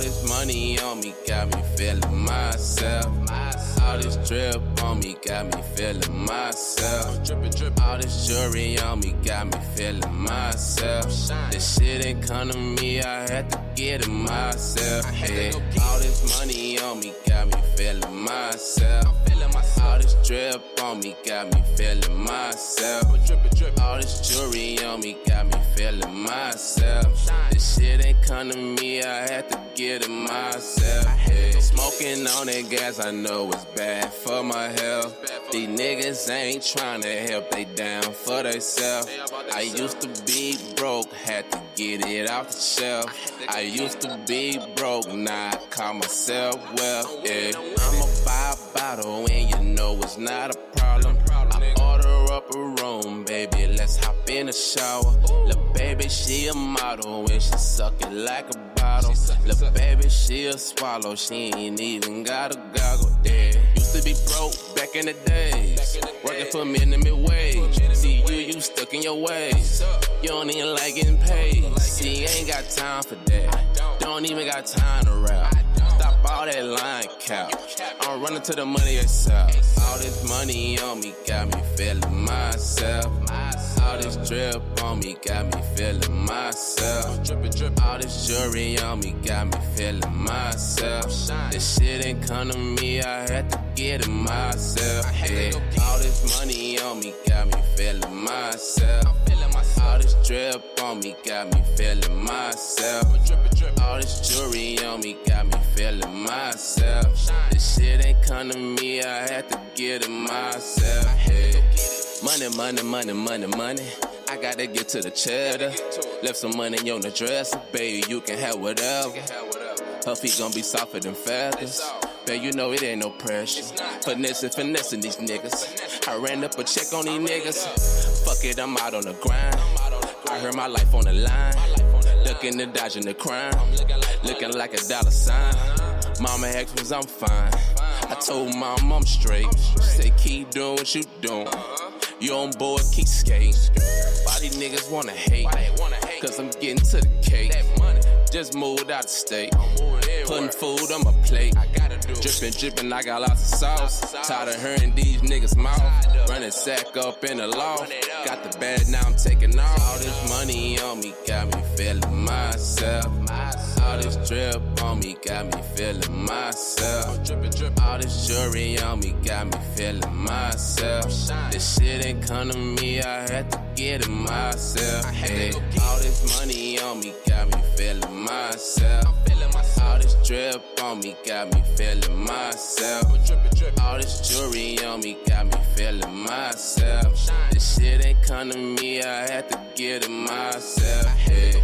this money on me got me feeling myself. All this drip on me got me feeling myself. All this jewelry on me got me feeling myself. This shit ain't come to me, I had to get it myself. Hey, all this money on me got me feeling myself. All this drip on me got me feeling myself. All this jewelry on me got me feeling myself. This shit ain't come to me, I had to get it myself. Hey, smoking on that gas, I know it's bad for my health. These niggas ain't trying to help, they down for themselves. I used to be broke, had to get it off the shelf. I used to be broke, now I call myself well. Yeah, I'ma buy a bottle and you know it's not a problem. I order up a room, baby, let's hop in the shower. Lil' baby, she a model and she suck it like a bottle. Lil' baby, she a swallow, she ain't even got a goggle. Yeah, used to be broke back in the days, working for minimum wage. See you stuck in your ways. You don't even like getting paid. See, ain't got time for that. Don't even got time to rap. Stop all that line count. I'm running to the money itself. All this money on me got me feeling myself. All this drip on me got me feeling myself. All this jewelry on me got me feeling myself. This shit ain't come to me, I had to get it myself. Yeah. All this money on me got me feeling myself. All this drip on me got me feeling myself. All this jewelry on me got me feeling myself. This shit ain't come to me, I had to get it myself. Hey. Money, money, money, money, money. I gotta get to the cheddar. Left some money on the dresser, baby, you can have whatever. Her feet gon' be softer than feathers. Babe, you know it ain't no pressure. Finessing these niggas. I ran up a check on these niggas. Fuck it, I'm out on the grind. I heard my life on the line. Ducking and dodging the crime. Looking like a dollar sign. Mama asked me I'm fine. I told mom I'm straight. She said keep doing what you doing. You on board, keep skating. Why these niggas wanna hate? Cause I'm getting to the cake. Just moved out of state. Putting food on my plate. Drippin', I got lots of sauce. Tired of hearing these niggas mouth. Running sack up in the loft. Got the bag, now I'm taking off. All this money on me got me feeling myself. All this drip on me got me feeling myself. All this jewelry on me got me feeling myself. This shit ain't come to me, I had to get it myself. Hey, all this money on me got me feeling myself. All this drip on me got me feeling myself. All this jewelry on me got me feeling myself. This shit ain't come to me, I had to get it myself. Hey.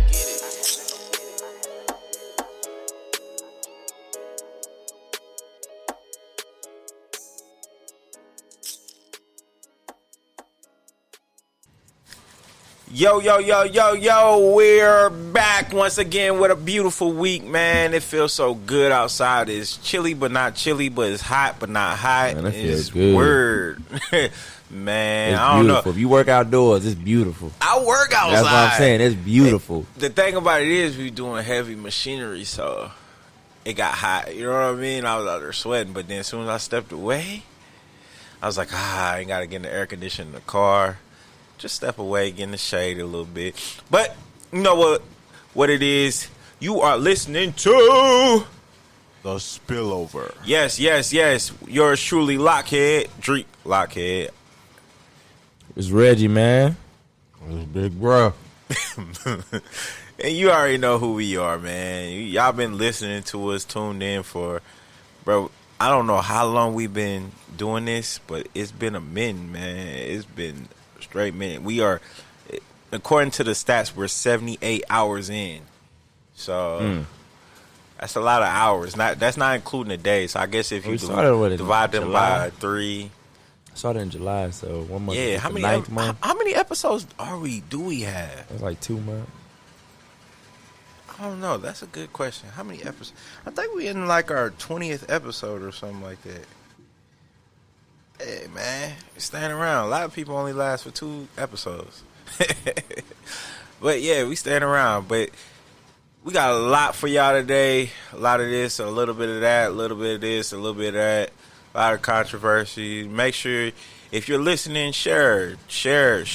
Yo, we're back once again with a beautiful week, man. It feels so good outside. It's chilly, but not chilly, but it's hot, but not hot. Man, that feels it's good. Word. Man, it's I don't beautiful. know. If you work outdoors, it's beautiful. I work outside. That's what I'm saying. It's beautiful. The thing about it is we doing heavy machinery, so it got hot. You know what I mean? I was out there sweating, but then as soon as I stepped away, I was like, I ain't got to get in the air conditioner in the car. Just step away, get in the shade a little bit. But you know what it is? You are listening to The S.P.I.L.L Over. Yes. Yours truly, Lockhead. Drake Lockhead. It's Reggie, man. It's Big Bro. And you already know who we are, man. Y'all been listening to us, tuned in for, bro, I don't know how long we've been doing this, but it's been a minute, man. It's been straight minute. We are, according to the stats, we're 78 hours in. So that's a lot of hours. That's not including the day. So I guess if you divide them by 3. I started in July, so 1 month. Yeah, how many episodes do we have? It's like 2 months. I don't know. That's a good question. How many episodes? I think we in like our 20th episode or something like that. Hey, man, staying around. A lot of people only last for 2 episodes. But, yeah, we staying around. But we got a lot for y'all today. A lot of this, a little bit of that, a little bit of this, a little bit of that. A lot of controversy. Make sure if you're listening, share. You're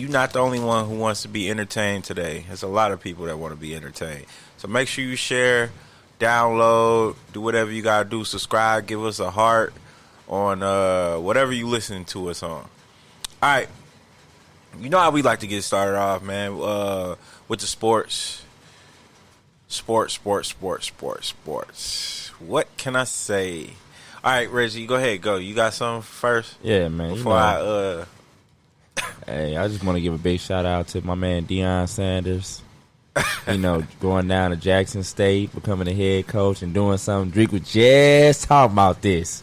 not the only one who wants to be entertained today. There's a lot of people that want to be entertained. So make sure you share, download, do whatever you got to do. Subscribe, give us a heart on whatever you listening to us on. All right. You know how we like to get started off, man, with the sports. Sports. What can I say? All right, Reggie, go ahead. Go. You got something first? Yeah, man. Before Hey, I just want to give a big shout out to my man Deion Sanders. Going down to Jackson State, becoming the head coach, and doing something. Drake was just talking about this.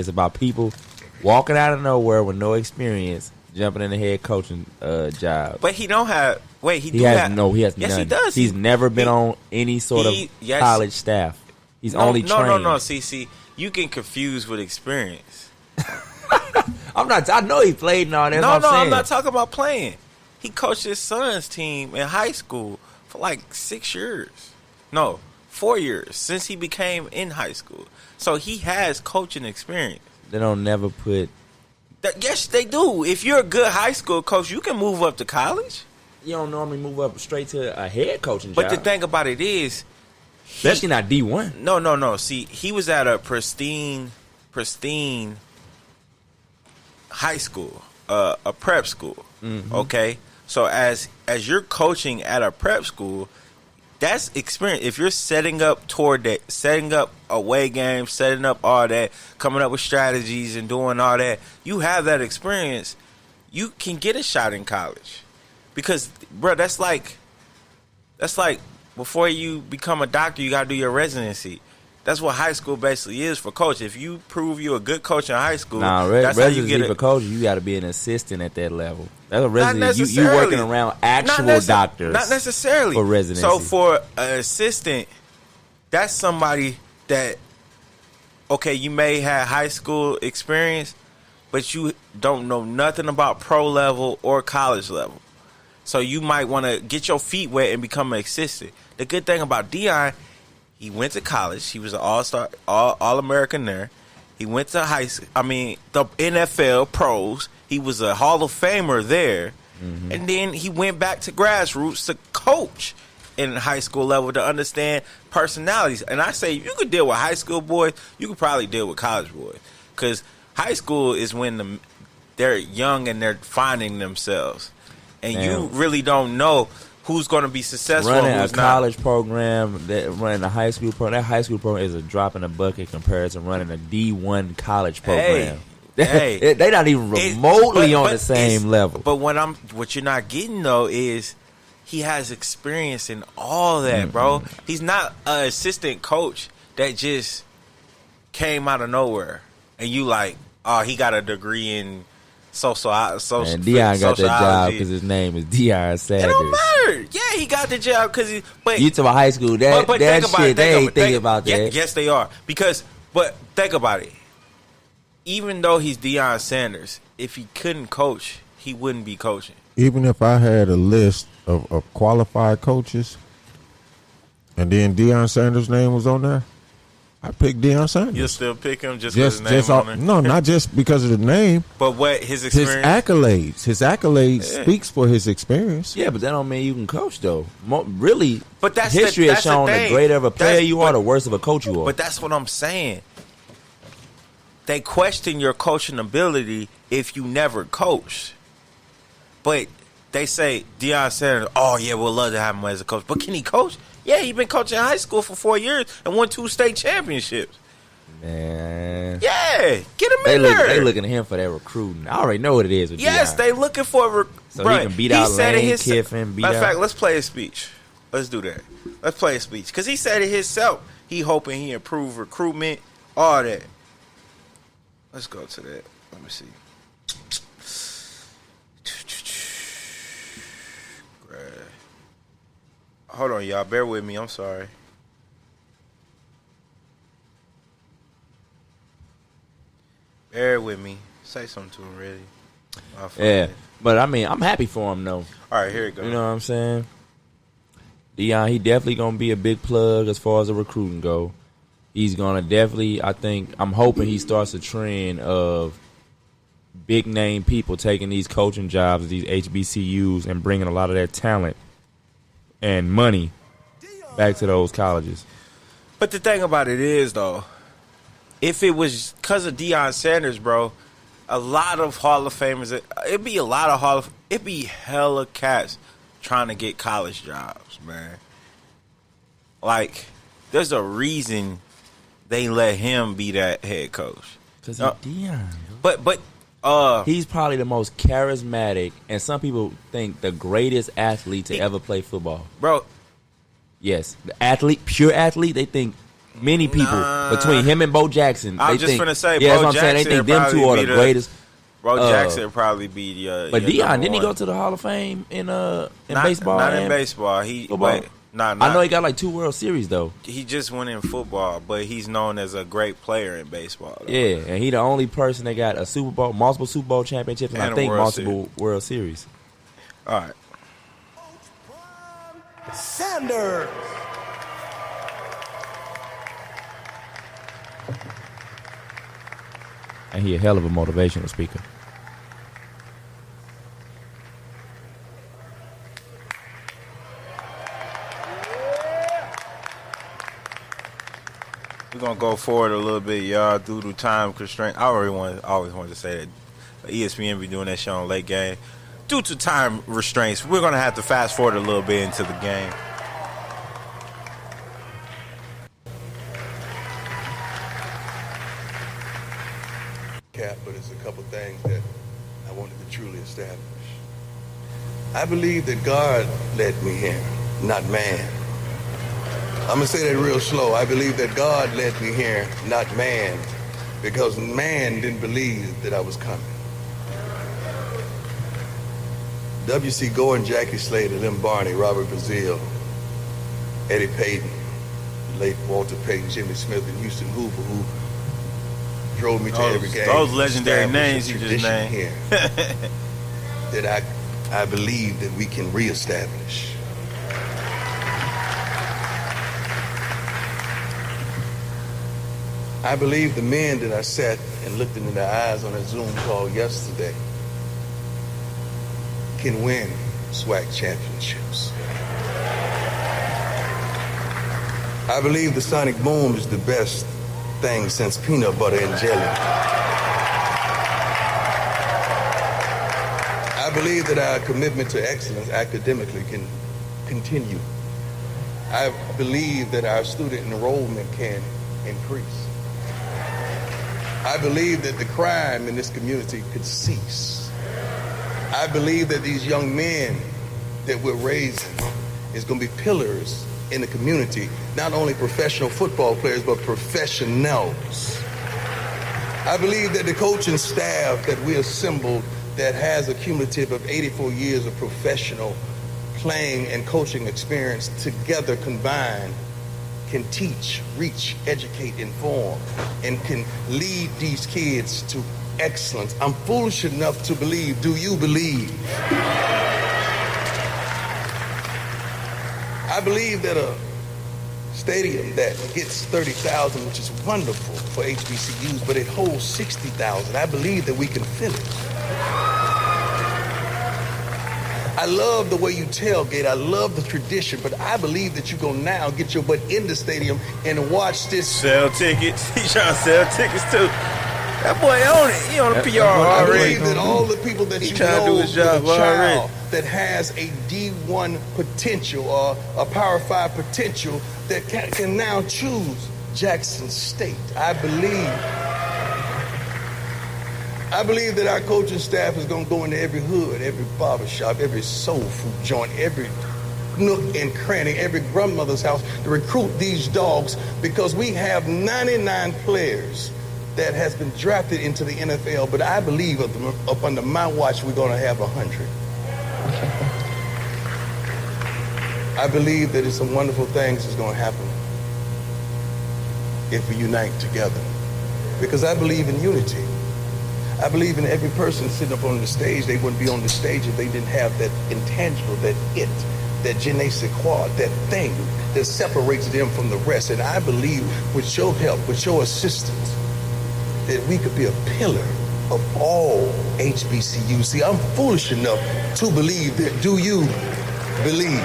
About people walking out of nowhere with no experience, jumping in the head coaching job. But he don't have. Wait, he has none. Yes, he does. He's never been on any sort of college staff. He's only trained. No. See, you get confused with experience. I'm not. I know he played and all that. I'm not talking about playing. He coached his son's team in high school for like 6 years. No, 4 years since he became in high school. So he has coaching experience. They don't never put. Yes, they do. If you're a good high school coach, you can move up to college. You don't normally move up straight to a head coaching job. But the thing about it is, especially not D1. No. See, he was at a pristine high school, a prep school. Mm-hmm. Okay, so as you're coaching at a prep school, that's experience. If you're setting up toward that, setting up away games, setting up all that, coming up with strategies and doing all that, you have that experience. You can get a shot in college. Because, bro, that's like before you become a doctor, you got to do your residency. That's what high school basically is for coach. If you prove you're a good coach in high school, that's how you get for coach. You got to be an assistant at that level. That's a residency. You working around actual doctors. Not necessarily. For residency. So for an assistant, that's somebody that, okay, you may have high school experience, but you don't know nothing about pro level or college level. So you might want to get your feet wet and become an assistant. The good thing about Deion, he went to college. He was an all-star, all-American there. He went to the NFL pros. He was a Hall of Famer there. Mm-hmm. And then he went back to grassroots to coach in high school level to understand personalities. And I say, if you could deal with high school boys, you could probably deal with college boys. Because high school is when they're young and they're finding themselves. And you really don't know who's going to be successful. Running who's a college program, running a high school program, that high school program is a drop in a bucket compared to running a D1 college program. They're not even remotely on the same level. But what you're not getting though is he has experience in all that, bro. He's not an assistant coach that just came out of nowhere and you like, oh, he got a degree in social. And Deion got that job because his name is Deion Sanders. It don't matter. Yeah, he got the job because he. But you to my high school, they ain't thinking about that. Yes, they are. But think about it. Even though he's Deion Sanders, if he couldn't coach, he wouldn't be coaching. Even if I had a list of qualified coaches, and then Deion Sanders' name was on there, I pick Deion Sanders. You'll still pick him just because his name on there? No, not just because of the name. But what his experience? His accolades speaks for his experience. Yeah, but that don't mean you can coach though. Really, but that's history has shown the greater of a player you are, the worse of a coach you are. But that's what I'm saying. They question your coaching ability if you never coached. But they say Deion Sanders, oh yeah, we'll love to have him as a coach. But can he coach? Yeah, he's been coaching high school for 4 years and won 2 state championships. Man. Yeah, get him in there. They looking at him for that recruiting. I already know what it is with Deion. They looking for so he can beat out Lane Kiffin. Matter of fact, let's play his speech. Let's do that. Let's play his speech. Because he said it himself. He hoping he improved recruitment, all that. Let's go to that. Let me see. Hold on, y'all. Bear with me. I'm sorry. Bear with me. Say something to him, really. Yeah, but I mean, I'm happy for him though. All right, here it goes. You know what I'm saying? Deion, he definitely gonna be a big plug as far as the recruiting go. He's gonna definitely, I'm hoping he starts a trend of big name people taking these coaching jobs at these HBCUs and bringing a lot of that talent and money back to those colleges. But the thing about it is, though, if it was because of Deion Sanders, bro, a lot of Hall of Famers, it'd be hella cats trying to get college jobs, man. Like, there's a reason they let him be that head coach. Because he's Deion. But he's probably the most charismatic, and some people think the greatest athlete to ever play football. Bro. Yes. The athlete, pure athlete, they think many people, between him and Bo Jackson, I was just going to say, yeah, Bo that's what I'm saying. They Jackson think them two are the greatest. Bo Jackson would probably be the But Deion, didn't he one. go to the Hall of Fame in baseball? Not in and baseball. football? I know he got like 2 World Series, though. He just went in football, but he's known as a great player in baseball, though. Yeah, and he the only person that got a Super Bowl, multiple Super Bowl championships, and I think multiple World Series. All right. Sanders. And he a hell of a motivational speaker. We're going to go forward a little bit, y'all, due to time constraint. I always wanted to say that ESPN be doing that show on late game. Due to time restraints, we're going to have to fast forward a little bit into the game. But it's a couple things that I wanted to truly establish. I believe that God led me here, not man. I'm going to say that real slow. I believe that God led me here, not man, because man didn't believe that I was coming. W.C. Gordon, Jackie Slater, Lem Barney, Robert Brazile, Eddie Payton, late Walter Payton, Jimmy Smith, and Houston Hoover, who drove me to every game. Those legendary names you just named. Here that I believe that we can reestablish. I believe the men that I sat and looked into their eyes on a Zoom call yesterday can win SWAC championships. I believe the Sonic Boom is the best thing since peanut butter and jelly. I believe that our commitment to excellence academically can continue. I believe that our student enrollment can increase. I believe that the crime in this community could cease. I believe that these young men that we're raising is going to be pillars in the community, not only professional football players, but professionals. I believe that the coaching staff that we assembled that has a cumulative of 84 years of professional playing and coaching experience together combined can teach, reach, educate, inform, and can lead these kids to excellence. I'm foolish enough to believe, do you believe? I believe that a stadium that gets 30,000, which is wonderful for HbcUs, but it holds 60,000. I believe that we can fill it. I love the way you tailgate. I love the tradition, but I believe that you go now get your butt in the stadium and watch this. Sell tickets. He's trying to sell tickets too. That boy on it. He on the PR I already. believe that all the people that He you trying to know do his job with a child already. that has a D1 potential or a Power 5 potential that can now choose Jackson State. I believe that our coaching staff is going to go into every hood, every barbershop, every soul food joint, every nook and cranny, every grandmother's house to recruit these dogs, because we have 99 players that has been drafted into the NFL, but I believe up under my watch we're going to have 100. I believe that it's some wonderful things that's going to happen if we unite together, because I believe in unity. I believe in every person sitting up on the stage. They wouldn't be on the stage if they didn't have that intangible, that it, that je ne sais quoi, that thing that separates them from the rest. And I believe with your help, with your assistance, that we could be a pillar of all HBCU. See, I'm foolish enough to believe that. Do you believe?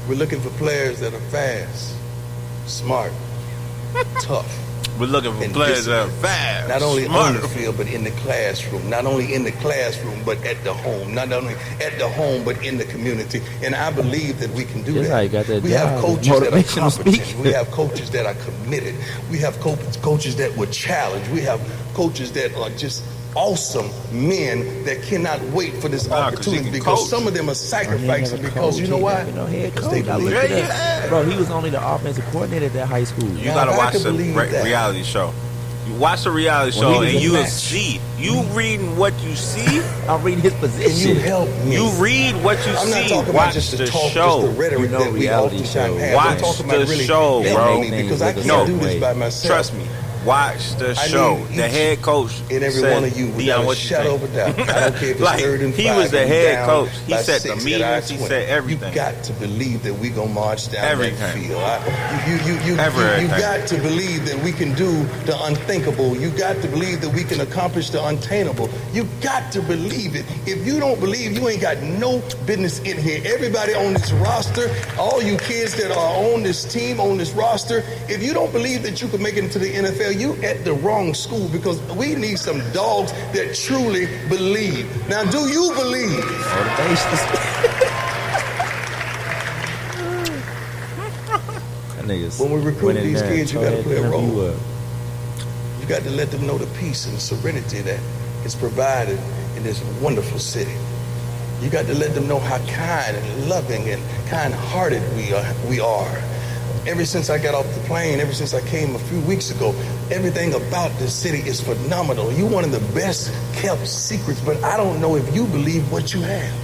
We're looking for players that are fast, smart, tough. We're looking for players that are fast, not only smart. on the field, but in the classroom. Not only in the classroom, but at the home. Not only at the home, but in the community. And I believe that we can do that. How you got that We job, have coaches that are motivational competent. speaker. We have coaches that are committed. We have coaches that will challenge. We have coaches that are just awesome men that cannot wait for this 'cause he opportunity, can because coach. some of them are sacrificing He never because you know coached. why? He never head Because coach. they I believe. looked it up. Yeah. Bro, he was only the offensive coordinator at that high school. You Now, gotta if I watch could the believe that. reality show. You watch the reality Well, he show was and in you the will match. see. You reading what you see. I'm reading his Can position. you help me? You read what you I'm not see. talking about Watch just the the talk, show. just the rhetoric You know that we reality oftentimes show. have. Watch I'm talking about the really show, helping bro. me, because I No. can't do this by myself. Trust me. Watch the I show. need The each head coach and every said, one of you, Deion, without a what you shadow think? of a doubt. I don't care if it's Like, third and he 5 was the and head down coach. He by set the 6 meetings. at He I-20. said everything. You got to believe that we gonna march down Everything. that field. You Everything. got to believe that we can do the unthinkable. You got to believe that we can accomplish the unattainable. You got to believe it. If you don't believe, you ain't got no business in here. Everybody on this roster, all you kids that are on this team, on this roster, if you don't believe that you can make it into the NFL, you at the wrong school, because we need some dogs that truly believe. Now, do you believe? That nigga's When we recruit went in these there and kids, you tore gotta that play a interview role. up. You got to let them know the peace and serenity that is provided in this wonderful city. You got to let them know how kind and loving and kind-hearted we are. Ever since I got off the plane, ever since I came a few weeks ago, everything about this city is phenomenal. You're one of the best kept secrets, but I don't know if you believe what you have.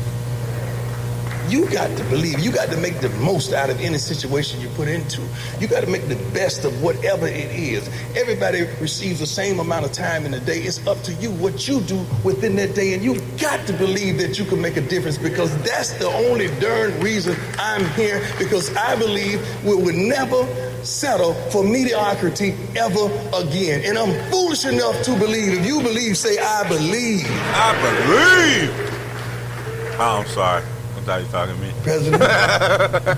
You got to believe. You got to make the most out of any situation you put into. You got to make the best of whatever it is. Everybody receives the same amount of time in a day. It's up to you what you do within that day. And you got to believe that you can make a difference, because that's the only darn reason I'm here, because I believe we would never settle for mediocrity ever again. And I'm foolish enough to believe. If you believe, say, I believe. I believe. Oh, I'm sorry. I thought you talking to me. President,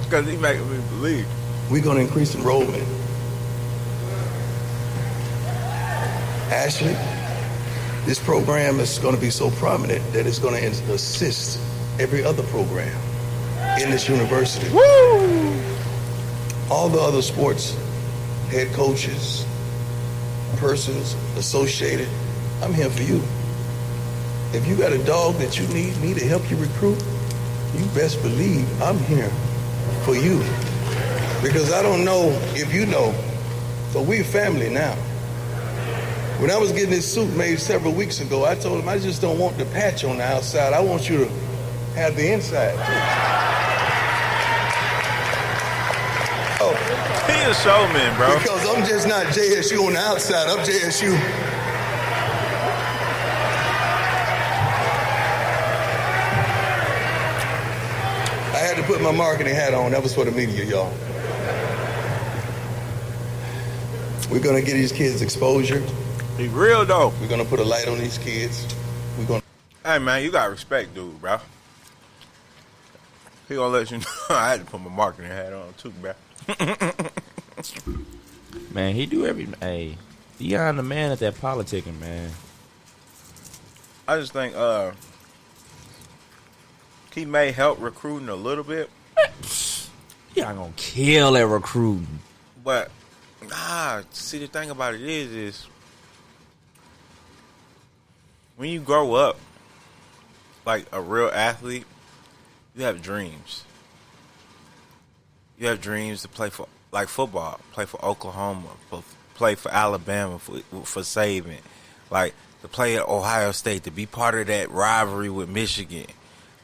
Because he making me believe. we're going to increase enrollment. Ashley, this program is going to be so prominent that it's going to assist every other program in this university. Woo! All the other sports head coaches, persons associated, I'm here for you. If you got a dog that you need me to help you recruit, you best believe I'm here for you. Because I don't know if you know, but we're family now. When I was getting this suit made several weeks ago, I told him I just don't want the patch on the outside. I want you to have the inside too. Oh, He a showman, bro. because I'm just not JSU on the outside. I'm JSU. I had to put my marketing hat on. That was for the media, y'all. We're going to get these kids exposure. He real though. We're going to put a light on these kids. We're going to... Hey man, you got respect, dude, bro. He gonna let you know. I had to put my marketing hat on too, bro. Man, he do every. Hey, Deion the man at that politicking, man. I just think he may help recruiting a little bit, Deion gonna kill at recruiting. but see, the thing about it is when you grow up like a real athlete, you have dreams. You have dreams to play for, like football, play for Oklahoma, play for Alabama, for Saban, like to play at Ohio State, to be part of that rivalry with Michigan.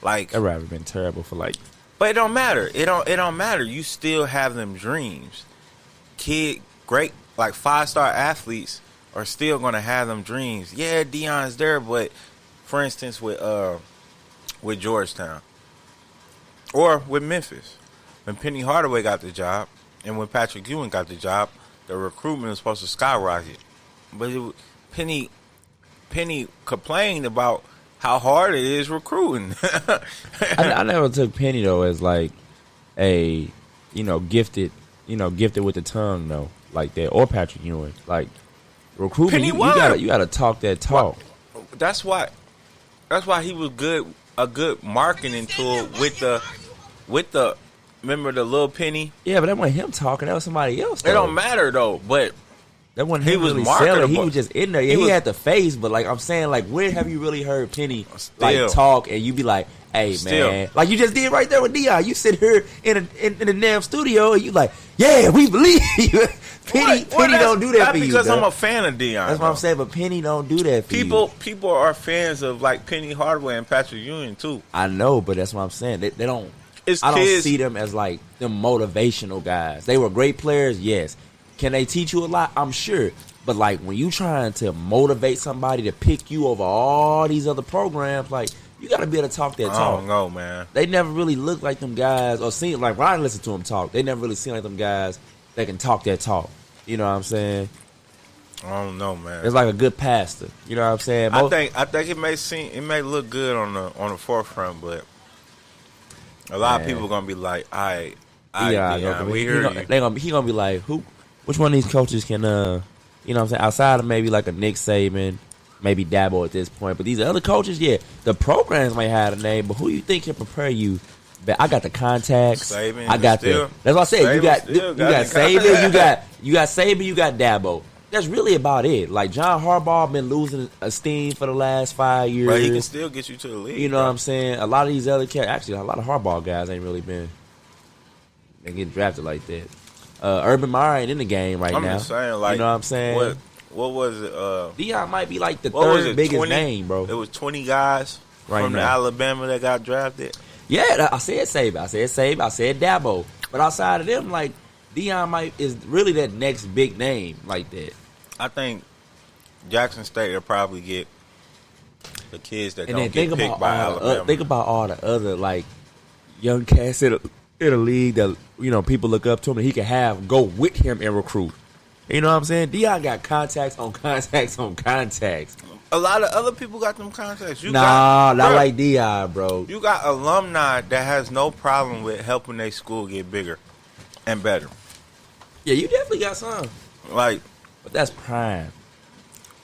Like That rivalry been terrible for like. but it don't matter. It don't matter. You still have them dreams. Great like 5-star athletes are still gonna have them dreams. Yeah, Deion's there, but for instance, with Georgetown or with Memphis, when Penny Hardaway got the job and when Patrick Ewing got the job, the recruitment was supposed to skyrocket. But Penny complained about how hard it is recruiting. I never took Penny though as like a gifted with the tongue though, like that, or Patrick Ewing. Like recruitment, you gotta talk that talk. That's why he was a good marketing tool with the remember the little Penny? Yeah, but that wasn't him talking. That was somebody else. Though. It don't matter though. But that wasn't him. He was really selling. He was just in there. Yeah, he had the face, but like I'm saying, like where have you really heard Penny like talk and you be like, hey man, like you just did right there with Deion. You sit here in the damn studio and you like, yeah, we believe you. Penny don't do that for you. Because I'm a fan of Deion. That's what I'm saying. But Penny don't do that for you. People are fans of like Penny Hardaway and Patrick Ewing too. I know, but that's what I'm saying. They don't. I don't see them as like them motivational guys. They were great players, yes. Can they teach you a lot? I'm sure. But like when you trying to motivate somebody to pick you over all these other programs, like you got to be able to talk that talk. I don't know, man. They never really look like them guys, or seem like Ryan listened to them talk. They never really seem like them guys that can talk that talk. You know what I'm saying? I don't know, man. It's like a good pastor. You know what I'm saying? I think it may look good on the forefront, but a lot of people gonna be like, all right, we hear you. He gonna be like, which one of these coaches can, you know what I'm saying, outside of maybe like a Nick Saban, maybe Dabo at this point, but these other coaches, yeah, the programs might have a name, but who you think can prepare you? I got the contacts. Saban, I got that's what I said. Saban you got Saban, you got Saban, you got Dabo. That's really about it. Like John Harbaugh been losing esteem for the last 5 years. But he can still get you to the league. You know what I'm saying? A lot of these other actually a lot of Harbaugh guys ain't really been getting drafted like that. Urban Meyer ain't in the game right now. I'm just saying, like, you know what I'm saying? What was it? Deion might be like the third biggest name, bro. It was 20 guys from the Alabama that got drafted. Yeah, I said Saban. I said Dabo. But outside of them, like Deion is really that next big name like that. I think Jackson State will probably get the kids that don't get picked by Alabama. Think about all the other like young cats in a league that people look up to him and he can go with him and recruit. You know what I'm saying? Deion got contacts on contacts on contacts. A lot of other people got them contacts. Not like Deion, bro. You got alumni that has no problem with helping their school get bigger and better. Yeah, you definitely got some. Like, but that's prime.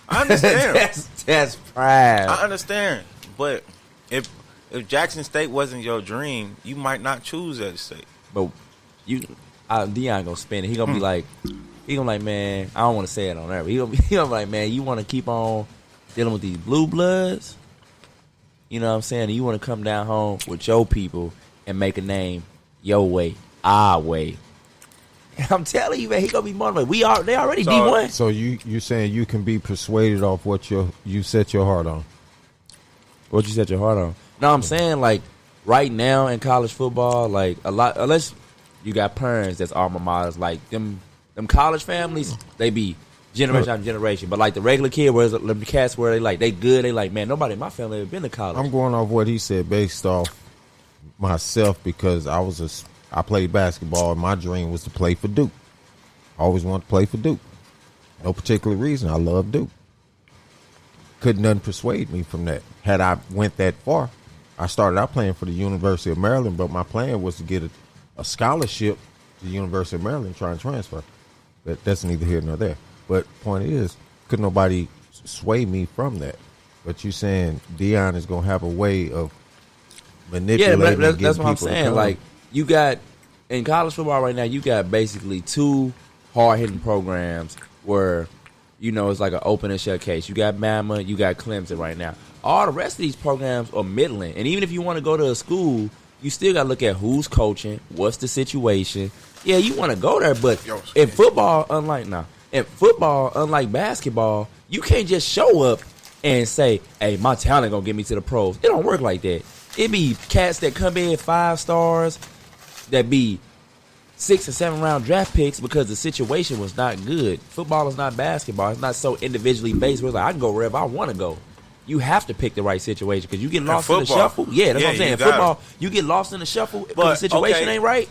I understand. that's prime. I understand. But if Jackson State wasn't your dream, you might not choose that state. But Deion gonna spin it. He gonna be like, man, I don't want to say it on there, but he gonna be like, man, you want to keep on dealing with these blue bloods? You know what I'm saying? You want to come down home with your people and make a name your way, our way. I'm telling you, man, he gonna be motivated. They already D1. So you saying you can be persuaded off what you set your heart on? What you set your heart on? No, I'm saying like right now in college football, like a lot, unless you got parents that's alma maters, like them college families, they be generation after generation. But like the regular kid, where the cats where they good, they like, man, nobody in my family ever been to college. I'm going off what he said based off myself because I played basketball and my dream was to play for Duke. I always wanted to play for Duke. No particular reason. I love Duke. Couldn't nothing persuade me from that. Had I went that far, I started out playing for the University of Maryland, but my plan was to get a scholarship to the University of Maryland and try and transfer. But that's neither here nor there. But point is, could nobody sway me from that? But you saying Deion is going to have a way of manipulating. Yeah, that's what I'm saying. Like, you got, in college football right now, you got basically two hard-hitting programs where, it's like an open and shut case. You got Bama, you got Clemson right now. All the rest of these programs are middling. And even if you want to go to a school, you still got to look at who's coaching, what's the situation. Yeah, you want to go there, but in football, unlike basketball, you can't just show up and say, hey, my talent going to get me to the pros. It don't work like that. It be cats that come in 5 stars that be 6 and 7 round draft picks because the situation was not good. Football is not basketball. It's not so individually based. Where it's like I can go wherever I want to go. You have to pick the right situation because you get lost in the shuffle. Yeah, that's what I'm saying. Football, you get lost in the shuffle because the situation ain't right.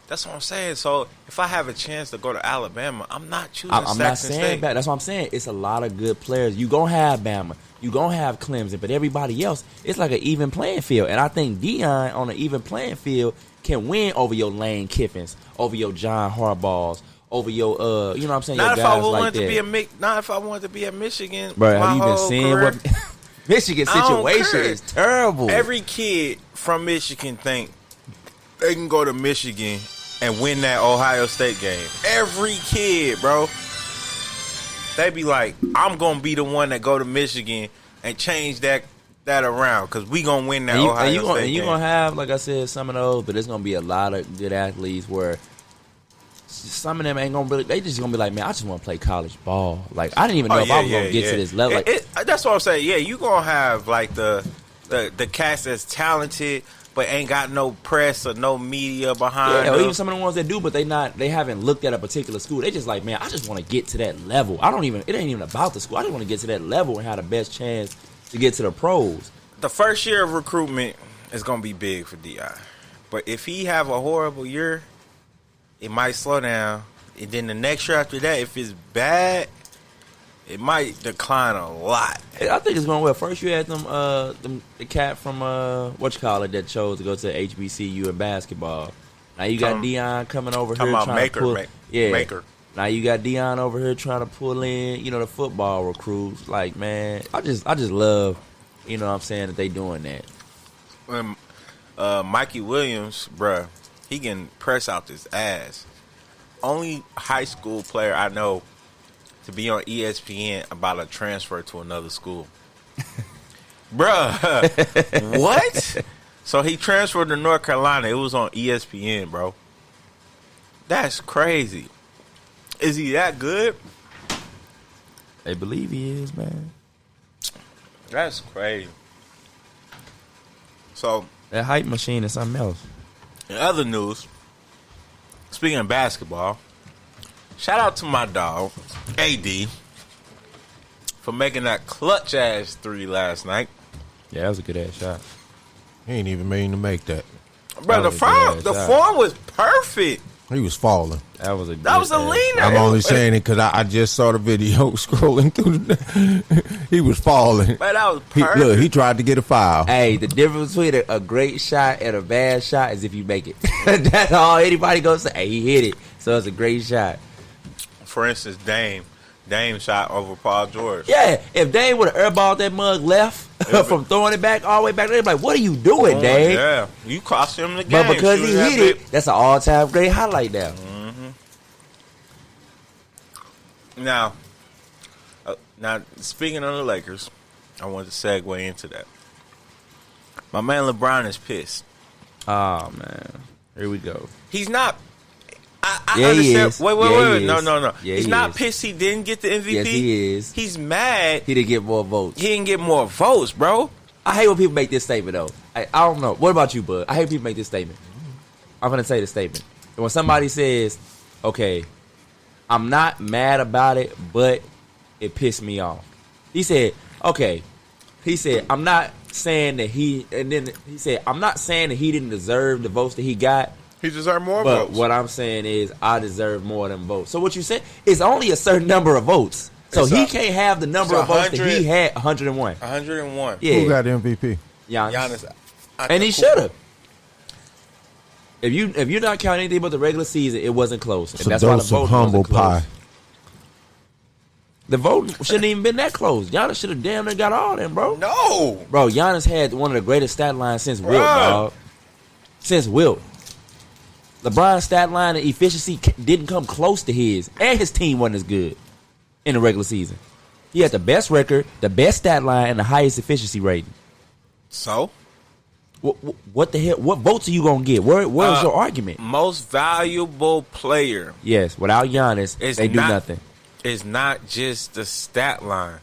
That's what I'm saying. So if I have a chance to go to Alabama, I'm not choosing I'm Saxon not saying State. that. That's what I'm saying. It's a lot of good players. You gonna have Bama. You gonna have Clemson, but everybody else, it's like an even playing field. And I think Deion on an even playing field can win over your Lane Kiffins, over your John Harbaughs, over your you know what I'm saying. Not your if I guys like wanted that. to be not if I wanted to be at Michigan. Bro, my have you been whole seeing career. what Michigan situation is terrible. Every kid from Michigan think they can go to Michigan and win that Ohio State game. Every kid, bro. They be like, I'm going to be the one that go to Michigan and change that around because we going to win that Ohio State game. And you're going to have, like I said, some of those, but there's going to be a lot of good athletes where some of them ain't going to really, they just going to be like, man, I just want to play college ball. Like, I didn't even know if I was going to get to this level. Like, that's what I'm saying. Yeah, you going to have, like, the cast that's talented, but ain't got no press or no media behind them. Or even some of the ones that do, but they haven't looked at a particular school. They just like, man, I just want to get to that level. It ain't even about the school. I just want to get to that level and have the best chance to get to the pros. The first year of recruitment is going to be big for Deion. But if he have a horrible year, it might slow down. And then the next year after that, if it's bad, it might decline a lot. I think it's going well. First you had the cat from that chose to go to HbcU in basketball. Now you got Deion coming over here trying to pull. Maker. Now you got Deion over here trying to pull in, the football recruits. Like, man, I just love, what I'm saying, that they doing that. Mikey Williams, bruh, he can press out this ass. Only high school player I know to be on ESPN about a transfer to another school. Bruh, what? So he transferred to North Carolina. It was on ESPN, bro. That's crazy. Is he that good? They believe he is, man. That's crazy. So that hype machine is something else. In other news, speaking of basketball, shout out to my dog, AD, for making that clutch-ass 3 last night. Yeah, that was a good-ass shot. He ain't even mean to make that. Bro, the form was perfect. He was falling. That was a leaner. I'm only saying it because I just saw the video scrolling through. He was falling. Man, that was perfect. He tried to get a foul. Hey, the difference between a great shot and a bad shot is if you make it. That's all anybody gonna say. Hey, he hit it, so it's a great shot. For instance, Dame shot over Paul George. Yeah, if Dame would have airballed that mug left from throwing it back all the way back, they'd be like, what are you doing, Dame? Yeah, you cost him the game. But because he hit it, that's an all-time great highlight now. Mm-hmm. Now, speaking of the Lakers, I want to segue into that. My man LeBron is pissed. Oh, man. Here we go. He's not. I yeah, understand. He is. Wait. No. Yeah, he's not pissed he didn't get the MVP. Yes, he is. He's mad. He didn't get more votes. He didn't get more votes, bro. I hate when people make this statement, though. I don't know. What about you, Bud? I hate when people make this statement. I'm going to say the statement. When somebody says, okay, I'm not mad about it, but it pissed me off. He said, okay. He said, I'm not saying that I'm not saying that he didn't deserve the votes that he got. He deserved more votes. But what I'm saying is I deserve more than votes. So what you said is only a certain number of votes. So he can't have the number of votes that he had, 101. 101. Yeah. Who got the MVP? Giannis. And he should have. If you're not counting anything but the regular season, it wasn't close. And that's why the vote humble wasn't close. pie. The vote shouldn't even been that close. Giannis should have damn near got all them, bro. No. Bro, Giannis had one of the greatest stat lines since Wilt, dog. Since Wilt. LeBron's stat line and efficiency didn't come close to his. And his team wasn't as good in the regular season. He had the best record, the best stat line, and the highest efficiency rating. So? What the hell? What votes are you going to get? Where's your argument? Most valuable player. Yes, without Giannis, they do nothing. It's not just the stat line.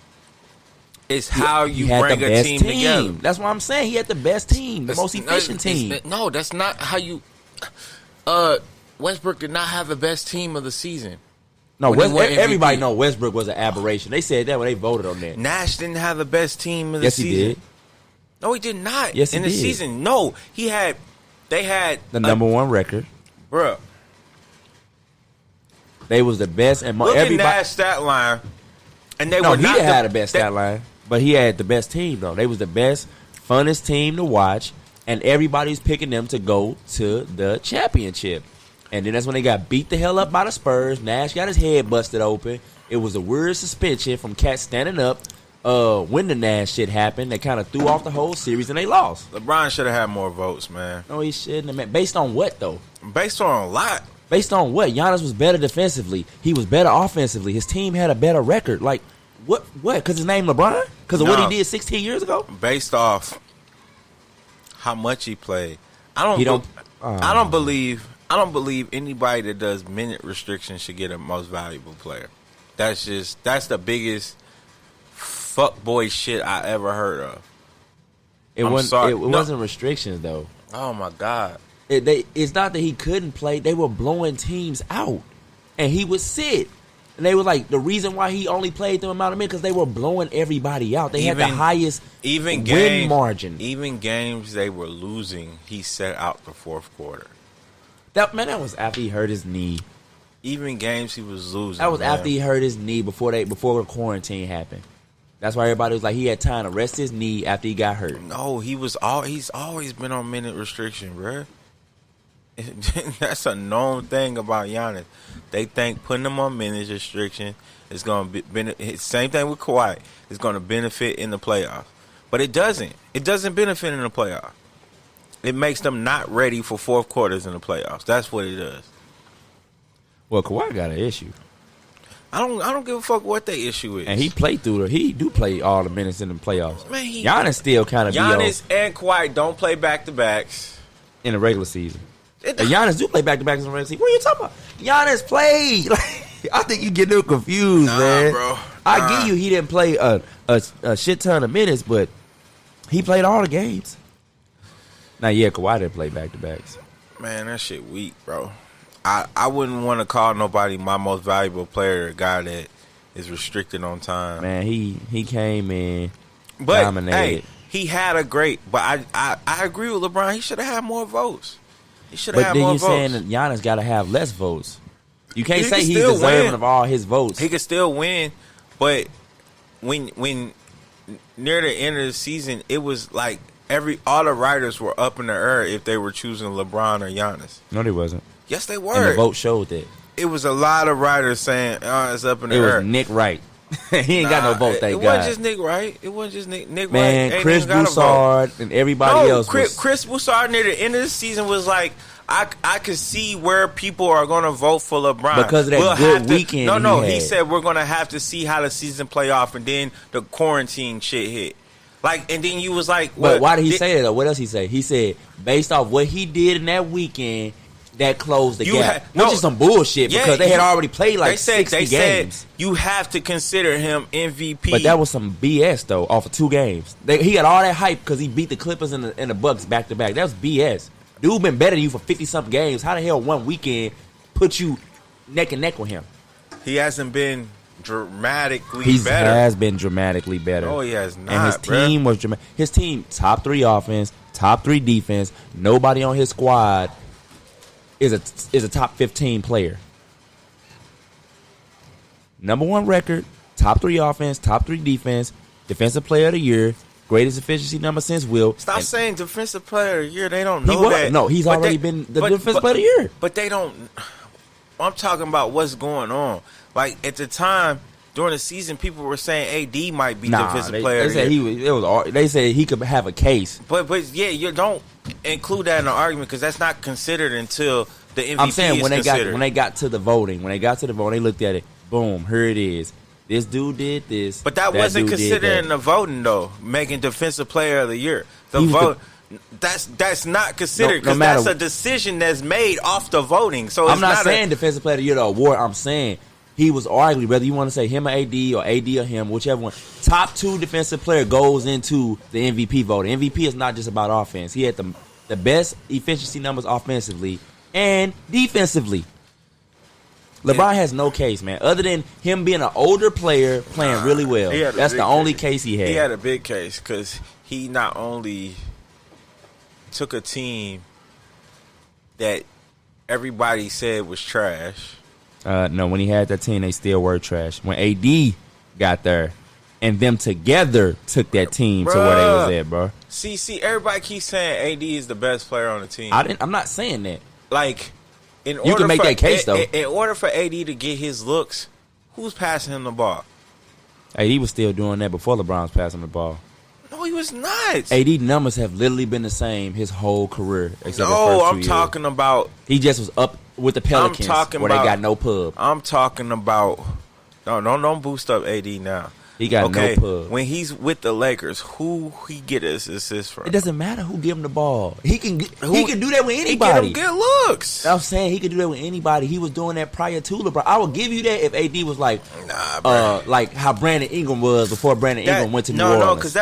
It's how you bring a team together. That's what I'm saying. He had the best team, the most efficient team. No, that's not how you... Westbrook did not have the best team of the season. No, When he won everybody MVP. know Westbrook was an aberration. They said that when they voted on that. Nash didn't have the best team of the Yes, season. he did. No, he did not. Yes, he in the did. season. No, they had The number one record. Bruh. They was the best, and Look everybody. at Nash stat line, and they No, were he not didn't have the best stat line, but he had the best team though. They was the best, funnest team to watch, and everybody's picking them to go to the championship. And then that's when they got beat the hell up by the Spurs. Nash got his head busted open. It was a weird suspension from Cat standing up. When the Nash shit happened, they kind of threw off the whole series and they lost. LeBron should have had more votes, man. No, he shouldn't have. Based on what though? Based on a lot. Based on what? Giannis was better defensively. He was better offensively. His team had a better record. Like, what? Because his name LeBron? Because of what he did 16 years ago? Based off how much he played. I don't believe anybody that does minute restriction should get a most valuable player. That's the biggest fuckboy shit I ever heard of. It wasn't restrictions though. Oh my God. It's not that he couldn't play. They were blowing teams out, and he would sit. And they were like, the reason why he only played them amount of minutes because they were blowing everybody out. They had the highest win margin. Even games they were losing, he set out the fourth quarter. That was after he hurt his knee. Even games he was losing. That was after he hurt his knee before the quarantine happened. That's why everybody was like, he had time to rest his knee after he got hurt. No, he's always been on minute restriction, bruh. That's a known thing about Giannis. They think putting him on minutes restriction is going to be same thing with Kawhi. It's going to benefit in the playoffs, but it doesn't. It doesn't benefit in the playoffs. It makes them not ready for fourth quarters in the playoffs. That's what it does. Well, Kawhi got an issue, I don't give a fuck what their issue is. and he played he do play all the minutes in the playoffs. Man, Giannis still kind of Giannis and Kawhi don't play back to backs in the regular season. Giannis do play back-to-backs in the regular season. What are you talking about? Giannis played. I think you get a little confused, man. Bro. I get you. He didn't play a shit ton of minutes, but he played all the games. Now, yeah, Kawhi didn't play back-to-backs. Man, that shit weak, bro. I wouldn't want to call nobody my most valuable player, a guy that is restricted on time. Man, he came in, but, dominated. Hey, he had a great, but I agree with LeBron. He should have had more votes. He should have But had then more you're votes. saying that Giannis got to have less votes. You can't He say can he's still deserving win. of all his votes. He could still win, but when near the end of the season, it was like all the writers were up in the air if they were choosing LeBron or Giannis. No, they wasn't. Yes, they were. And the vote showed that. It was a lot of writers saying, it's up in the It air. was Nick Wright. He ain't got no vote, thank It God. wasn't just Nick Wright. It wasn't just Nick Man, Wright. Ain't Chris even got a vote. Broussard and everybody else was... Chris Broussard near the end of the season was like, I could see where people are going to vote for LeBron. Because of that good weekend No, he he had. said we're going to have to see how the season play off, and then the quarantine shit hit. Like, and then you was like... But why did he say that, though? What else he say? He said, based off what he did in that weekend, that closed the gap. Which is some bullshit, because they had already played like 60 games. Said you have to consider him MVP. But that was some BS, though, off of 2 games. He got all that hype because he beat the Clippers and the Bucks back-to-back. That was BS. Dude been better than you for 50-something games. How the hell one weekend put you neck and neck with him? He hasn't been dramatically He better. has been dramatically better. No, he has not, And his team was dramatic. His team, top 3 offense, top 3 defense. Nobody on his squad is a top 15 player. Number 1 record, top 3 offense, top 3 defense, defensive player of the year, greatest efficiency number since Will. Stop saying defensive player of the year. They don't He know was. that. No, he's But already been the defensive player of the year. But they don't. I'm talking about what's going on. Like, at the time, during the season, people were saying AD might be defensive player of the year. They said he could have a case. But yeah, you don't include that in the argument because that's not considered until the MVP I'm saying when considered. they got to the voting, they looked at it. Boom, here it is. This dude did this. But that wasn't considered in the voting though. Making defensive player of the year, that's not considered because that's a decision that's made off the voting. So I'm not saying defensive player of the year, the award. I'm saying he was arguably, whether you want to say him or AD or him, whichever one. Top 2 defensive player goes into the MVP voting. MVP is not just about offense. He had the best efficiency numbers offensively, and defensively. LeBron has no case, man, other than him being an older player playing really well. That's the only case he had. He had a big case because he not only took a team that everybody said was trash. No, when he had that team, they still were trash. When AD got there, and them together took that team to where they was at, bro. See, everybody keeps saying AD is the best player on the team. I'm not saying that. Like, you can make that case, though. In order for AD to get his looks, who's passing him the ball? AD was still doing that before LeBron was passing the ball. No, he was not. AD numbers have literally been the same his whole career. Except No, the first 2 I'm years. talking about. He just was up with the Pelicans where they got no pub. I'm talking about. No, don't boost up AD now. He got no pub. When he's with the Lakers, who he get his assists from? It doesn't matter who give him the ball. He can do that with anybody. He get him good looks. I'm saying he could do that with anybody. He was doing that prior to LeBron. I would give you that if AD was like, like how Brandon Ingram was before Brandon Ingram went to New Orleans. No, because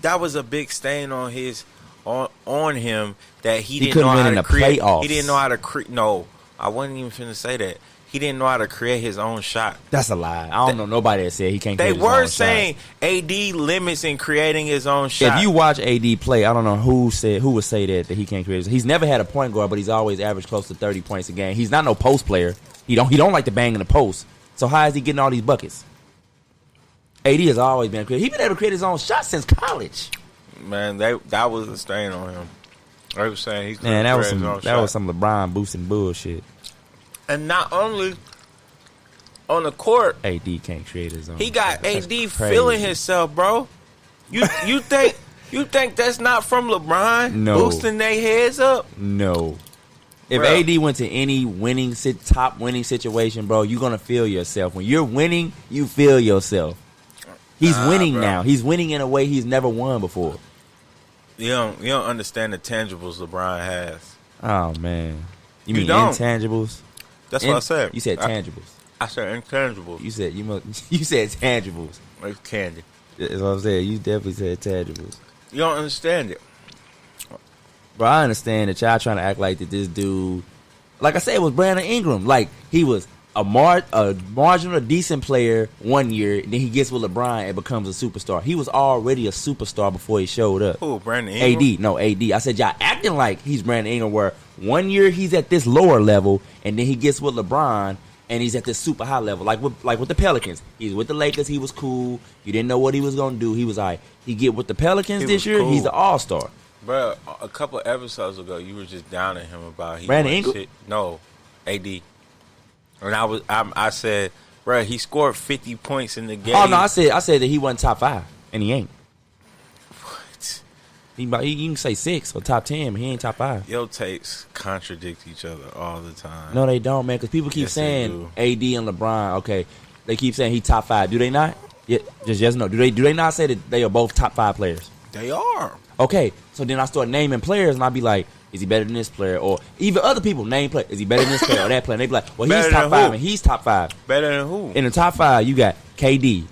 that was a big stain on his on him that he didn't know how to create. Playoffs. He didn't know how to create. No, I wasn't even finna say that. He didn't know how to create his own shot. That's a lie. I don't know nobody that said he can't create his own shot. They were saying AD limits in creating his own shot. If you watch AD play, I don't know who would say that he can't create. He's never had a point guard, but he's always averaged close to 30 points a game. He's not no post player. He don't like to bang in the post. So how is he getting all these buckets? AD has always been a creator. He's been able to create his own shot since college. Man, that was a stain on him. They were saying he's man, that was some LeBron boosting bullshit. And not only on the court, AD can't create his own. He got AD feeling himself, bro. You think that's not from LeBron? No. Boosting their heads up? No. If Bro. AD went to any top winning situation, bro, you're gonna feel yourself. When you're winning, you feel yourself. He's winning bro. now. He's winning in a way he's never won before. You don't understand the tangibles LeBron has. Oh man. You mean don't. intangibles? That's what I said. You said tangibles. I said intangibles. You said you said tangibles. It's candy. That's what I'm saying. You definitely said tangibles. You don't understand it. Bro, I understand that y'all trying to act like that this dude, like I said, it was Brandon Ingram. Like he was a marginal, decent player 1 year, then he gets with LeBron and becomes a superstar. He was already a superstar before he showed up. Who, Brandon Ingram? AD. No, AD. I said y'all acting like he's Brandon Ingram, where 1 year he's at this lower level, and then he gets with LeBron, and he's at this super high level. Like with the Pelicans. He's with the Lakers, he was cool. You didn't know what he was going to do. He was all right. He get with the Pelicans this year, cool. He's the all-star. Bro, a couple episodes ago, you were just downing him about Brandon Ingram? Shit. No, AD. And I said, bro, he scored 50 points in the game. Oh no, I said that he wasn't top 5, and he ain't. What? He can say 6 or top 10, but he ain't top 5. Your takes contradict each other all the time. No, they don't, man. Because people keep saying AD and LeBron. Okay, they keep saying he top 5. Do they not? Yeah, just yes, no. Do they not say that they are both top 5 players? They are. Okay, so then I start naming players, and I be like, is he better than this player? Or even other people name players. Is he better than this player or that player? And they be like, well, he's top 5 and he's top 5. Better than who? In the top 5, you got KD.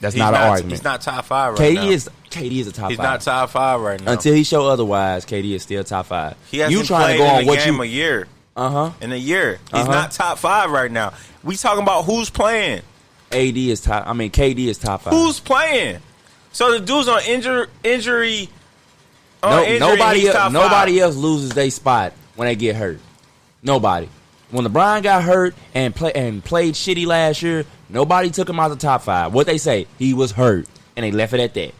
That's not an argument. He's not top 5 right now. KD is a top 5. He's not top 5 right now. Until he show otherwise, KD is still top 5. He hasn't you trying played to go in on a what game you a year. In a year. He's Uh-huh. not top 5 right now. We talking about who's playing. KD is top 5. Who's playing? So the dude's on injury. Nobody else loses their spot when they get hurt. Nobody. When LeBron got hurt and played shitty last year, nobody took him out of the top 5. What they say? He was hurt, and they left it at that.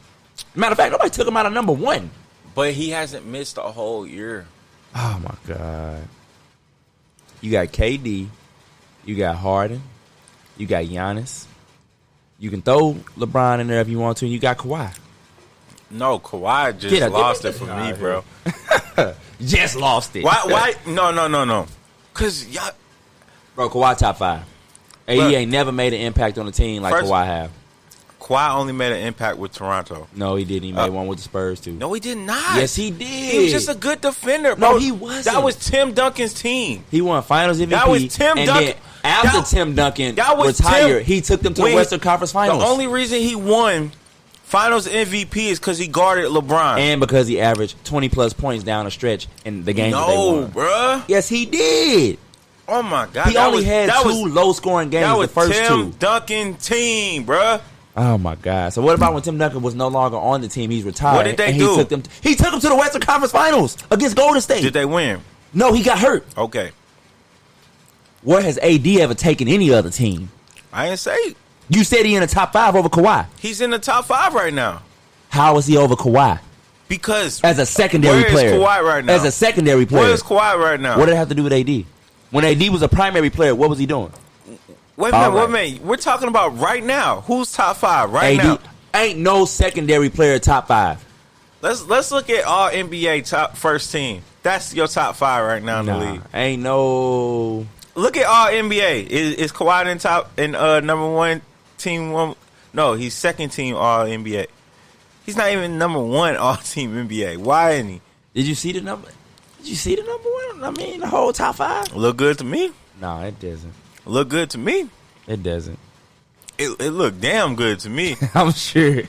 Matter of fact, nobody took him out of number 1. But he hasn't missed a whole year. Oh my God. You got KD, you got Harden, you got Giannis. You can throw LeBron in there if you want to, and you got Kawhi. No, Kawhi just lost it for me, bro. Just lost it. Why? No. Because y'all... Bro, Kawhi top 5. AD ain't never made an impact on the team like Kawhi have. Kawhi only made an impact with Toronto. No, he didn't. He made one with the Spurs, too. No, he did not. Yes, he did. He was just a good defender, bro. No, he wasn't. That was Tim Duncan's team. He won Finals MVP. That was Tim Duncan. Then after Tim Duncan retired, he took them to the Western Conference Finals. The only reason he won Finals MVP is because he guarded LeBron. And because he averaged 20-plus points down the stretch in the game that they No, won. bruh. Yes, he did. Oh, my God. He only had two low-scoring games that was the first Tim two. Duncan team, bruh. Oh, my God. So what about when Tim Duncan was no longer on the team? He's retired. What did they and do? He took them to the Western Conference Finals against Golden State. Did they win? No, he got hurt. Okay. Where has AD ever taken any other team? I didn't say it. You said he in the top 5 over Kawhi. He's in the top 5 right now. How is he over Kawhi? Because As a secondary where player. is Kawhi right now? As a secondary player. Where is Kawhi right now? What did it have to do with AD? When AD was a primary player, what was he doing? Wait a minute. We're talking about right now. Who's top 5 right now? Ain't no secondary player top 5. Let's look at all NBA top first team. That's your top 5 right now in the league. Ain't no. Look at all NBA. Is Kawhi in top in number 1 team one? No, he's second team all NBA. He's not even number 1 all team NBA. Why isn't he? Did you see the number? Did you see the number 1? I mean, the whole top 5. Look good to me. No, it doesn't. Look good to me. It doesn't. It looked damn good to me. I'm sure.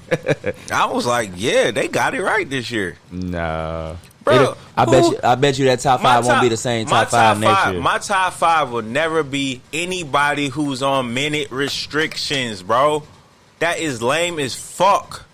I was like, yeah, they got it right this year. No. Bro, I bet you that top 5 won't be the same top 5 next year. My top 5 will never be anybody who's on minute restrictions, bro. That is lame as fuck.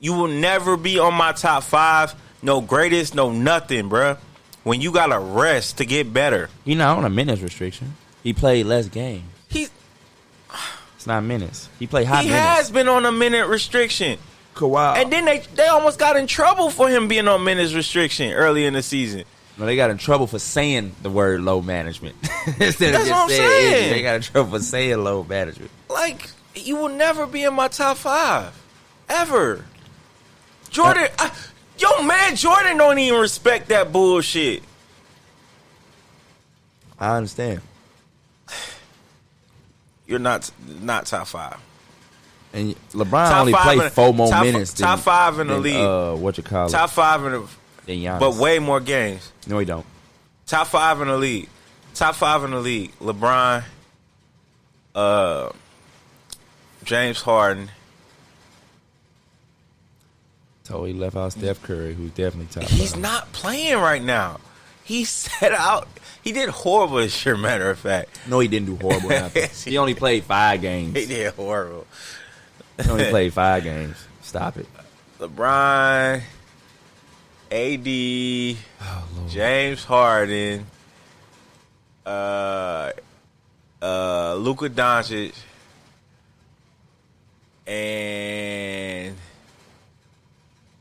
You will never be on my top 5. No greatest, no nothing, bro. When you gotta rest to get better. He's not on a minutes restriction. He played less games. It's not minutes. He played high minutes. He has been on a minute restriction. Kawhi. And then they almost got in trouble for him being on minutes restriction early in the season. No, they got in trouble for saying the word low management. Instead That's of what I'm just saying saying. it, they got in trouble for saying low management. Like, you will never be in my top 5. Ever. Jordan, man, Jordan don't even respect that bullshit. I understand. You're not top 5. And LeBron only played 4 more minutes top 5 in the league. What you call top it? 5 in the Than Giannis. but way more games. No, he don't. Top 5 in the league. Top 5 in the league. LeBron, James Harden. So he left out Steph Curry, who's definitely top 5. He's not playing right now. He set out. He did horrible this year, matter of fact. No, he didn't do horrible. He only played 5 games. He did horrible. He only played 5 games. Stop it. LeBron, AD, James Harden, Luka Doncic, and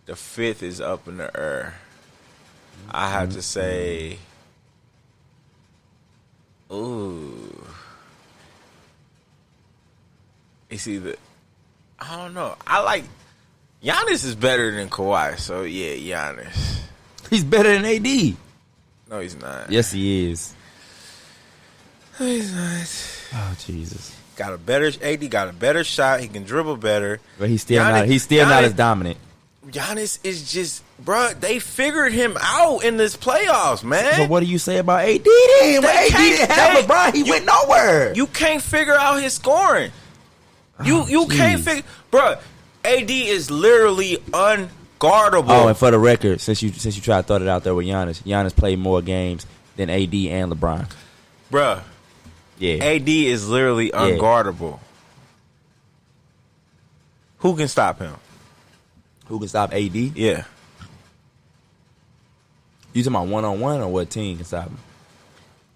the 5th is up in the air. I have to say, ooh, it's either, I don't know. I like, Giannis is better than Kawhi, so yeah, Giannis. He's better than AD. No, he's not. Yes, he is. No, he's not. Oh, Jesus. AD got a better shot. He can dribble better. But he's still not as dominant. Giannis is just, bro, they figured him out in this playoffs, man. So what do you say about AD then? When AD didn't have LeBron, he went nowhere. You can't figure out his scoring. You can't figure, bro. AD is literally unguardable. Oh, and for the record, since you tried to throw it out there with Giannis played more games than AD and LeBron. Bruh. Yeah. AD is literally unguardable. Who can stop him? Who can stop AD? Yeah. You talking about one-on-one or what team can stop him?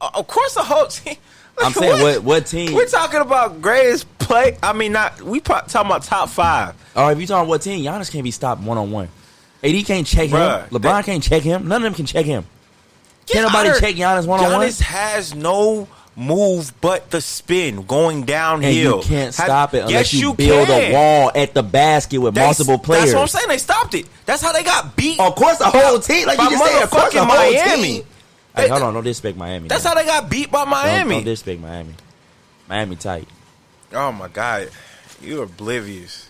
Of course the whole team. I'm saying what team? We're talking about greatest play. I mean, talking about top 5. Or if you talking what team, Giannis can't be stopped one-on-one. AD can't check him. LeBron can't check him. None of them can check him. Can't nobody check Giannis one-on-one? Giannis has no move but the spin going downhill. And you can't stop it unless you build a wall at the basket with multiple players. That's what I'm saying. They stopped it. That's how they got beat. Of course, the whole team. Like you just said, of course, the whole Miami. team. Hey, hold on. Don't disrespect Miami. That's how they got beat by Miami. Don't disrespect Miami. Miami tight. Oh, my God. You're oblivious.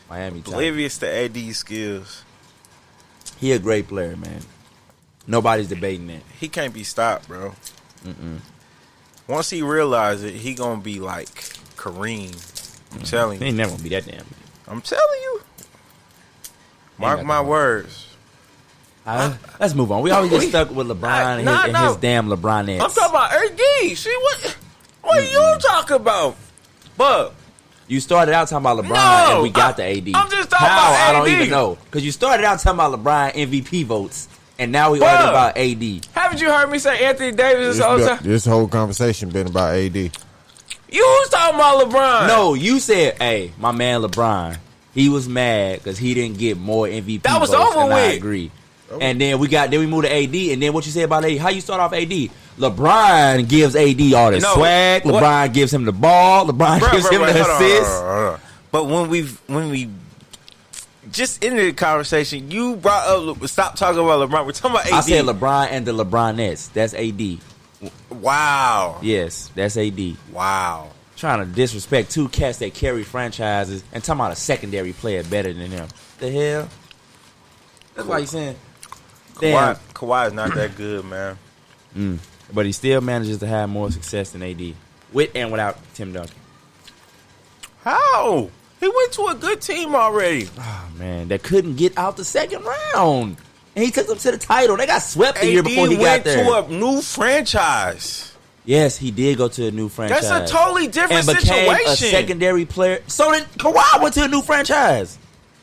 Miami tight. Oblivious to AD skills. He a great player, man. Nobody's debating that. He can't be stopped, bro. Once he realizes it, he gonna be like Kareem. I'm telling you. He ain't never gonna be that damn. I'm telling you. Mark my words. Let's move on. We always get stuck with LeBron and his damn LeBronettes. I'm talking about AD. See what are you talking about? But you started out talking about LeBron and we got the AD. I'm just talking How? about AD. I don't even know. Because you started out talking about LeBron MVP votes, and now we arguing about AD. Haven't you heard me say Anthony Davis this whole time? This whole conversation been about AD. You was talking about LeBron. No, you said, hey, my man LeBron, he was mad because he didn't get more MVP That was votes, over and I with. agree. And then we moved to AD, and then what you say about AD? How you start off AD? LeBron gives AD all the swag. LeBron gives him the ball. LeBron gives him the assist. But when we just ended the conversation, you brought up stop talking about LeBron. We're talking about AD. I said LeBron and the LeBronettes. That's AD. Wow. Yes, that's AD. Wow. Trying to disrespect two cats that carry franchises and talking about a secondary player better than him. The hell? That's why he's saying. Damn. Kawhi is not that good, man. But he still manages to have more success than AD. With and without Tim Duncan. How? He went to a good team already. Oh, man. That couldn't get out the second round. And he took them to the title. They got swept the year before he got there. AD went to a new franchise. Yes, he did go to a new franchise. That's a totally different and became situation. A secondary player. So then Kawhi went to a new franchise.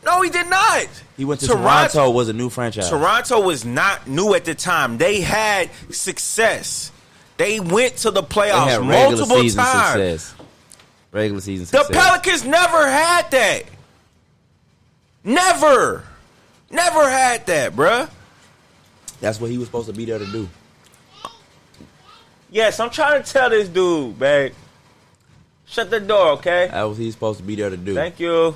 No, he did not. He went to Toronto was a new franchise. Toronto was not new at the time. They had success. They went to the playoffs multiple times. Success. Regular season success. The Pelicans never had that. Never had that, bruh. That's what he was supposed to be there to do. Yes, I'm trying to tell this dude, man. Shut the door, okay? That was he supposed to be there to do. Thank you.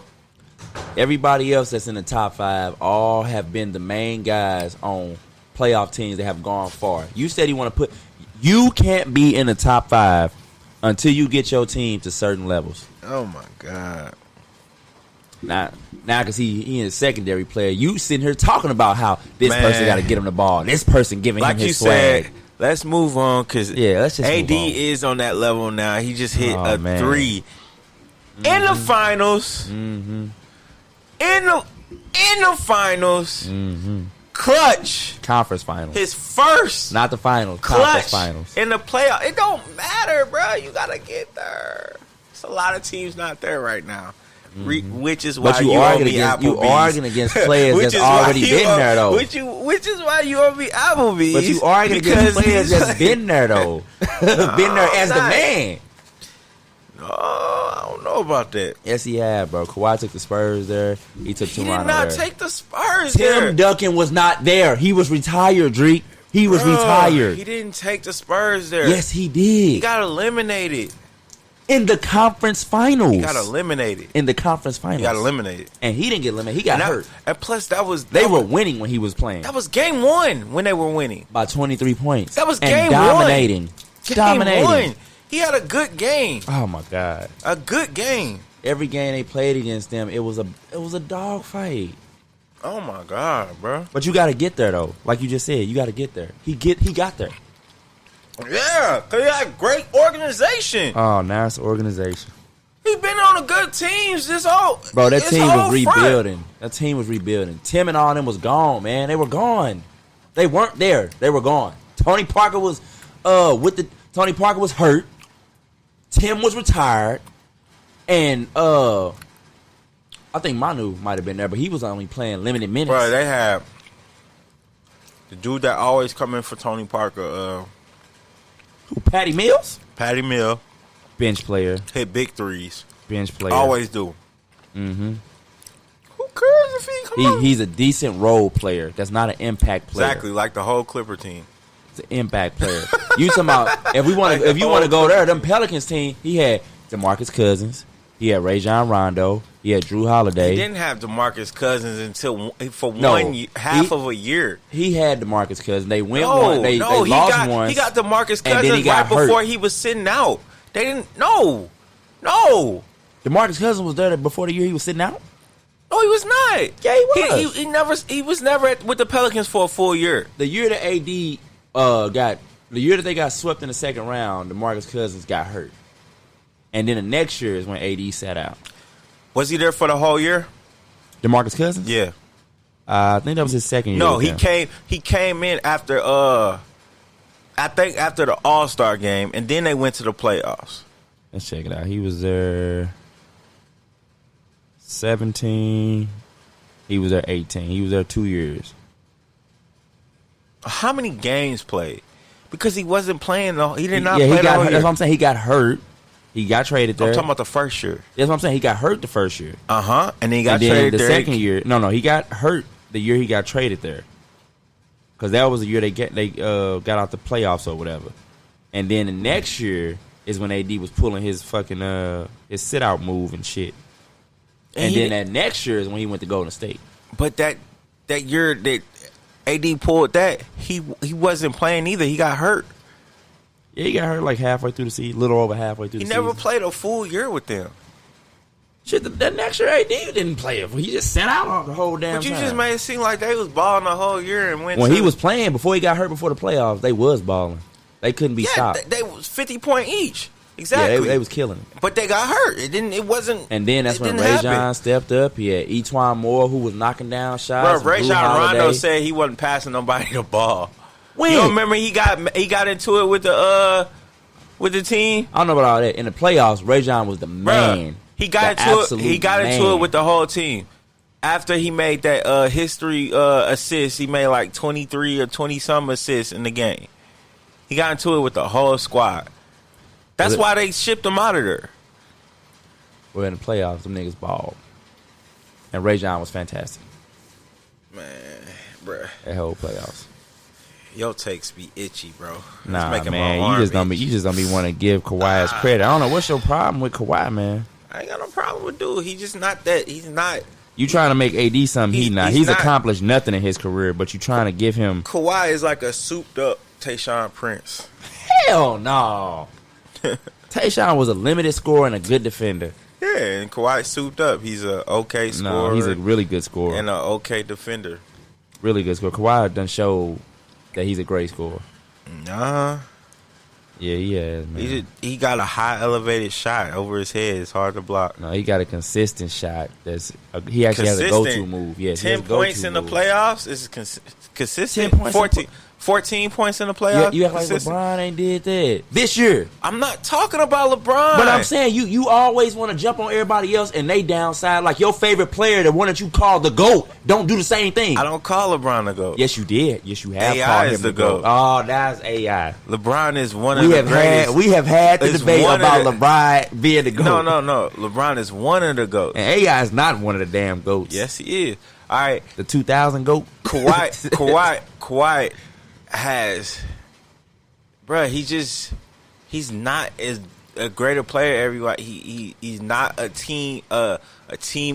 Everybody else that's in the top 5 all have been the main guys on playoff teams that have gone far. You said you want to put... You can't be in the top 5 until you get your team to certain levels. Oh, my God. Now, because he is a secondary player, you sitting here talking about how this person got to get him the ball. This person giving him his swag. Said, let's move on because let's just AD is on that level now. He just hit a 3 in the finals. Mm-hmm. In the finals. Mm-hmm. Clutch. Conference finals. His first. Not the finals. Clutch conference finals. In the playoff. It don't matter, bro. You got to get there. There's a lot of teams not there right now. Which is why you owe me Applebee's. You arguing against players that's already been there, though. Which is why you owe me Applebee's. But you arguing against players that's been there, though. Been there as the man. No, I don't know about that. Yes, he had, bro. Kawhi took the Spurs there. He took Toronto there. He did not take the Spurs there. Tim Duncan was not there. He was retired, Drake. He was retired. He didn't take the Spurs there. Yes, he did. He got eliminated. In the conference finals. He got eliminated. In the conference finals. He got eliminated. And he didn't get eliminated. He got hurt. And plus, they were winning when he was playing. That was game 1 when they were winning. By 23 points. That was game 1. Dominating. Game 1. He had a good game. Oh, my God. A good game. Every game they played against them, it was a dog fight. Oh, my God, bro. But you got to get there, though. Like you just said, you got to get there. He got there. Yeah, because he had great organization. Oh, now it's organization. He been on the good teams this whole Bro, that team was rebuilding. Front. That team was rebuilding. Tim and all them was gone, man. They were gone. They weren't there. They were gone. Tony Parker was Tony Parker was hurt. Tim was retired. And I think Manu might have been there, but he was only playing limited minutes. Bro, they had the dude that always come in for Tony Parker, who, Patty Mills? Patty Mill. Bench player. Hit big threes. Bench player. Always do. Mm-hmm. Who cares if he come out? He's a decent role player. That's not an impact player. Exactly, like the whole Clipper team. It's an impact player. You talking about if you want to go there, them Pelicans team, he had DeMarcus Cousins, he had Rajon Rondo, he had Drew Holiday. He didn't have DeMarcus Cousins until half of a year. He had DeMarcus Cousins. They went one. They lost one. He got DeMarcus Cousins right before he was sitting out. They didn't. No. DeMarcus Cousins was there before the year he was sitting out. No, he was not. Yeah, he was. He was never with the Pelicans for a full year. The year that the year that they got swept in the second round, DeMarcus Cousins got hurt, and then the next year is when AD sat out. Was he there for the whole year? DeMarcus Cousins? Yeah. I think that was his second year. No, with them. he came in after I think after the All-Star game, and then they went to the playoffs. Let's check it out. He was there 17. He was there 18. He was there 2 years. How many games played? Because he wasn't playing though. He did not Yeah, play he got the whole hurt. year. That's what I'm saying. He got hurt. He got traded there. I'm talking about the first year. That's what I'm saying. He got hurt the first year. And then he got And then traded the there. second year. No, he got hurt the year he got traded there. Because that was the year they got out the playoffs or whatever. And then the next year is when AD was pulling his fucking his sit out move and shit. And then that next year is when he went to Golden State. But that year that AD pulled that, he wasn't playing either. He got hurt. Yeah, he got hurt like halfway through the season, a little over halfway through the season. He never played a full year with them. Shit, that next year AD didn't play it. He just sat out the whole damn But you time. just made it seem like they was balling the whole year and went. When he was playing, before he got hurt before the playoffs, they was balling. They couldn't be stopped. They was 50 point each. Exactly. Yeah, they was killing him. But they got hurt. It wasn't. And then that's it when didn't Ray happen. John stepped up. He had Etwan Moore, who was knocking down shots. Bro, Ray Drew John Holiday. Rondo said he wasn't passing nobody the ball. When? You don't remember he got into it with the team? I don't know about all that. In the playoffs, Ray John was the man. He got into it. He got into it with the whole team. After he made that history assist, he made like 23 or 20 some assists in the game. He got into it with the whole squad. That's why they shipped him out of there. Well, in the playoffs, them niggas balled. And Ray John was fantastic. Man, bruh. That whole playoffs. Your takes be itchy, bro. It's Nah, making my man, arm you just don't be want to give Kawhi his credit. I don't know what's your problem with Kawhi, man. I ain't got no problem with dude. He's just not that. He's not. You trying to make AD something he's not. He's not. accomplished nothing in his career, but you trying to give him. Kawhi is like a souped up Tayshaun Prince. Hell no. Tayshaun was a limited scorer and a good defender. Yeah, and Kawhi souped up. He's a okay scorer. No, he's a really good scorer. And an okay defender. Really good scorer. Kawhi done showed that he's a great scorer. Nah. Yeah, he has, man. He got a high elevated shot over his head. It's hard to block. No, he got a consistent shot. He actually has a go-to move. Yes, 10 points in the playoffs is consistent. 10 points 14 points in the playoffs. You act like LeBron ain't did that this year. I'm not talking about LeBron. But I'm saying you always want to jump on everybody else and they downside. Like your favorite player, the one that you call the GOAT, don't do the same thing. I don't call LeBron the GOAT. Yes, you did. Yes, you have AI called is him the the GOAT. GOAT. Oh, that's AI. LeBron is one of the greatest. We have had the It's debate one of about the- LeBron being the GOAT. No. LeBron is one of the GOATs. And AI is not one of the damn GOATs. Yes, he is. All right. The 2000 GOAT. Kawhi has, bruh, he's not as a greater player. Everybody, he's not a team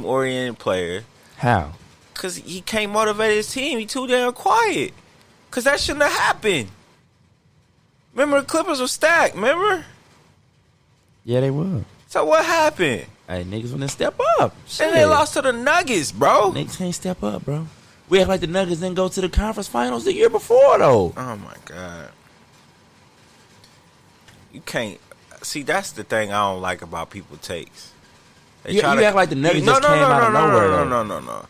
oriented player. How? Cause he can't motivate his team. He too damn quiet. Cause that shouldn't have happened. Remember the Clippers were stacked. Remember? Yeah, they were. So what happened? Hey, niggas want to step up. Shit. And they lost to the Nuggets, bro. Niggas can't step up, bro. We act like the Nuggets didn't go to the conference finals the year before, though. Oh, my God. You can't. See, that's the thing I don't like about people takes. You act like the Nuggets just came out of nowhere, No.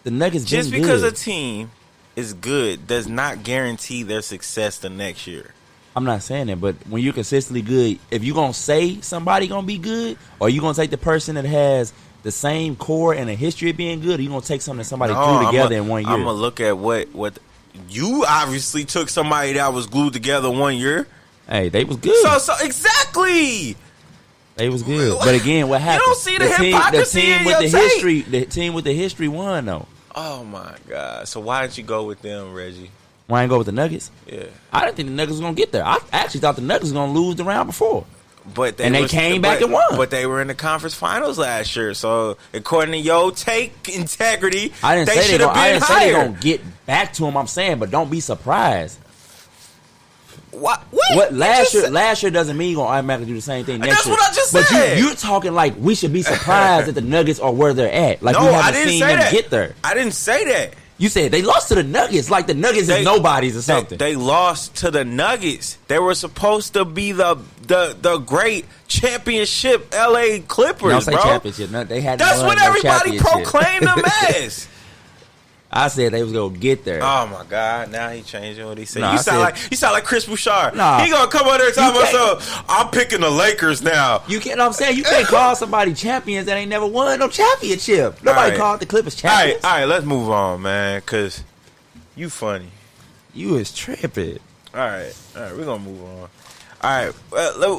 The Nuggets Just been because good. a team is good does not guarantee their success the next year. I'm not saying that, but when you're consistently good, if you're going to say somebody going to be good, or you going to take the person that has the same core and a history of being good, or you going to take something that somebody threw together in 1 year? I'm going to look at what you obviously took somebody that was glued together 1 year. Hey, they was good. So exactly. They was good. But again, what happened? You don't see the hypocrisy in your tape. The team with the history won, though. Oh, my God. So why didn't you go with them, Reggie? Why ain't go with the Nuggets? Yeah. I didn't think the Nuggets was going to get there. I actually thought the Nuggets was going to lose the round before. But they came back and won. But they were in the conference finals last year. So according to your integrity, I didn't they say should have been they're higher. going to get back to them, I'm saying, but don't be surprised. What? Last year doesn't mean you're going to automatically do the same thing next That's year. what I just but said. You're talking like we should be surprised that the Nuggets are where they're at. Like we No, I haven't didn't seen say them that. get there. I didn't say that. You said they lost to the Nuggets like the Nuggets is nobody's or something. They lost to the Nuggets. They were supposed to be the great championship LA Clippers, Don't say bro. championship. No, they had That's what everybody proclaimed them as. I said they was gonna get there. Oh my God! Now he changing what he said. Nah, you I sound like Chris Bouchard. Nah. He gonna come over there and talk about so I'm picking the Lakers now. You can't. I'm saying you can't call somebody champions that ain't never won no championship. Nobody right. called the Clippers champions. All right, let's move on, man, because you funny. You is tripping. All right, we're gonna move on. All right,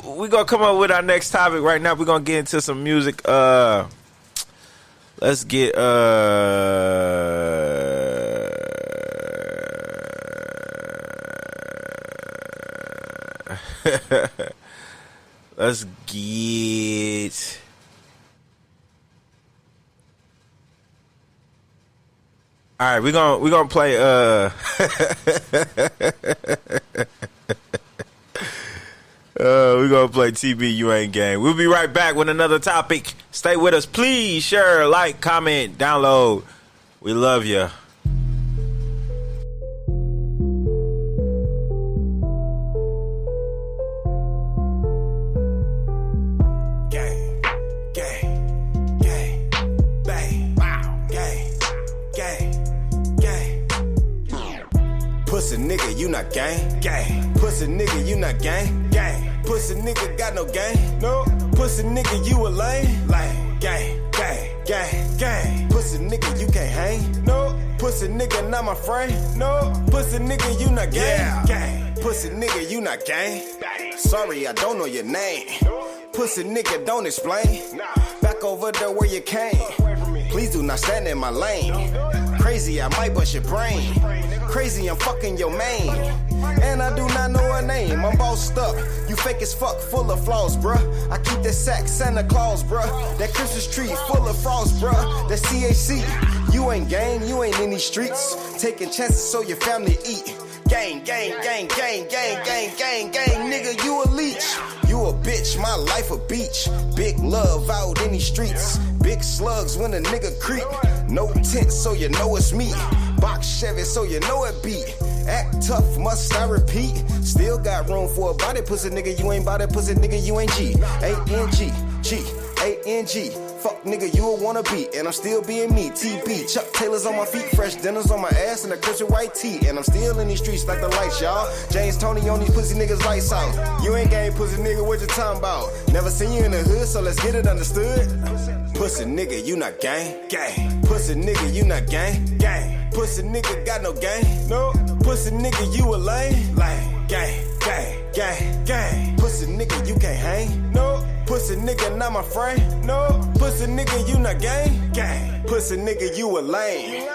we're gonna come up with our next topic right now. We're gonna get into some music. Let's get let's get all right, we're gonna play we're gonna play TB You Ain't Gang. We'll be right back with another topic. Stay with us, please. Share, like, comment, download. We love you. Gang, gang, gang, bang, wow, gang, gang, gang. Pussy nigga, you not gang, gang. Pussy nigga, you not gang, gang. Pussy nigga got no gang, no. Pussy nigga, you a lame, gang, gang, gang, gang. Pussy nigga, you can't hang, no. Pussy nigga, not my friend, no. Pussy nigga, you not gang, gang. Pussy nigga, you not gang. Sorry, I don't know your name. Pussy nigga, don't explain. Back over there where you came. Please do not stand in my lane. Crazy, I might bust your brain. Crazy, I'm fucking your main. And I do not know her name. I'm bossed up. You fake as fuck, full of flaws, bruh. I keep that sack, Santa Claus, bruh. That Christmas tree, full of frost, bruh. That CAC. You ain't gang, you ain't in these streets. Taking chances so your family eat. Gang, gang, gang, gang, gang, gang, gang, gang. Nigga, you a leech. You a bitch, my life a beach. Big love out in these streets. Big slugs when a nigga creep. No tent, so you know it's me. Box Chevy, so you know it beat. Act tough, must I repeat? Still got room for a body pussy nigga. You ain't body pussy nigga, you ain't G. A-N-G, G, A-N-G. Fuck nigga, you a wanna be, and I'm still being me. TB, Chuck Taylors on my feet, fresh dinners on my ass, and a Christian white tee. And I'm still in these streets like the lights, y'all. James Tony on these pussy niggas lights out. You ain't gang pussy nigga, what you talking about? Never seen you in the hood, so let's get it understood. Pussy nigga, you not gang, gang. Pussy nigga, you not gang, gang. Pussy nigga got no gang, no. Pussy nigga, you a lame, gang, gang, gang, gang. Pussy nigga, you can't hang, no. Pussy nigga, not my friend, no. Pussy nigga, you not gang, gang. Pussy nigga, you a lame.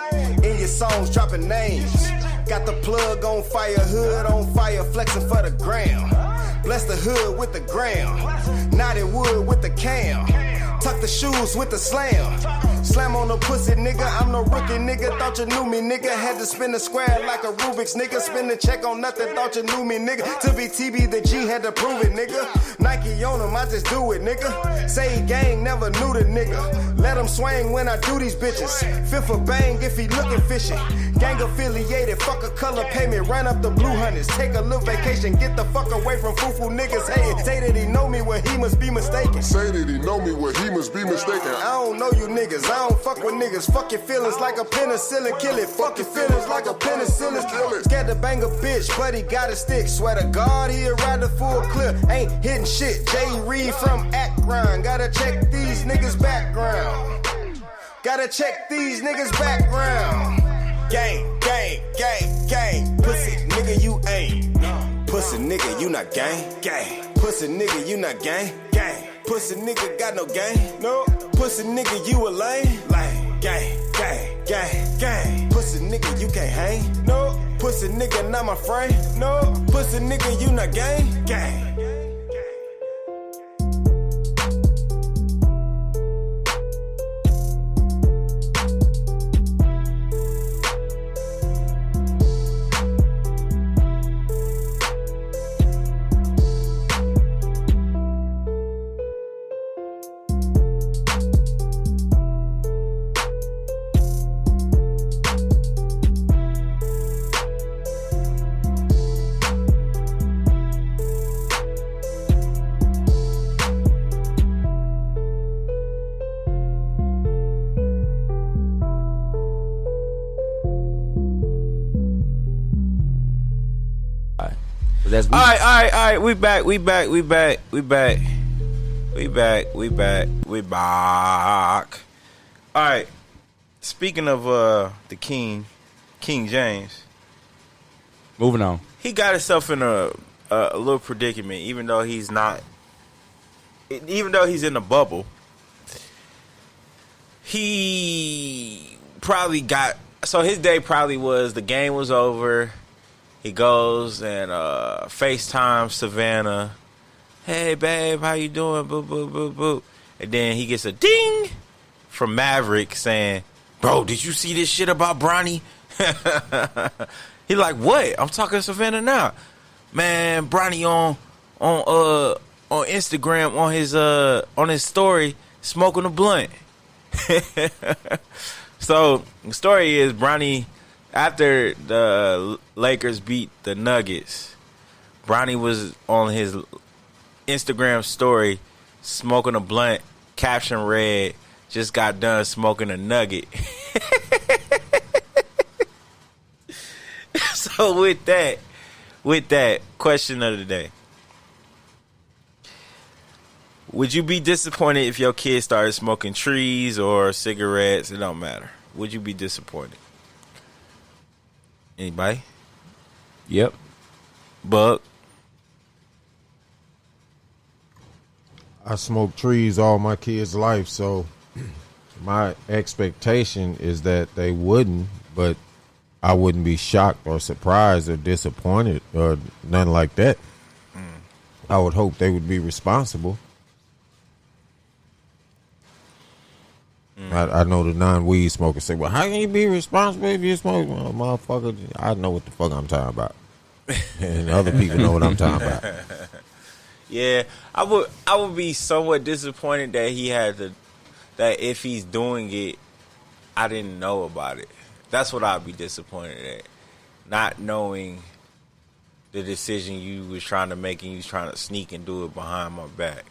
In your songs, dropping names. Got the plug on fire, hood on fire, flexing for the gram. Bless the hood with the gram. Knotted wood with the cam. Tuck the shoes with the slam. Slam on the pussy, nigga. I'm no rookie, nigga. Thought you knew me, nigga. Had to spin the square like a Rubik's, nigga. Spin the check on nothing. Thought you knew me, nigga. To be TB, the G had to prove it, nigga. Nike on him, I just do it, nigga. Say gang, never knew the nigga. Let him swing when I do these bitches. Fifth for bang if he looking fishy. Gang affiliated, fuck a color payment. Run up the blue hunters. Take a little vacation. Get the fuck away from foo-foo niggas hating. Say that he know me where he must be mistaken. Say that he know me where he must be mistaken. I don't know you niggas, I don't fuck with niggas. Fuck your feelings like a penicillin, kill it. Fuck your feelings like a penicillin, kill it. Scared to bang a bitch, but he got a stick. Swear to God, he'll ride the full clip. Ain't hitting shit. Jay Reed from Akron. Gotta check these niggas' background. Gotta check these niggas' background. Gang, gang, gang, gang. Pussy nigga, you ain't. Pussy nigga, you not gang, gang. Pussy nigga, you not gang, gang. Pussy nigga got no gang, no. Pussy nigga, you a lame, gang, gang, gang, gang. Pussy nigga, you can't hang, no. Pussy nigga, not my friend, no. Pussy nigga, you not gang, gang. That's All right. We back. All right. Speaking of the King James, moving on. he got himself in a little predicament. Even though he's in the bubble, he probably got. So his day probably was the game was over. He goes and FaceTime Savannah. Hey, babe, how you doing? Boop, boop, boop, boop. And then he gets a ding from Maverick saying, bro, did you see this shit about Bronny? He like, what? I'm talking to Savannah now. Man, Bronny on Instagram on his story smoking a blunt. So the story is Bronny, after the Lakers beat the Nuggets, Bronny was on his Instagram story smoking a blunt, caption read, just got done smoking a nugget. So with that, question of the day. Would you be disappointed if your kid started smoking trees or cigarettes? It don't matter. Would you be disappointed? Anybody? Yep. Buck? I smoked trees all my kids' life, so my expectation is that they wouldn't, but I wouldn't be shocked or surprised or disappointed or nothing like that. I would hope they would be responsible. I know the non-weed smokers say, well, how can you be responsible if you smoke? Well, motherfucker, I know what the fuck I'm talking about. And other people know what I'm talking about. Yeah, I would be somewhat disappointed that that if he's doing it, I didn't know about it. That's what I'd be disappointed at. Not knowing the decision you was trying to make and you was trying to sneak and do it behind my back.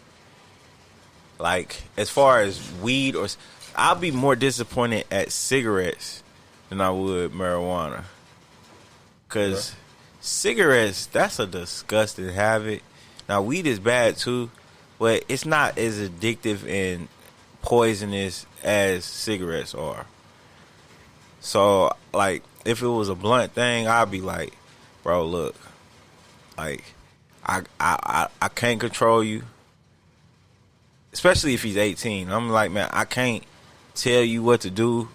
Like, as far as weed I'll be more disappointed at cigarettes than I would marijuana. Because cigarettes, that's a disgusting habit. Now, weed is bad too, but it's not as addictive and poisonous as cigarettes are. So, like, if it was a blunt thing, I'd be like, bro, look, like, I can't control you. Especially if he's 18. I'm like, man, I can't tell you what to do,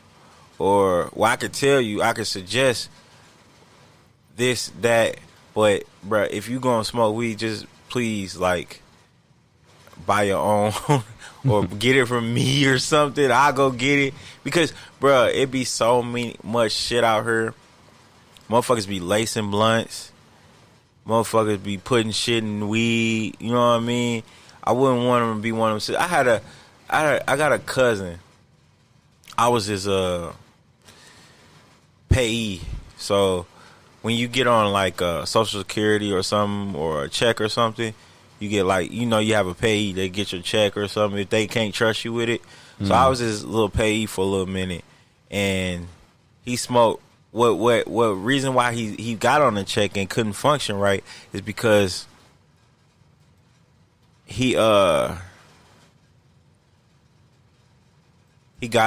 or I could tell you, I could suggest this, that, but bruh, if you gonna smoke weed, just please, like, buy your own or get it from me or something. I'll go get it, because bruh, it be so much shit out here. Motherfuckers be lacing blunts, motherfuckers be putting shit in weed, you know what I mean? I wouldn't want him to be one of them. I got a cousin. I was his payee. So when you get on like Social Security or something, or a check or something, you get like, you have a payee. They get your check or something if they can't trust you with it. So I was his little payee for a little minute, and he smoked. What reason why he got on the check and couldn't function right is because he got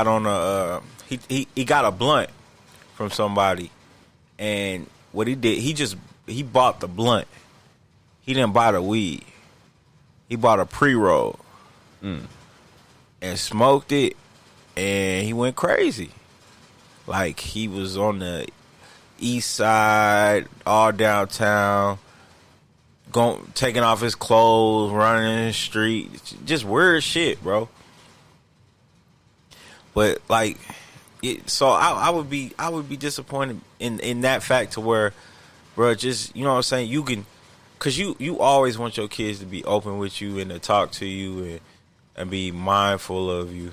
on he got a blunt from somebody, and what he did, he bought the blunt. He didn't buy the weed. He bought a pre-roll and smoked it, and he went crazy. Like, he was on the east side, all downtown, taking off his clothes, running in the street, just weird shit, bro. But like, so I would be disappointed in that fact, to where, bro, just, you know what I'm saying, you can, cause you always want your kids to be open with you and to talk to you and be mindful of you.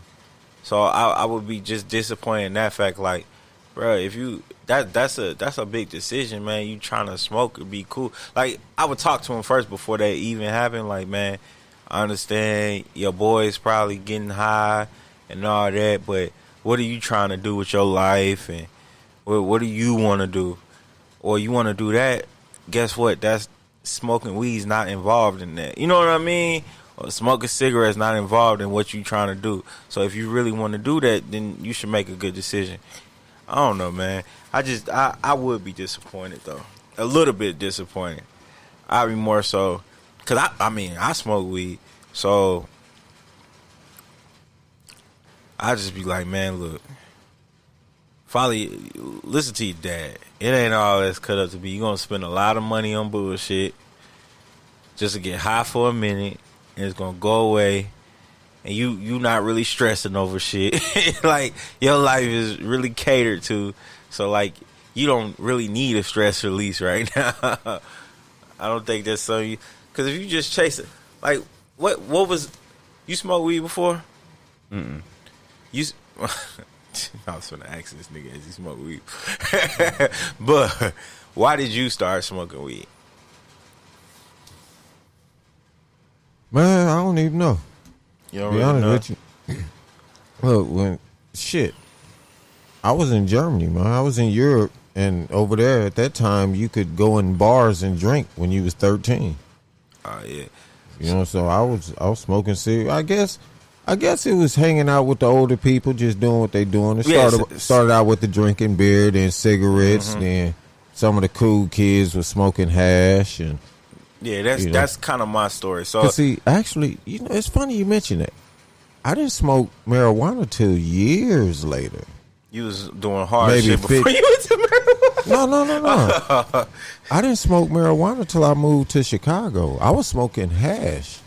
So I would be just disappointed in that fact, like, bro, if you that's a big decision, man. You trying to smoke, it'd be cool. Like, I would talk to him first before that even happened. Like, man, I understand your boy's probably getting high and all that, but what are you trying to do with your life, and what do you want to do? Or you want to do that? Guess what? That's smoking weed's not involved in that. You know what I mean? Or smoking cigarettes not involved in what you trying to do. So if you really want to do that, then you should make a good decision. I don't know, man. I would be disappointed though. A little bit disappointed. I'd be more so, cause I smoke weed, so I just be like, man, look, listen to your dad. It ain't all that's cut up to be. You gonna spend a lot of money on bullshit just to get high for a minute, and it's gonna go away, and you not really stressing over shit. Like your life is really catered to, so like you don't really need a stress release right now. I don't think that's so. Because if you just chase it, like what was you smoke weed before? Mm-mm. I was gonna ask this nigga, has he smoked weed? But why did you start smoking weed? Man, I don't even know. You don't Be really know? honest with you. Look, I was in Germany, man. I was in Europe, and over there at that time, you could go in bars and drink when you was 13. Oh yeah. You know, so I was smoking cigarettes. I guess it was hanging out with the older people, just doing what they doing. It started out with the drinking beer, then cigarettes, then some of the cool kids were smoking hash, and yeah, that's kind of my story. So see, actually, you know, it's funny you mention that. I didn't smoke marijuana till years later. You was doing hard shit before you went to marijuana. No. I didn't smoke marijuana till I moved to Chicago. I was smoking hash.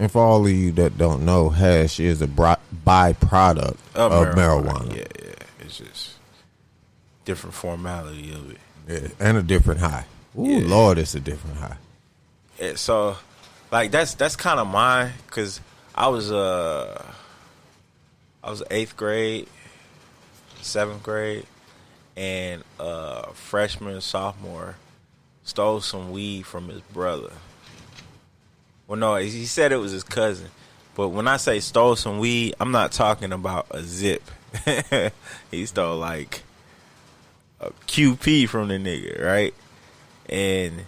And for all of you that don't know, hash is a byproduct of marijuana. Yeah. It's just different formality of it. Yeah, and a different high. Ooh, yeah. Lord, it's a different high. Yeah, so, like, that's kind of mine, because I was 8th grade, 7th grade, and freshman, sophomore stole some weed from his brother. Well, no, he said it was his cousin. But when I say stole some weed, I'm not talking about a zip. He stole, like, a QP from the nigga, right? And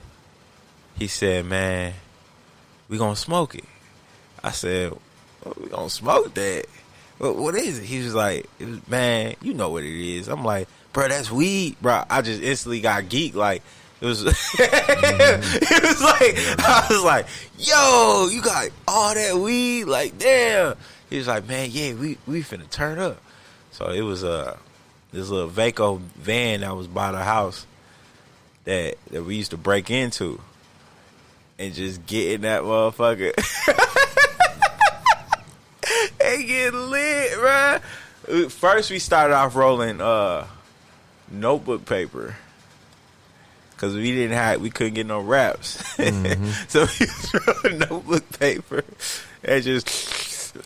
he said, man, we gonna smoke it. I said, well, we gonna smoke that? What is it? He was like, man, you know what it is. I'm like, bro, that's weed, bro. I just instantly got geeked, like, it was, it was like, I was like, yo, you got all that weed? Like, damn. He was like, man, yeah, we finna turn up. So it was this little Vaco van that was by the house that we used to break into and just get in that motherfucker and get lit, bruh. First we started off rolling notebook paper. Cause we couldn't get no wraps, so we was rolling notebook paper and just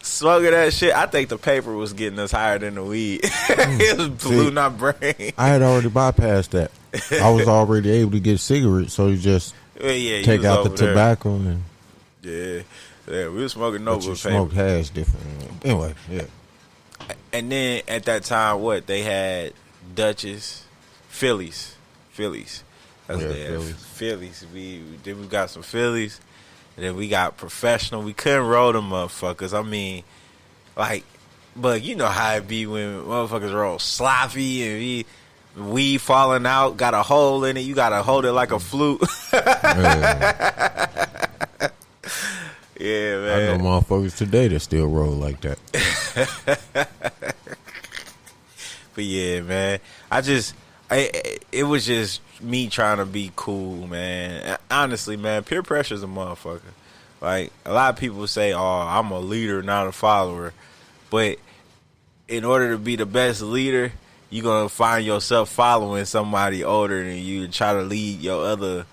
smoking that shit. I think the paper was getting us higher than the weed. It was polluting our brain. I had already bypassed that. I was already able to get cigarettes, so you just take out the tobacco and yeah, we were smoking notebook paper. Smoked hash different. Anyway, yeah. And then at that time, they had Dutchess, Phillies. That's Phillies. We got some Phillies, and then we got Professional. We couldn't roll them motherfuckers. I mean, like, but you know how it be when motherfuckers roll sloppy and weed falling out, got a hole in it. You gotta hold it like a flute. Yeah, man. I know motherfuckers today that still roll like that. But yeah, man, it was just me trying to be cool, man. Honestly, man, peer pressure is a motherfucker. Like, a lot of people say, oh, I'm a leader, not a follower. But in order to be the best leader, you're going to find yourself following somebody older than you and try to lead your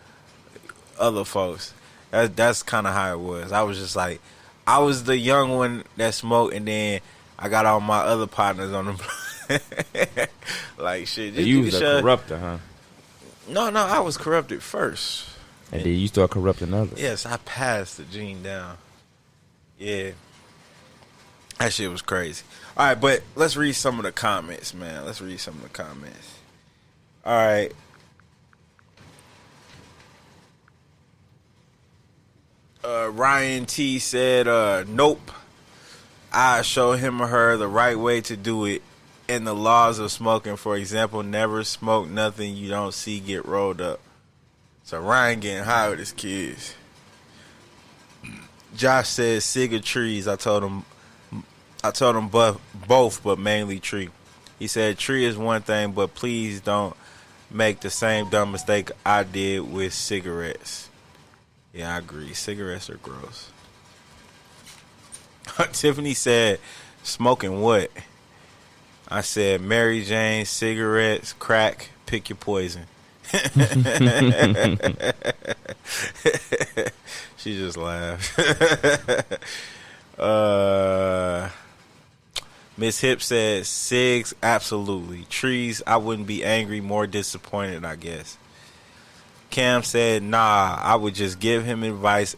other folks. That's kind of how it was. I was just like, I was the young one that smoked, and then I got all my other partners on the like, shit. You was a corrupter, huh? No, I was corrupted first. And then you start corrupting others. Yes, I passed the gene down. Yeah. That shit was crazy. All right, but let's read some of the comments, man. All right. Ryan T said, nope. I show him or her the right way to do it and the laws of smoking. For example, never smoke nothing you don't see get rolled up. So Ryan getting high with his kids. Josh says cigar trees. I told him both, but mainly tree. He said tree is one thing, but please don't make the same dumb mistake I did with cigarettes. Yeah, I agree. Cigarettes are gross. Tiffany said, smoking what? I said, Mary Jane, cigarettes, crack, pick your poison. She just laughed. Miss Hip said, cigs, absolutely. Trees, I wouldn't be angry, more disappointed, I guess. Cam said, nah, I would just give him advice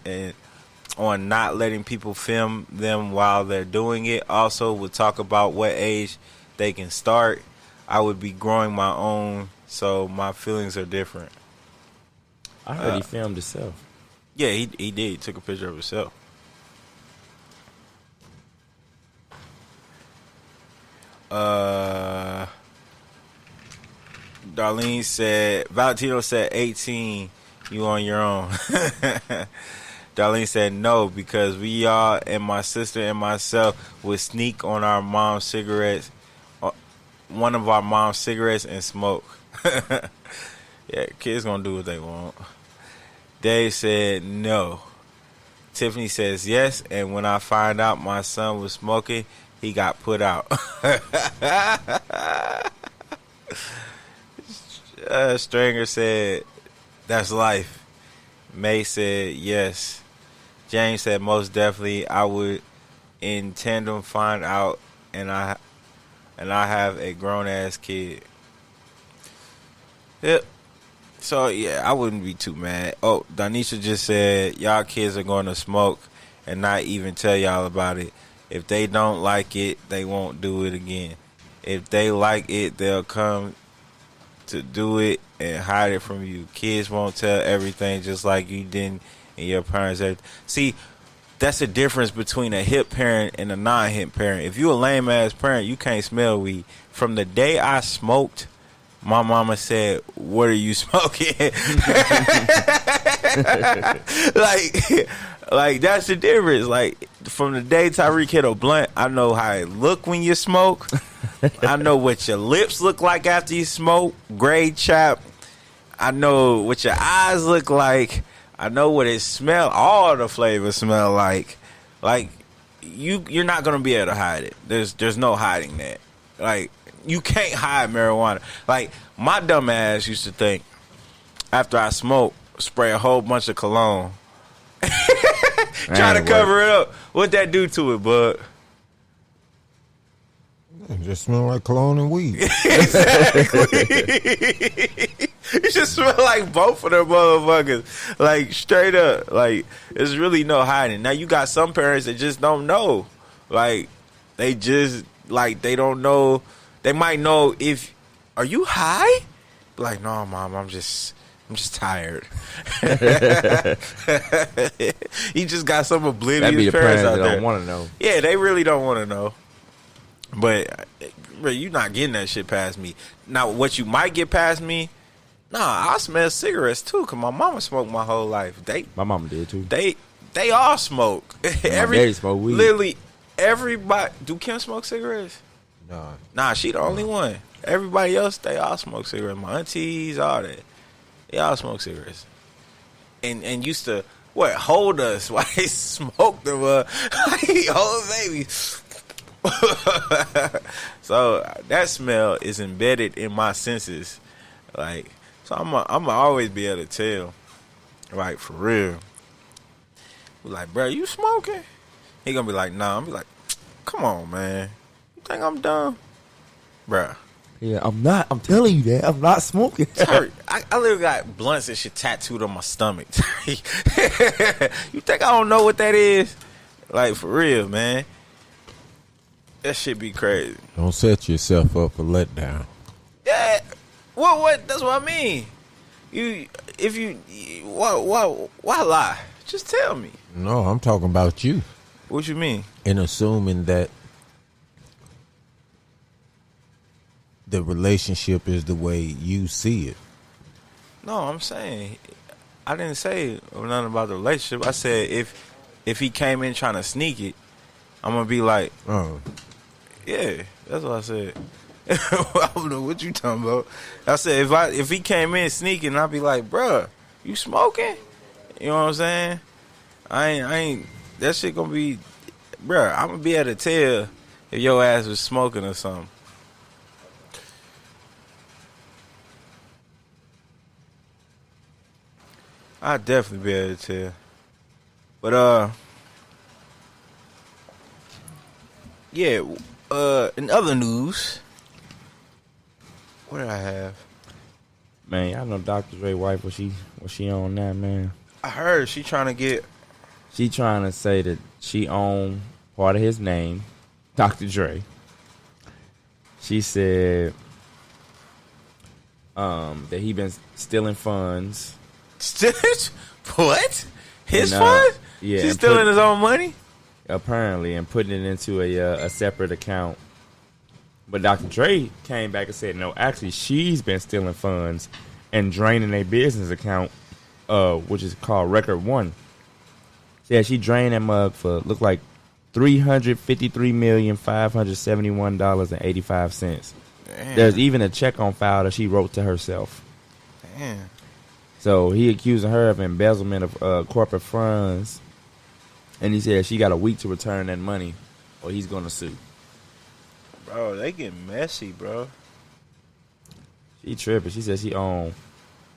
on not letting people film them while they're doing it. Also, would talk about what age they can start. I would be growing my own, so my feelings are different. I heard he filmed himself. Yeah, he did. He took a picture of himself. Darlene said, Valentino said 18, you on your own. Darlene said no, because we all and my sister and myself would sneak on our mom's cigarettes, one of our mom's cigarettes, and smoke. Yeah, kids gonna do what they want. Dave said no. Tiffany says yes, and when I find out my son was smoking, he got put out. Stringer said, that's life. May said yes. James said most definitely I would in tandem find out, and I have a grown ass kid. Yep. So yeah, I wouldn't be too mad. Oh, Donisha just said y'all kids are going to smoke and not even tell y'all about it. If they don't like it, they won't do it again. If they like it, they'll come to do it and hide it from you. Kids won't tell everything just like you didn't and your parents. See, that's the difference between a hip parent and a non-hip parent. If you a lame ass parent, you can't smell weed. From the day I smoked, my mama said, what are you smoking? like that's the difference. Like, from the day Tyreek hit a blunt, I know how it look when you smoke. I know what your lips look like after you smoke. Gray chap. I know what your eyes look like. I know what it smell. All the flavors smell like. Like, you're not gonna be able to hide it. There's no hiding that. Like, you can't hide marijuana. Like, my dumb ass used to think after I smoke, spray a whole bunch of cologne. Try to cover it up. What'd that do to it, bud? It just smell like cologne and weed. Exactly. It just smell like both of them motherfuckers. Like, straight up. Like, there's really no hiding. Now, you got some parents that just don't know. Like, they just, like, they don't know. They might know if, are you high? Like, no, mom, I'm just tired. He just got some oblivious parents out there. Don't want to know. Yeah, they really don't want to know. But, bro, you not getting that shit past me. Now, what you might get past me, I smell cigarettes too, because my mama smoked my whole life. My mama did too. They all smoke. My daddy smoke weed. Literally, everybody. Do Kim smoke cigarettes? Nah, She the only one. Everybody else, they all smoke cigarettes. My aunties, all that. They all smoke cigarettes. And used to, hold us while they smoked them. Hold babies. So that smell is embedded in my senses. Like, so I'm always be able to tell. Like, for real. Be like, bro, you smoking? He gonna be like, nah. I'm be like, come on, man. You think I'm dumb? Bruh. Yeah, I'm not. I'm telling you that. I'm not smoking. Sorry, I literally got blunts and shit tattooed on my stomach. You think I don't know what that is? Like, for real, man. That shit be crazy. don't set yourself up for letdown. Yeah. What? That's what I mean. Why lie? Just tell me. No, I'm talking about you. What you mean? And assuming that the relationship is the way you see it. No, I'm saying I didn't say nothing about the relationship. I said if he came in trying to sneak it, I'm gonna be like, Oh, yeah, that's what I said. I don't know what you talking about. I said if he came in sneaking, I'd be like, bruh, you smoking? You know what I'm saying? I ain't. That shit gonna be, bruh. I'm gonna be able to tell if your ass was smoking or something. I'd definitely be able to tell. But yeah. In other news, what did I have? Man, y'all know Dr. Dre's wife. What she on now, man? I heard she trying to say that she owned part of his name, Dr. Dre. She said that he been stealing funds. What? His And, funds? yeah, She's and stealing his own money? Apparently, and putting it into a separate account. But Dr. Dre came back and said, no, actually, she's been stealing funds and draining a business account, which is called Record One. Yeah, she drained that mug for, look like, $353,571.85. There's even a check on file that she wrote to herself. Damn. So he accusing her of embezzlement of corporate funds. And he said she got a week to return that money or he's going to sue. Bro, they get messy, bro. She tripping. She said she owned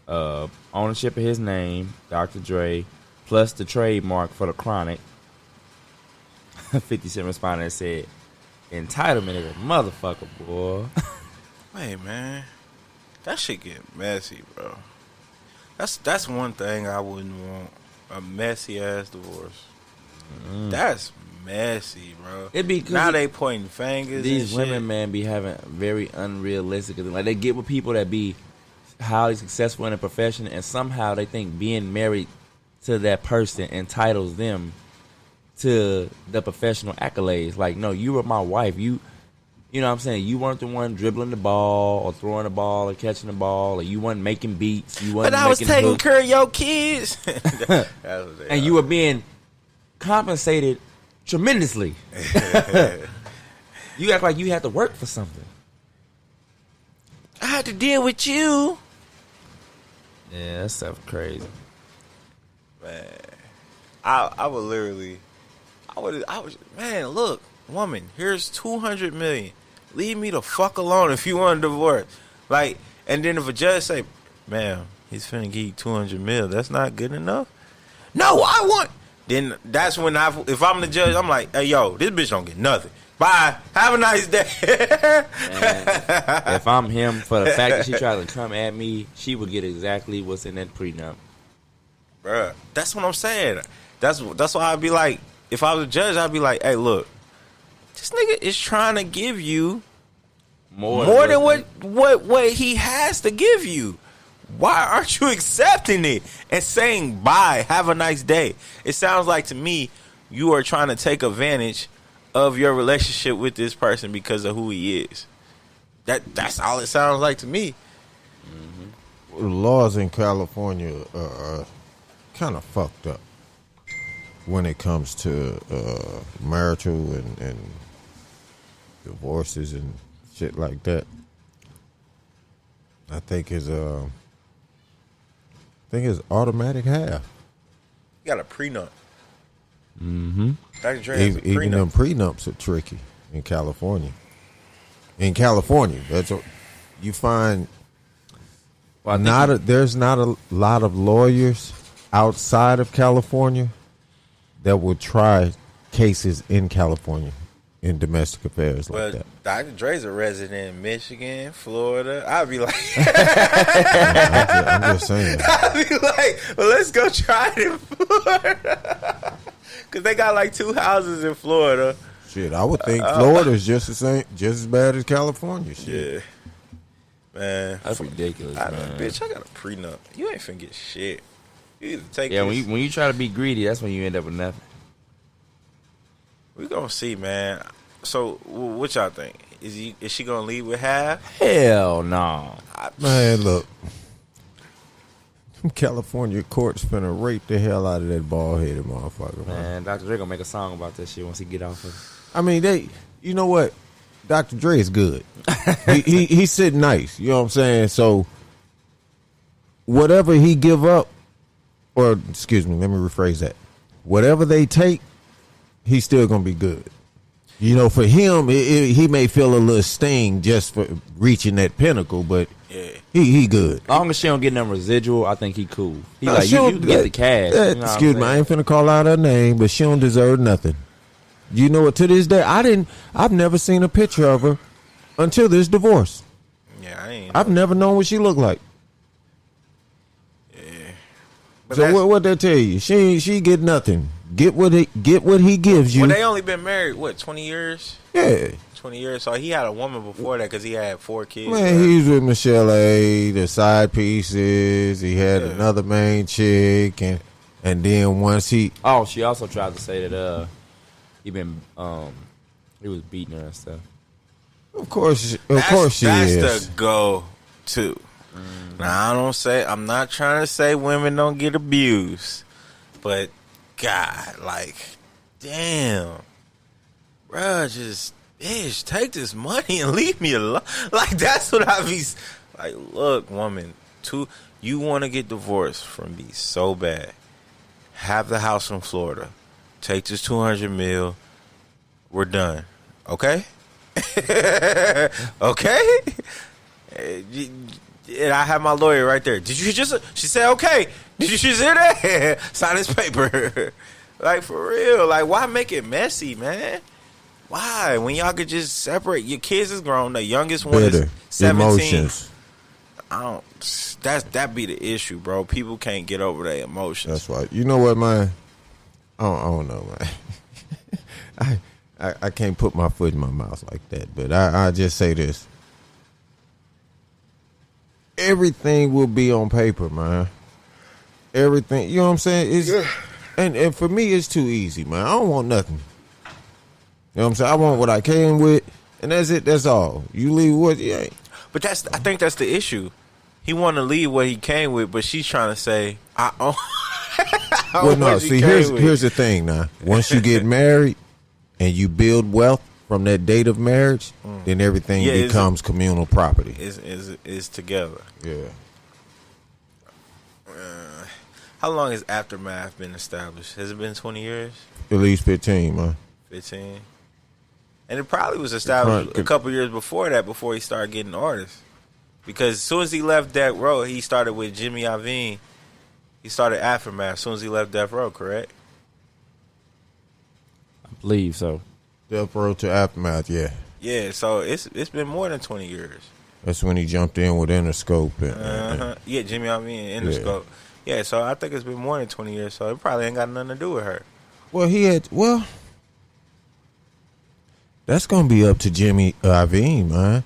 ownership of his name, Dr. Dre, plus the trademark for the Chronic. 50 Cent responded and said, entitlement is a motherfucker, boy. Wait, man. That shit get messy, bro. That's one thing I wouldn't want. A messy ass divorce. That's messy, bro. It be now they pointing fingers. These and women, shit. man, be having very unrealistic. Like they get with people that be highly successful in a profession, and somehow they think being married to that person entitles them to the professional accolades. Like, no, you were my wife. You know what I'm saying? You weren't the one dribbling the ball or throwing the ball or catching the ball, or you weren't making beats. You weren't. But I was making taking hooks. care of your kids. And you were being compensated tremendously. You act like you had to work for something. I had to deal with you. Yeah, that stuff crazy. Man, I would literally, I was, man, look, woman, here's $200 million. Leave me the fuck alone if you want a divorce. Like, and then if a judge say, ma'am, he's finna give you $200 million, that's not good enough. No, I want. Then that's when if I'm the judge, I'm like, hey, yo, this bitch don't get nothing. Bye. Have a nice day. If I'm him, for the fact that she tried to come at me, she would get exactly what's in that prenup. Bruh, that's what I'm saying. That's why I'd be like, if I was a judge, I'd be like, hey, look, this nigga is trying to give you more than what he has to give you. Why aren't you accepting it and saying bye, have a nice day? It sounds like to me you are trying to take advantage of your relationship with this person because of who he is. That's all it sounds like to me. The laws in California are kind of fucked up when it comes to marital and divorces and shit like that. I think it's automatic half. You got a prenup. Mm-hmm. Dr. Dre has a prenup. Even them prenups are tricky in California. In California, that's what you find. Well, There's not a lot of lawyers outside of California that will try cases in California in domestic affairs like that. Dr. Dre's a resident in Michigan, Florida. I'd be like, I'm just saying. I'd be like, well, let's go try it in Florida. Because they got like 2 houses in Florida. Shit, I would think Florida is just as bad as California. Shit. Yeah. Man. that's ridiculous, man. Bitch, I got a prenup. You ain't finna get shit. You either take Yeah, this. when you try to be greedy, that's when you end up with nothing. We gonna see, man. So, what y'all think? Is she gonna leave with half? Hell no. Man, look. California courts finna rape the hell out of that bald-headed motherfucker, man. Man, Dr. Dre gonna make a song about that shit once he get off of it. I mean, you know what? Dr. Dre is good. He's sitting nice. You know what I'm saying? So, whatever he give up, or excuse me, let me rephrase that. Whatever they take, he's still gonna be good. You know, for him, he may feel a little sting just for reaching that pinnacle, but Yeah. he good. As long as she don't get them residual, I think he cool. He No, like, she you don't- can get the cash. You know what Excuse I'm me, I saying? ain't finna call out her name, but she don't deserve nothing. You know what? To this day, I've never seen a picture of her until this divorce. Yeah, I ain't. I've never known what she looked like. But So that's- what they tell you? She get nothing. Get what he gives you. Well, they only been married, what, 20 years? Yeah. 20 years. So he had a woman before that because he had 4 kids. Man, right? he was with Michelle A, the side pieces. He had Yeah. another main chick, and then once he Oh, she also tried to say that he was beating her and stuff. of course she That's is. the go-to. Now, I'm not trying to say women don't get abused, but God, like, damn, bruh, just, bitch, take this money and leave me alone. Like, that's what I be, like, look, woman, you want to get divorced from me so bad. Have the house in Florida. Take this $200 million. We're done. Okay? Okay? And I have my lawyer right there. Did you just? She said, okay. Did you just hear that? Sign this paper. Like, for real. Like, why make it messy, man? Why? When y'all could just separate. Your kids is grown. The youngest one Bitter is 17. emotions. I don't. That be the issue, bro. People can't get over their emotions. That's right. You know what, man? I don't know, man. I can't put my foot in my mouth like that, but I just say this. Everything will be on paper, man. Everything, you know what I'm saying? It's, and for me, it's too easy, man. I don't want nothing. You know what I'm saying? I want what I came with, and that's it. That's all. You leave what you ain't. But I think that's the issue. He want to leave what he came with, but she's trying to say, I own. Well, no. See, here's the thing. Now, once you get married and you build wealth from that date of marriage, then everything becomes communal property. Is together. Yeah. How long has Aftermath been established? Has it been 20 years? At least 15, man. 15? And it probably was established a couple years before that, before he started getting artists. Because as soon as he left Death Row, he started with Jimmy Iovine. He started Aftermath as soon as he left Death Row, correct? I believe so. Death Row to Aftermath, yeah. Yeah, so it's been more than 20 years. That's when he jumped in with Interscope. Yeah, Jimmy Iovine and Interscope. Yeah, so I think it's been more than 20 years, so it probably ain't got nothing to do with her. Well, that's gonna be up to Jimmy Iovine, man,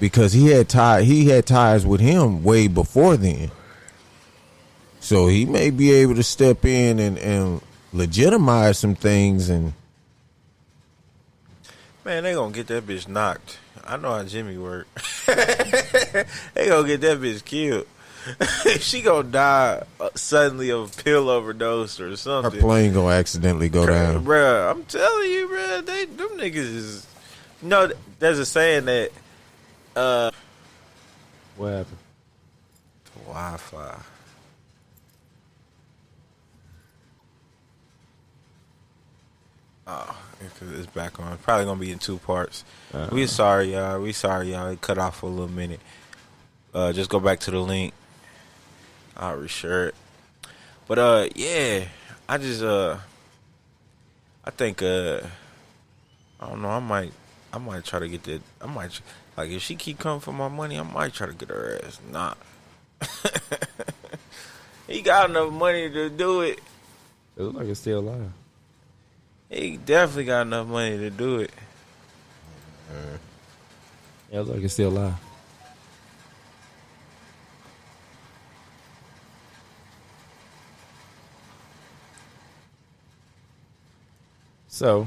because he had ties with him way before then. So he may be able to step in and legitimize some things. And man, they gonna get that bitch knocked. I know how Jimmy work. They gonna get that bitch killed. She gonna die suddenly of pill overdose or her something. plane gonna accidentally go down. Bruh, I'm telling you, bruh, them niggas is. You know, there's a saying that What happened? Wi-Fi. Oh, it's back on. Probably gonna be in 2 parts. We sorry, y'all. It cut off for a little minute. Just go back to the link. I'll reshare it. But yeah, I think I don't know. I might try to get that. Like, if she keep coming for my money, I might try to get her ass. Nah. He got enough money to do it. It looks like it's still alive. He definitely got enough money to do it. Yeah, it looks like it's still alive. So,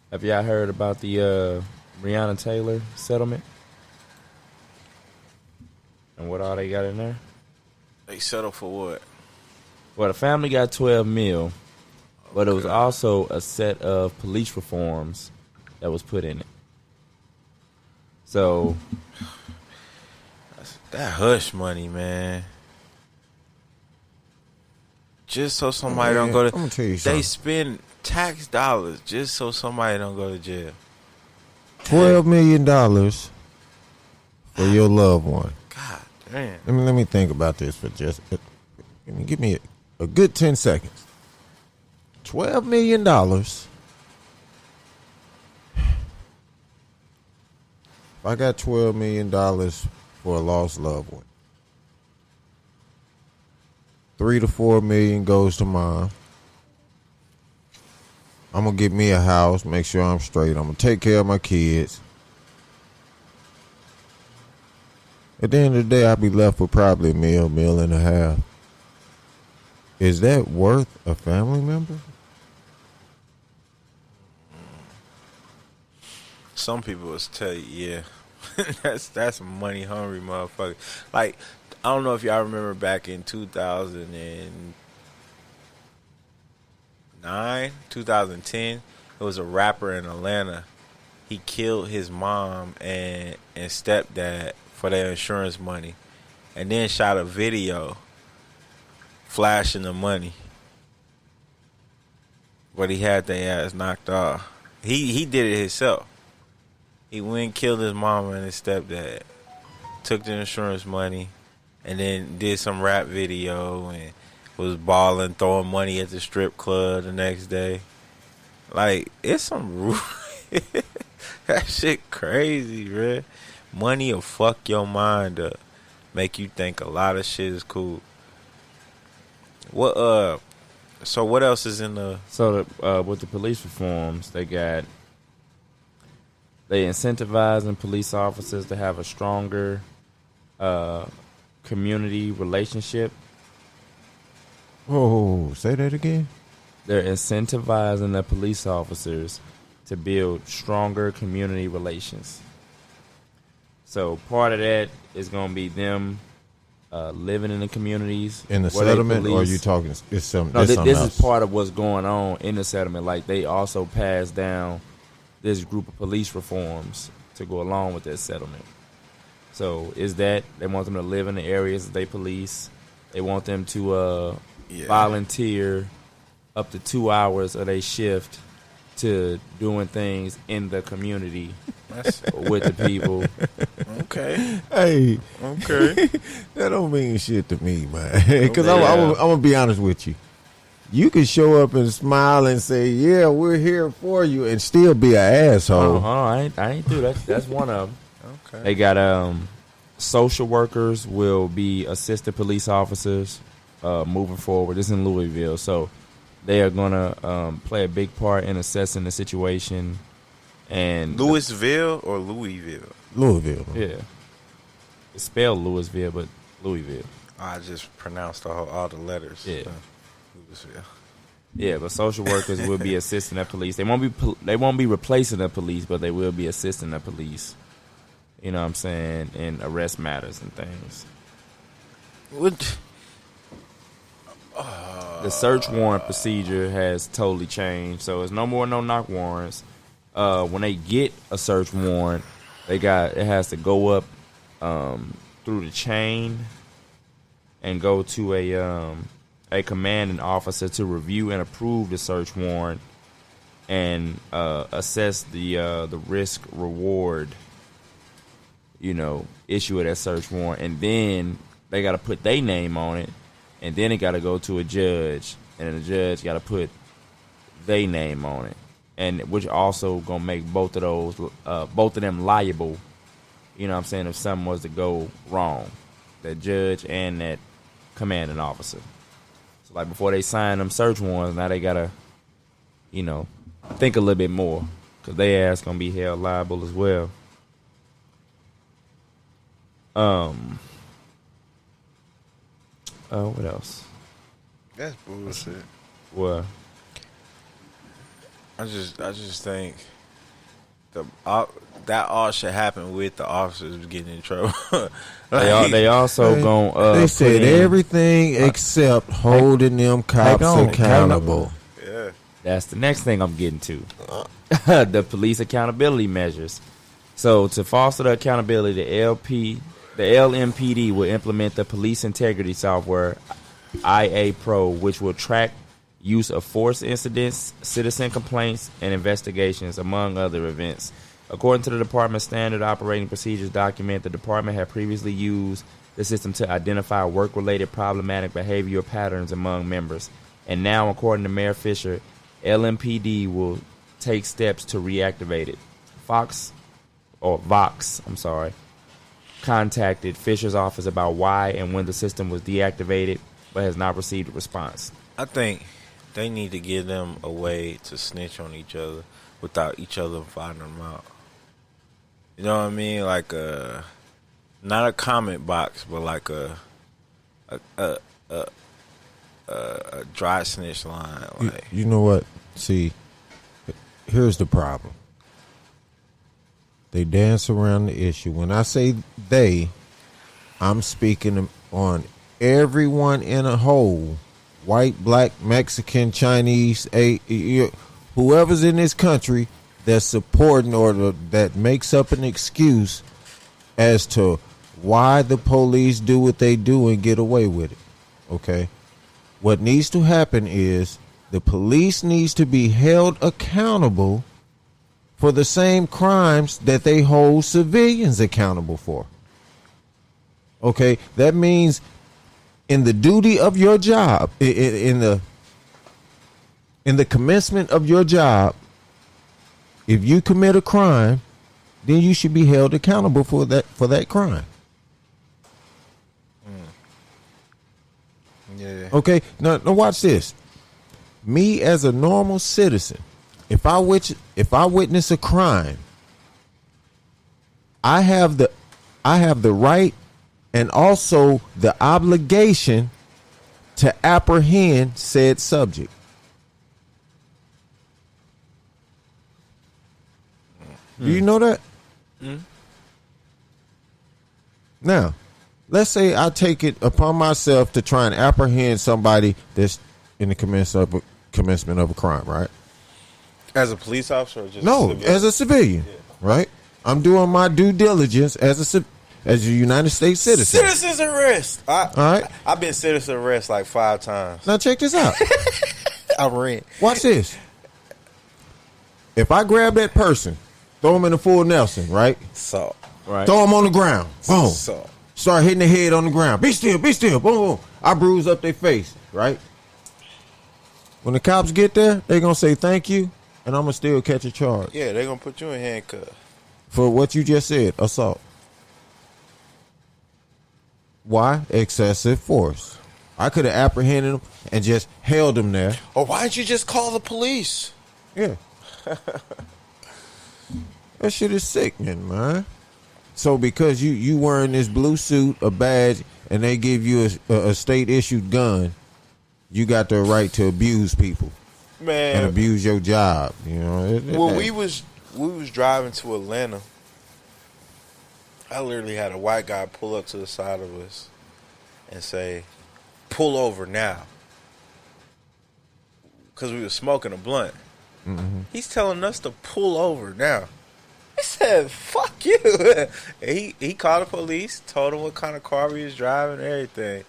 have y'all heard about the Breonna Taylor settlement? And what all they got in there? They settled for what? Well, the family got $12 million, but it was also a set of police reforms that was put in it. So That hush money, man. Just so somebody don't go to. I'm gonna tell you they something. spend tax dollars just so somebody don't go to jail. $12 million for your loved one. God damn. Let me think about this for just. Give me a good 10 seconds. $12 million. If I got $12 million for a lost loved one, 3 to 4 million goes to mom. I'm gonna get me a house, make sure I'm straight. I'm gonna take care of my kids. At the end of the day, I'll be left with probably $1 million and a half. Is that worth a family member? Some people will tell you, yeah. that's a money hungry motherfucker. Like, I don't know if y'all remember back in 2009, 2010, there was a rapper in Atlanta. He killed his mom and stepdad for their insurance money, and then shot a video flashing the money. But he had their ass knocked off. He did it himself. He went and killed his mama and his stepdad, took the insurance money, and then did some rap video and was balling, throwing money at the strip club the next day. Like, it's some that shit crazy, man. Money will fuck your mind up, make you think a lot of shit is cool. What so what else is in the? So with the police reforms, they incentivizing police officers to have a stronger community relationship. Oh, say that again. They're incentivizing the police officers to build stronger community relations. So part of that is going to be them living in the communities. In the settlement, or are you talking? It's some. No, this else. is part of what's going on in the settlement. Like, they also passed down this group of police reforms to go along with that settlement. So is that they want them to live in the areas that they police. They want them to volunteer up to 2 hours of their shift to doing things in the community with the people. Okay. Hey, Okay. that don't mean shit to me, man. Because I'm gonna be honest with you. You can show up and smile and say, "Yeah, we're here for you," and still be an asshole. I ain't do that. That's one of them. Okay. They got social workers will be assistant police officers moving forward. This is in Louisville, so they are gonna play a big part in assessing the situation. And Louisville or Louisville? Louisville. yeah, it's spelled Louisville, but Louisville. I just pronounced all the letters. Yeah. Louisville. Yeah, but social workers will be assisting the police. They won't be replacing the police, but they will be assisting the police. You know what I'm saying? In arrest matters and things. What? The search warrant procedure has totally changed, so it's no more no-knock warrants. When they get a search warrant, it has to go up through the chain and go to a commanding officer to review and approve the search warrant and assess the risk reward, issue of that search warrant, and then they got to put their name on it, and then it got to go to a judge, and the judge got to put their name on it, and which also gonna make both of them liable. You know what I'm saying? If something was to go wrong, that judge and that commanding officer. So like before they sign them search warrants, now they gotta, think a little bit more, because they ass gonna be held liable as well. What else? That's bullshit. What? I just think that all should happen with the officers getting in trouble. They also gon' they said everything except holding them cops accountable. Yeah. That's the next thing I'm getting to. The police accountability measures. So to foster the accountability, the LMPD will implement the police integrity software IA Pro, which will track use of force incidents, citizen complaints, and investigations, among other events. According to the department's standard operating procedures document, the department had previously used the system to identify work-related problematic behavioral patterns among members. And now, according to Mayor Fisher, LMPD will take steps to reactivate it. Vox contacted Fisher's office about why and when the system was deactivated, but has not received a response. I think they need to give them a way to snitch on each other without each other finding them out. You know what I mean? Like not a comment box, but like a dry snitch line. Like. You know what? See, here's the problem. They dance around the issue. When I say they, I'm speaking on everyone in a whole. White, black, Mexican, Chinese, whoever's in this country that's supporting or that makes up an excuse as to why the police do what they do and get away with it. Okay? What needs to happen is the police needs to be held accountable for the same crimes that they hold civilians accountable for. Okay? That means in the duty of your job, in the commencement of your job, if you commit a crime, then you should be held accountable for that crime. Yeah. Okay. Now watch this. Me as a normal citizen, if I witness a crime, I have the right and also the obligation to apprehend said subject. Do you know that? Now, let's say I take it upon myself to try and apprehend somebody that's in the commencement of a crime, right? As a police officer or just as a civilian, right? I'm doing my due diligence as a United States citizen. Citizen's arrest. All right. I've been citizen arrest like 5 times. Now check this out. I ran. Watch this. If I grab that person, throw him in a full Nelson, right? So. Right. Throw him on the ground. Boom. So. Start hitting the head on the ground. Be still. Boom, boom. I bruise up their face, right? When the cops get there, they're going to say thank you, and I'm going to still catch a charge. Yeah, they're going to put you in handcuffs. For what you just said, assault. Why? Excessive force. I could have apprehended him and just held him there. Or why didn't you just call the police? Yeah. That shit is sickening, man. So because you wearing this blue suit, a badge, and they give you a state-issued gun, you got the right to abuse people. Man. And abuse your job. You know. We was driving to Atlanta. I literally had a white guy pull up to the side of us and say, "Pull over now," because we were smoking a blunt. Mm-hmm. He's telling us to pull over now. He said, "Fuck you." And he called the police, told them what kind of car we was driving and everything.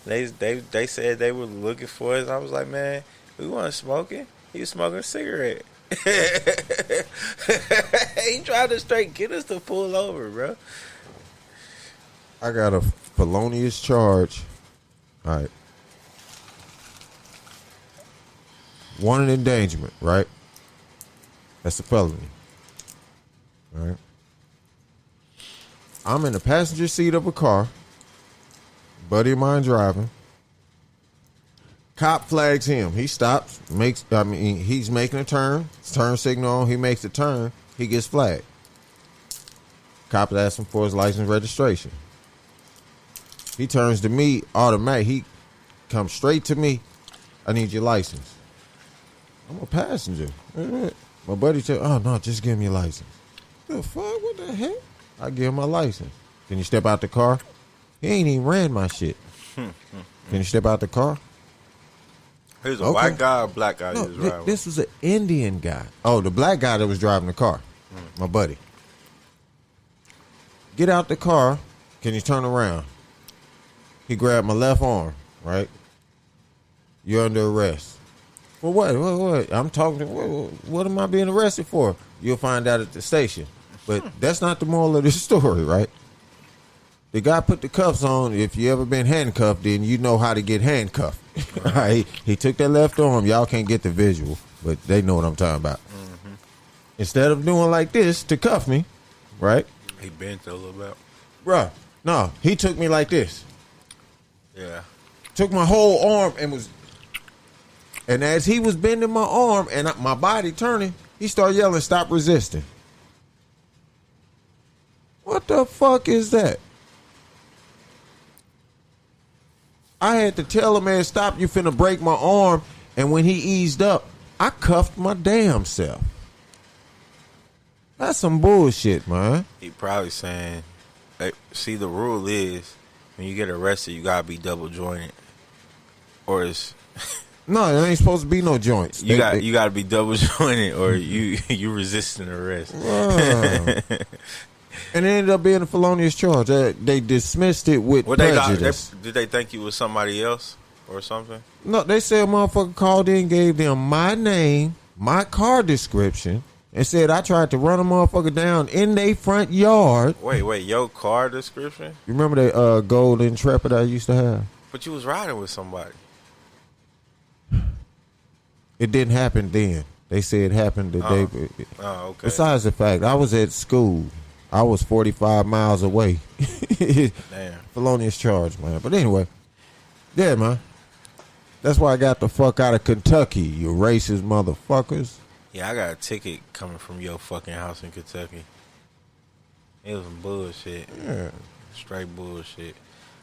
They said they were looking for us. I was like, "Man, we weren't smoking. He was smoking a cigarette." He tried to straight get us to pull over, bro. I got a felonious charge. All right. Wanted endangerment, right? That's a felony. All right. I'm in the passenger seat of a car. Buddy of mine driving. Cop flags him. He stops. He's making a turn. Turn signal on. He makes a turn. He gets flagged. Cop asks him for his license registration. He turns to me automatic. He comes straight to me. I need your license. I'm a passenger. My buddy said, "Oh no, just give me a license." The fuck? What the heck? I give him my license. Can you step out the car? He ain't even ran my shit. Can you step out the car? He was a white guy or black guy? No, he was riding this was an Indian guy. Oh, the black guy that was driving the car. My buddy. Get out the car. Can you turn around? He grabbed my left arm, right? You're under arrest. For what? What? I'm talking. What am I being arrested for? You'll find out at the station. But that's not the moral of the story, right? The guy put the cuffs on. If you ever been handcuffed, then you know how to get handcuffed. Right? He took that left arm. Y'all can't get the visual, but they know what I'm talking about. Mm-hmm. Instead of doing like this to cuff me, right? He bent a little bit. Bruh, no, he took me like this. Yeah. Took my whole arm and was... And as he was bending my arm and my body turning, he started yelling, "Stop resisting." What the fuck is that? I had to tell him, "Man, stop, you finna break my arm." And when he eased up, I cuffed my damn self. That's some bullshit, man. He probably saying, hey, see, the rule is when you get arrested, you gotta be double jointed. Or it's... No, there ain't supposed to be no joints. You got to be double jointed, or you resisting arrest. And it ended up being a felonious charge. They dismissed it with prejudice. Did they think you was somebody else or something? No, they said a motherfucker called in, gave them my name, my car description, and said I tried to run a motherfucker down in their front yard. Wait, your car description? You remember that gold Intrepid I used to have? But you was riding with somebody. It didn't happen then. They said it happened the day. Oh, okay. Besides the fact, I was at school. I was 45 miles away. Damn. Felonious charge, man. But anyway, yeah, man. That's why I got the fuck out of Kentucky, you racist motherfuckers. Yeah, I got a ticket coming from your fucking house in Kentucky. It was some bullshit. Yeah. Straight bullshit.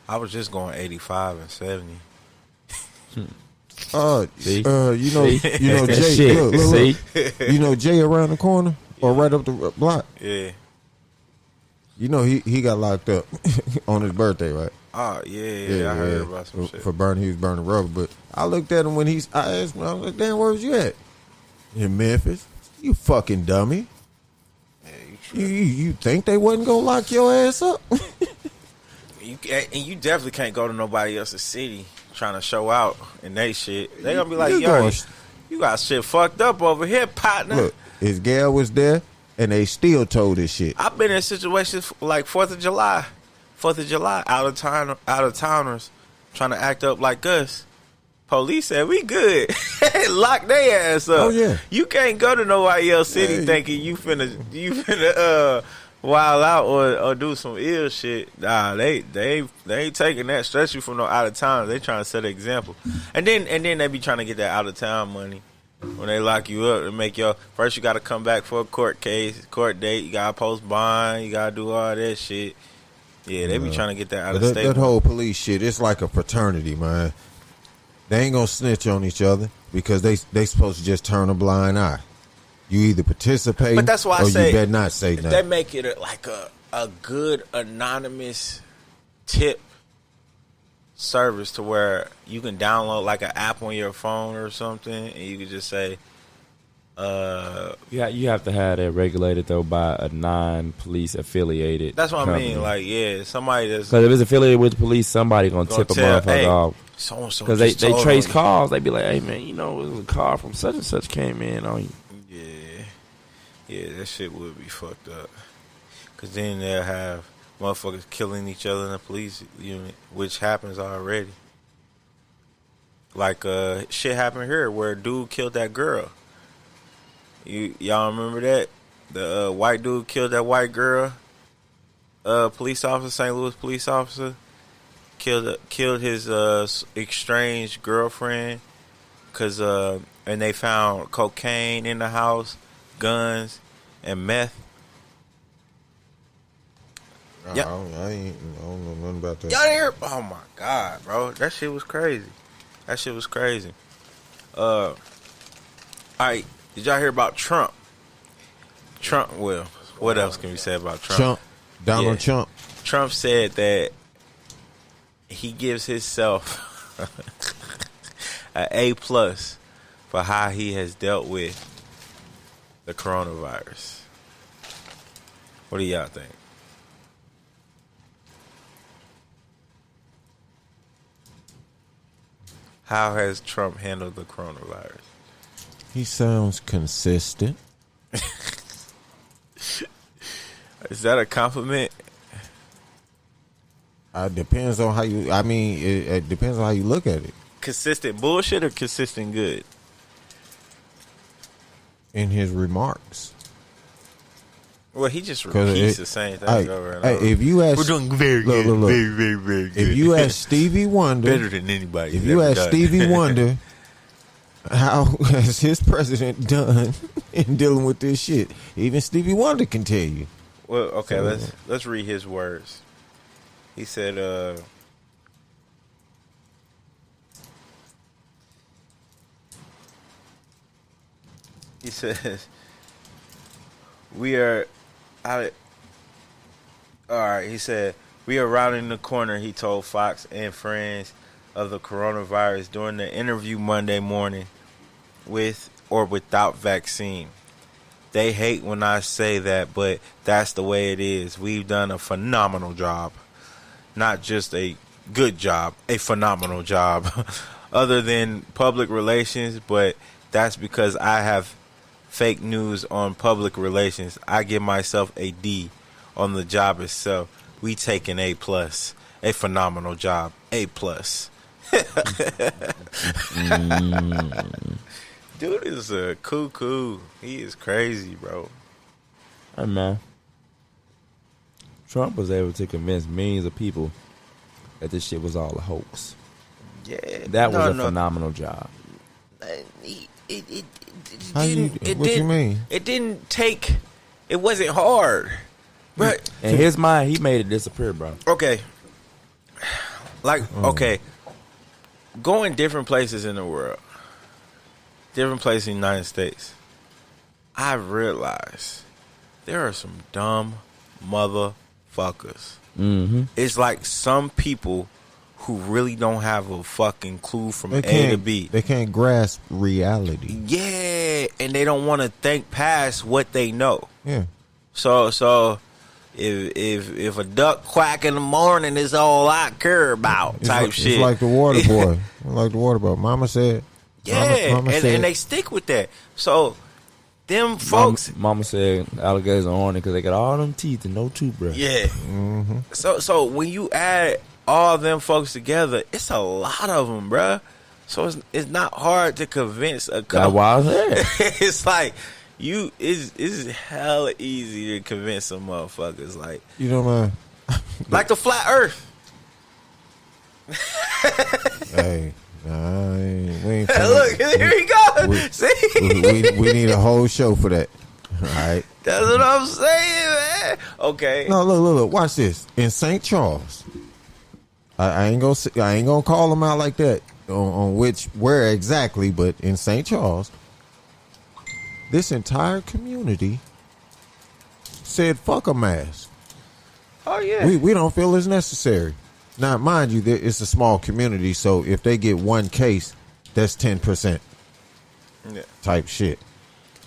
I was just going 85 and 70. See? You know That Jay. shit. Look. See? You know Jay around the corner or right up the block. Yeah. You know he got locked up on his birthday, right? Oh, yeah. I heard about some shit. For burning, he was burning rubber. But I looked at him when I asked him, I was like, "Damn, where was you at?" In Memphis. You fucking dummy. Yeah, You think they wasn't gonna lock your ass up? you definitely can't go to nobody else's city trying to show out and they shit. They gonna be like, "Yo, you got shit fucked up over here, partner." Look, his gal was there, and they still told his shit. I've been in situations like 4th of July, out of towners trying to act up like us. Police said we good. Lock their ass up. Oh yeah. You can't go to nobody else's city thinking you finna wild out or do some ill shit. Nah, they ain't taking that. Stretch you from no out of town. They trying to set an example. And then they be trying to get that out of town money. When they lock you up and make first you gotta come back for a court date, you gotta post bond, you gotta do all that shit. Yeah, they be trying to get that out of state. That whole police shit, it's like a fraternity, man. They ain't gonna snitch on each other because they supposed to just turn a blind eye. You either participate, but that's why or I say you better not say nothing. They make it like a good anonymous tip service to where you can download like an app on your phone or something, and you can just say, Yeah, you have to have that regulated though by a non-police affiliated. That's what company. I mean. Like, yeah, somebody that's because if it's affiliated with the police, somebody gonna tip a motherfucker off. So-and-so Because they trace on calls. They be like, "Hey man, you know, it was a car from such and such came in on you." Yeah, that shit would be fucked up. Because then they'll have motherfuckers killing each other in the police unit, which happens already. Like, shit happened here where a dude killed that girl. Y'all remember that? The white dude killed that white girl. Police officer, St. Louis police officer, killed his estranged girlfriend. And they found cocaine in the house, guns, and meth. I don't know nothing about that. Y'all hear? Oh my god, bro, that shit was crazy. All right, did y'all hear about Trump? Well, what else can we say about Trump? Donald Trump. Trump said that he gives himself an A+ for how he has dealt with the coronavirus. What do y'all think? How has Trump handled the coronavirus? He sounds consistent. Is that a compliment? Depends on how you. I mean, it depends on how you look at it. Consistent bullshit or consistent good? In his remarks, Well, he just repeats the same thing over and over. If you ask, We're doing very good, very, very, very good. If you ask Stevie Wonder, better than anybody. if you ask Stevie Wonder, how has his president done in dealing with this shit? Even Stevie Wonder can tell you. Well, okay, let's read his words. He said, he says, we are out. All right, he said, we are rounding the corner, he told Fox and Friends of the coronavirus during the interview Monday morning with or without vaccine. They hate when I say that, but that's the way it is. We've done a phenomenal job. Not just a good job, a phenomenal job. Other than public relations, but that's because I have fake news on public relations. I give myself a D on the job itself. We take an A+. A phenomenal job. A+. Dude is a cuckoo. He is crazy, bro. Hey, man. Trump was able to convince millions of people that this shit was all a hoax. Yeah. That was a phenomenal job. What you mean? It didn't take... It wasn't hard. But in his mind, he made it disappear, bro. Okay. Okay. Going different places in the world. Different places in the United States. I realized there are some dumb motherfuckers. Mm-hmm. It's like some people who really don't have a fucking clue from A to B. They can't grasp reality. Yeah, and they don't want to think past what they know. Yeah. So if a duck quack in the morning is all I care about, shit. It's like the water boy. Like the water boy. Mama said. Yeah, Mama said, and they stick with that. So them folks. Mama said alligators are horny because they got all them teeth and no toothbrush. Yeah. Mm-hmm. So when you add all them folks together, it's a lot of them, bruh. So it's not hard to convince a couple. That's why I said. It's like it's hella easy to convince some motherfuckers. Like, you know, man. Like the flat Earth. Hey. We ain't Look, here he goes. See? We need a whole show for that. All right. That's what I'm saying, man. Okay. No, look. Watch this. In St. Charles, I ain't gonna call them out like that on where exactly, but in St. Charles, this entire community said fuck a mask. Oh yeah. We don't feel it's necessary. Now, mind you, it's a small community, so if they get one case, that's 10% type shit.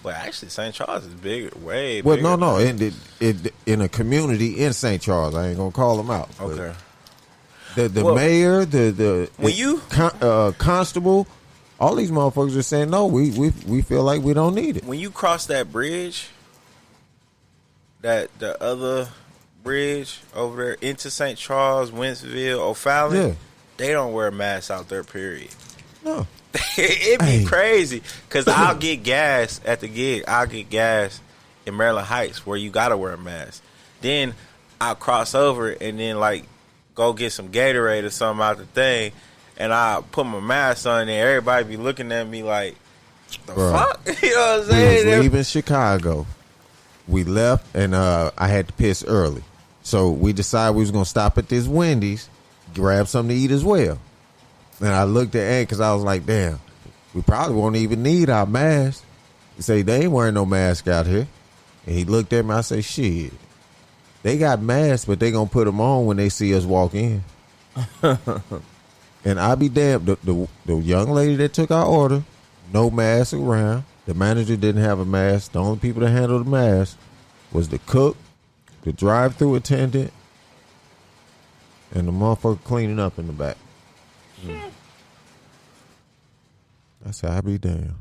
But actually, St. Charles is bigger, way bigger. Well, no, in a community in St. Charles, I ain't gonna call them out. Okay. The mayor, the when you constable, all these motherfuckers are saying no. We feel like we don't need it. When you cross that bridge, the other bridge over there into St. Charles, Wentzville, O'Fallon, they don't wear masks out there, period. No. It'd be crazy because I'll get gas at the gig. I'll get gas in Maryland Heights where you got to wear a mask. Then I'll cross over and then like go get some Gatorade or something out the thing and I'll put my mask on and everybody be looking at me like, the fuck? You know what I'm saying? We was leaving Chicago. We left and I had to piss early. So we decided we was going to stop at this Wendy's, grab something to eat as well. And I looked at Ant because I was like, damn, we probably won't even need our mask. say, they ain't wearing no mask out here. And he looked at me. I say, shit. They got masks, but they gonna put them on when they see us walk in. And I be damned. The young lady that took our order, no mask around. The manager didn't have a mask. The only people that handled the mask was the cook, the drive-through attendant, and the motherfucker cleaning up in the back. That's how I be damned.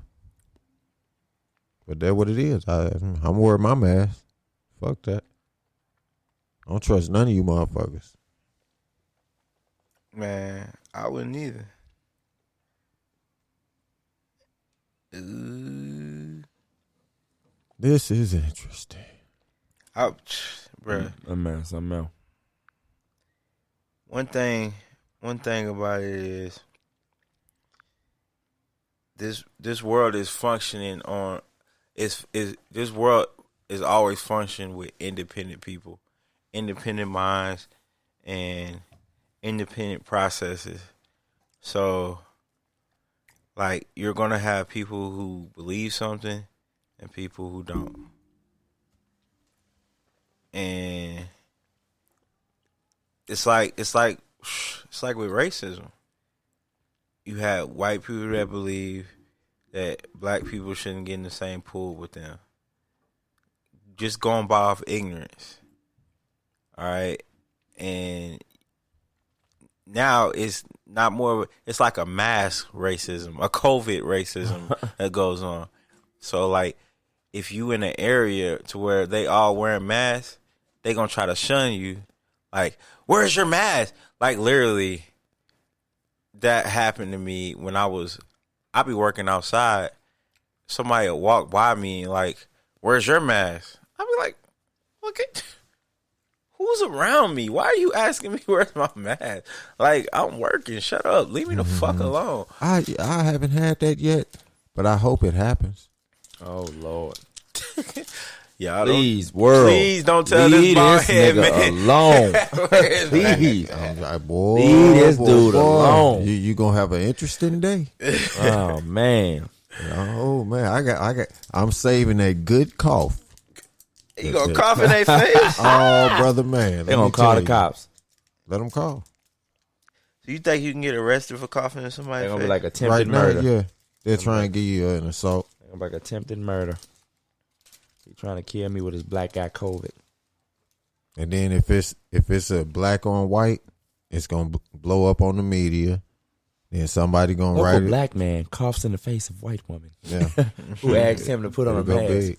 But that's what it is. I'm wearing my mask. Fuck that. I don't trust none of you motherfuckers. Man, I wouldn't either. This is interesting. Bruh. Man, something else. One thing about it is this world is functioning on this world is always functioning with independent people, independent minds, and independent processes. So, like, you're gonna have people who believe something and people who don't. And it's like with racism. You have white people that believe that black people shouldn't get in the same pool with them. Just going by off ignorance. All right? And now it's not more, it's like a mass racism, a COVID racism that goes on. So, like, if you in an area to where they all wearing masks, they gonna try to shun you. Like, where's your mask? Like, literally, that happened to me when I be working outside. Somebody would walk by me and like, where's your mask? I'd be like, look at who's around me? Why are you asking me where's my mask? Like, I'm working. Shut up. Leave me the fuck alone. I haven't had that yet, but I hope it happens. Oh, Lord. Y'all Please, please don't tell this bald head man alone. Please. I'm like, boy, Leave this dude alone. You gonna have an interesting day. Oh, man. Oh man, I'm saving a good cough. You gonna cough in their face? Oh, brother, man. They gonna call the cops. Let them call. So you think you can get arrested for coughing in somebody's They're gonna face? be like attempted Right murder. now, yeah. They're trying to give you an assault. They're gonna be like attempted murder. He trying to kill me with his black guy COVID. And then if it's a black on white, it's gonna blow up on the media. Then somebody gonna write it. Black man coughs in the face of white woman. Yeah. Who asked him to put on a It'll go mask. big.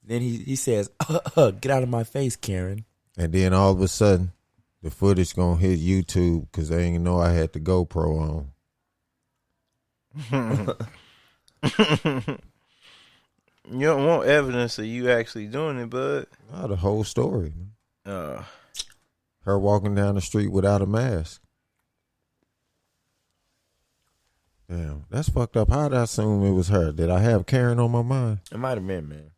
Then he says, get out of my face, Karen. And then all of a sudden, the footage gonna hit YouTube because they ain't know I had the GoPro on. You don't want evidence of you actually doing it, bud. Not the whole story. Uh, Her walking down the street without a mask. Damn, that's fucked up. How'd I assume it was her? Did I have Karen on my mind? It might have been, man.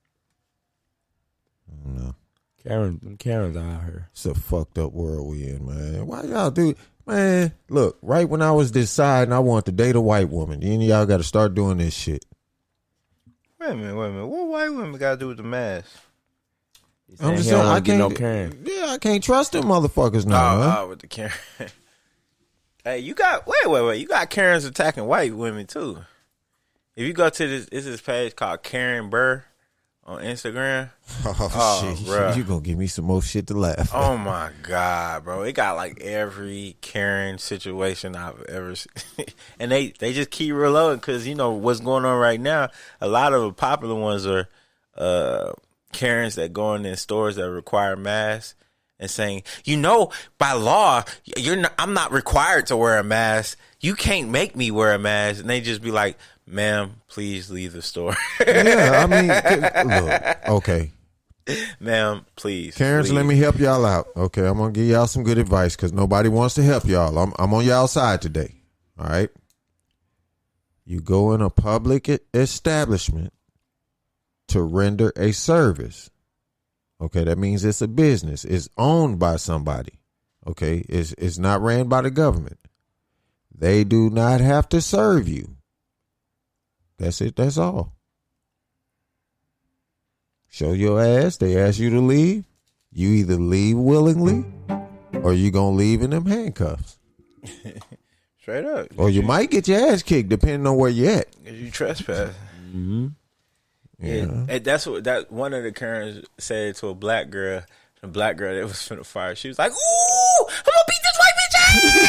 I don't know. Karen's out here. It's a fucked up world we in, man. Why y'all do? Man, look, right when I was deciding I want to date a white woman, then y'all got to start doing this shit. wait a minute. What white women got to do with the mask? I'm just saying, I can't. No Karen. Yeah, I can't trust them motherfuckers now, man. With the Karen. Hey, you got wait. You got Karens attacking white women too. If you go to this page called Karen Burr on Instagram. Oh shit, bro. you gonna give me some more shit to laugh at. Oh my god, bro! It got like every Karen situation I've ever seen, and they just keep reloading because you know what's going on right now. A lot of the popular ones are Karens that go in stores that require masks and saying, you know, by law, I'm not required to wear a mask. You can't make me wear a mask, and they just be like, "Ma'am, please leave the store." Yeah, I mean, look, okay. Ma'am, please. Karens, please. let me help y'all out. Okay, I'm gonna give y'all some good advice because nobody wants to help y'all. I'm on y'all side today. All right. You go in a public establishment to render a service. Okay, that means it's a business. It's owned by somebody. Okay, it's not ran by the government. They do not have to serve you. That's it. That's all. show your ass. They ask you to leave. You either leave willingly or you going to leave in them handcuffs. Straight up. Or you might get your ass kicked depending on where you at. You trespass. Mm-hmm. Yeah. And that's what that one of the Karens said to a black girl. The black girl that was finna fire. She was like, "Ooh, I'm gonna beat this white bitch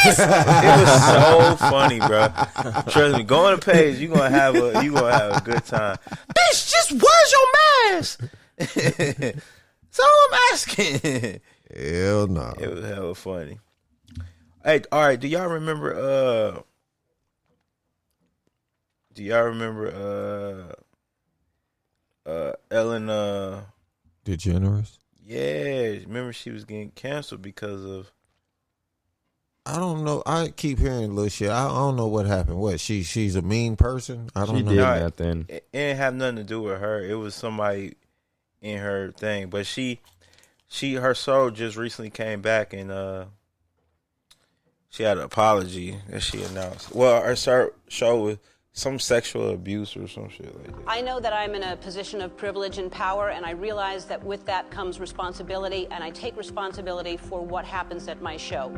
ass." It was so funny, bro. Trust me. Go on the page. You gonna have a good time. Bitch, just where's your mask? That's all I'm asking. Hell no. It was hella funny. Hey, all right. Do y'all remember? Ellen? DeGeneres? Yeah, remember she was getting canceled because of. I don't know. I keep hearing little shit. I don't know what happened. What? She's a mean person? I don't She know. did nothing. It didn't have nothing to do with her. It was somebody in her thing. But her soul just recently came back and she had an apology that she announced. Well, her show was some sexual abuse or some shit like that. I know that I'm in a position of privilege and power, and I realize that with that comes responsibility, and I take responsibility for what happens at my show.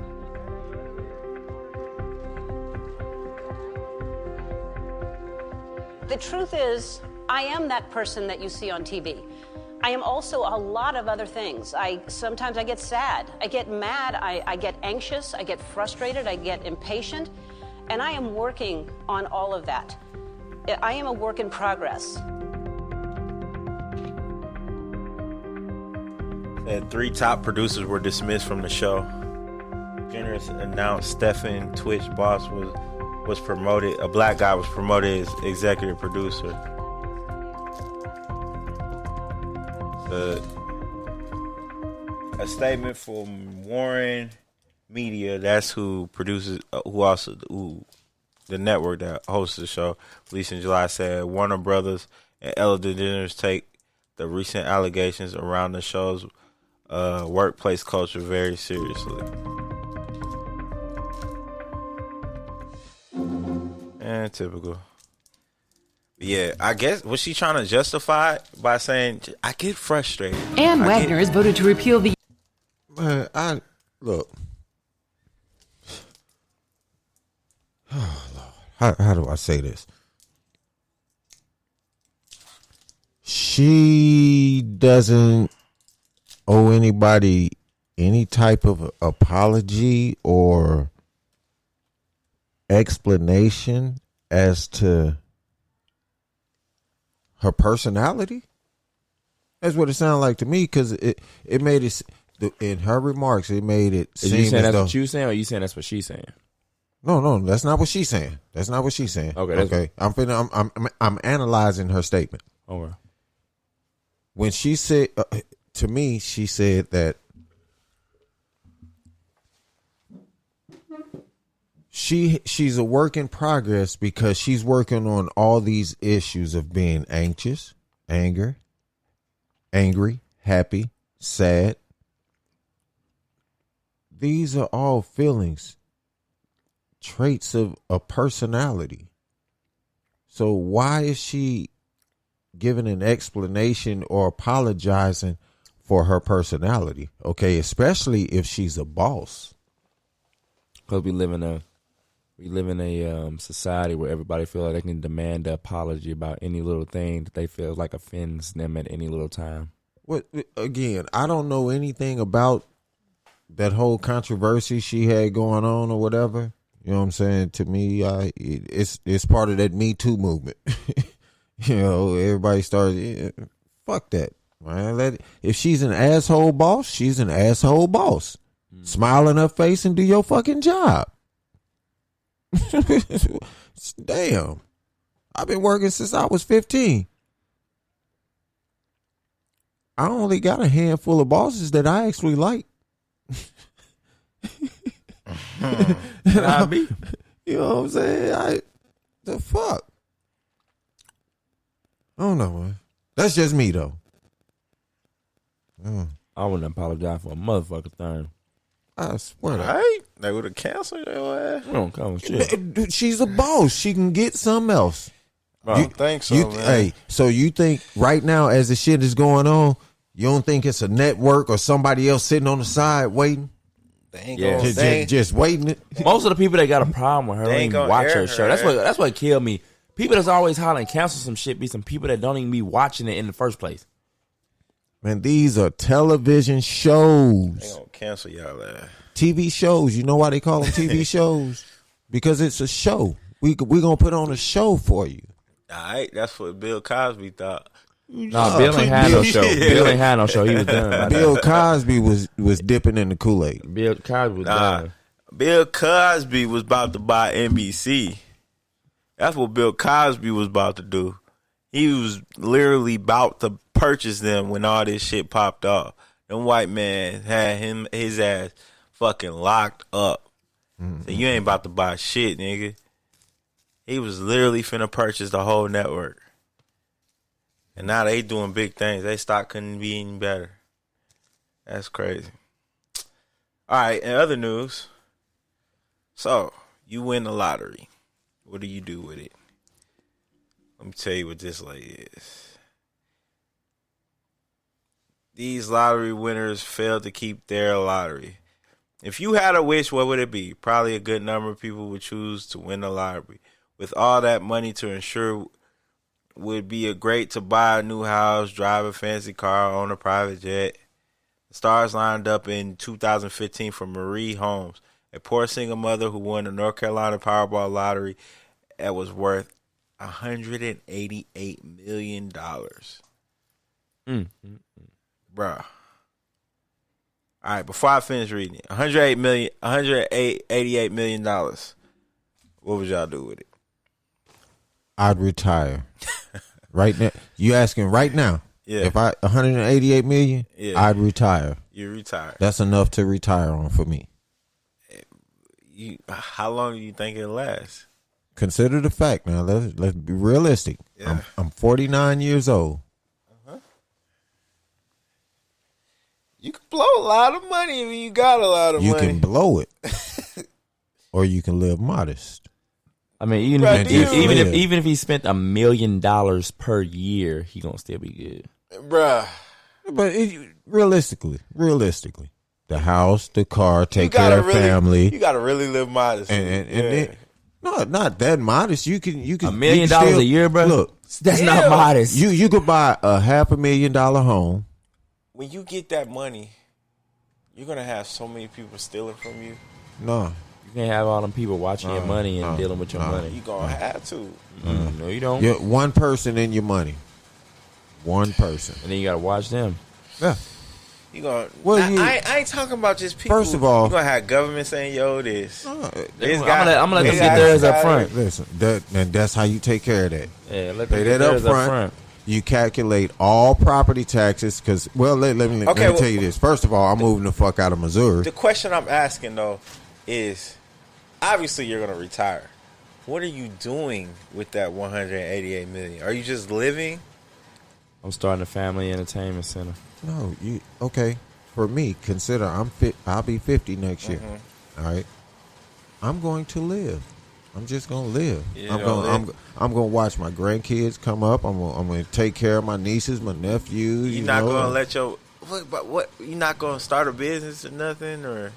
The truth is, I am that person that you see on TV. I am also a lot of other things. Sometimes I get sad, I get mad, I get anxious, I get frustrated, I get impatient, and I am working on all of that. I am a work in progress. And 3 top producers were dismissed from the show. Generous announced Stephen Twitch Boss was promoted. A black guy was promoted as executive producer. A statement from Warren Media, that's who produces, the network that hosts the show, released in July, said Warner Brothers and Ellen DeGeneres take the recent allegations around the show's workplace culture very seriously. And typical. Yeah, I guess, was she trying to justify it by saying, I get frustrated. Ann Wagner has voted to repeal the... Man, look. Oh, Lord. How do I say this? She doesn't owe anybody any type of apology or explanation as to her personality. That's what it sounded like to me, because it made it, in her remarks, it made it seem as though... Is you saying that's what you saying, or you saying that's what she's saying? No, that's not what she's saying. That's not what she's saying. Okay. I'm analyzing her statement. Okay. When she said to me, she said that she's a work in progress because she's working on all these issues of being anxious, angry, happy, sad. These are all feelings, traits of a personality. So why is she giving an explanation or apologizing for her personality? Okay, especially if she's a boss. Because we live in a society where everybody feels like they can demand an apology about any little thing that they feel like offends them at any little time. What, again, I don't know anything about that whole controversy she had going on or whatever. You know what I'm saying? To me, it's part of that Me Too movement. You know, everybody started, fuck that, man. If she's an asshole boss, she's an asshole boss. Smile in her face and do your fucking job. Damn. I've been working since I was 15. I only got a handful of bosses that I actually like. Not me. You know what I'm saying? The fuck? I don't know, man. That's just me, though. I wouldn't apologize for a motherfucking thing. I swear to Right? They would have canceled your ass. We don't come with shit. She's a boss. She can get something else. I don't think so, man. Hey, so you think right now, as the shit is going on, you don't think it's a network or somebody else sitting on the side waiting? They ain't Yeah. gonna, Just waiting. Most of the people that got a problem with her They don't ain't even gonna watch air her show. her. That's what killed me. People that's always hollering cancel some shit be some people that don't even be watching it in the first place. Man, these are television they shows. gonna cancel y'all ass. TV shows. You know why they call them TV shows? Because it's a show. We gonna put on a show for you. All right, that's what Bill Cosby thought. No, Bill ain't had no show. Bill ain't had no show. He was done. by Bill that. Cosby was dipping in the Kool-Aid. Bill Cosby was done. Bill Cosby was about to buy NBC. That's what Bill Cosby was about to do. He was literally about to purchase them when all this shit popped off. Them white man had his ass fucking locked up. So you ain't about to buy shit, nigga. He was literally finna purchase the whole network. And now they doing big things. They stock couldn't be any better. That's crazy. All right, in other news. So, you win the lottery. What do you do with it? Let me tell you what this lady is. These lottery winners failed to keep their lottery. If you had a wish, what would it be? Probably a good number of people would choose to win the lottery. With all that money to insure, would be great to buy a new house, drive a fancy car, own a private jet. The stars lined up in 2015 for Marie Holmes, a poor single mother who won the North Carolina Powerball lottery that was worth $188 million. Bruh. All right, before I finish reading it, $188 million. What would y'all do with it? I'd retire. Right now. You asking right now? Yeah. If I 188 million, Yeah. I'd retire. You retire. That's enough to retire on for me. How long do you think it'll last? Consider the fact now. Let's be realistic. Yeah. I'm 49 years old. You can blow a lot of money if you got a lot of You money. can blow it, or you can live modest. I mean, even Right, even if he spent $1 million per year, he gonna still be good. Bruh. But realistically, the house, the car, take care of family, You gotta really live modest. and then, no, not that modest. You can $1 million still, a year, bro. Look, That's not modest. you could buy a $500,000 home. When you get that money, you're gonna have so many people stealing from you. No, You can't have all them people watching your money and dealing with your money. You gonna have to. No, you don't. you're one person in your money. One person. And then you gotta watch them. Yeah. You gonna. Well, I ain't talking about just people. First of all, you gonna have government saying, "Yo, this." I'm gonna let them get theirs up front. Listen, that's how you take care of that. Yeah, let Pay them get that theirs up front. You calculate all property taxes because, well, let me tell you this. First of all, I'm moving the fuck out of Missouri. The question I'm asking though is, obviously you're gonna retire. What are you doing with that 188 million? Are you just living? I'm starting a family entertainment center. No, okay. For me, consider I'm fit. I'll be 50 next year. All right. I'm going to live. I'm just gonna live. Yeah, I'm gonna watch my grandkids come up. I'm gonna take care of my nieces, my nephews. You're not gonna let your what? You're not gonna start a business or nothing, or?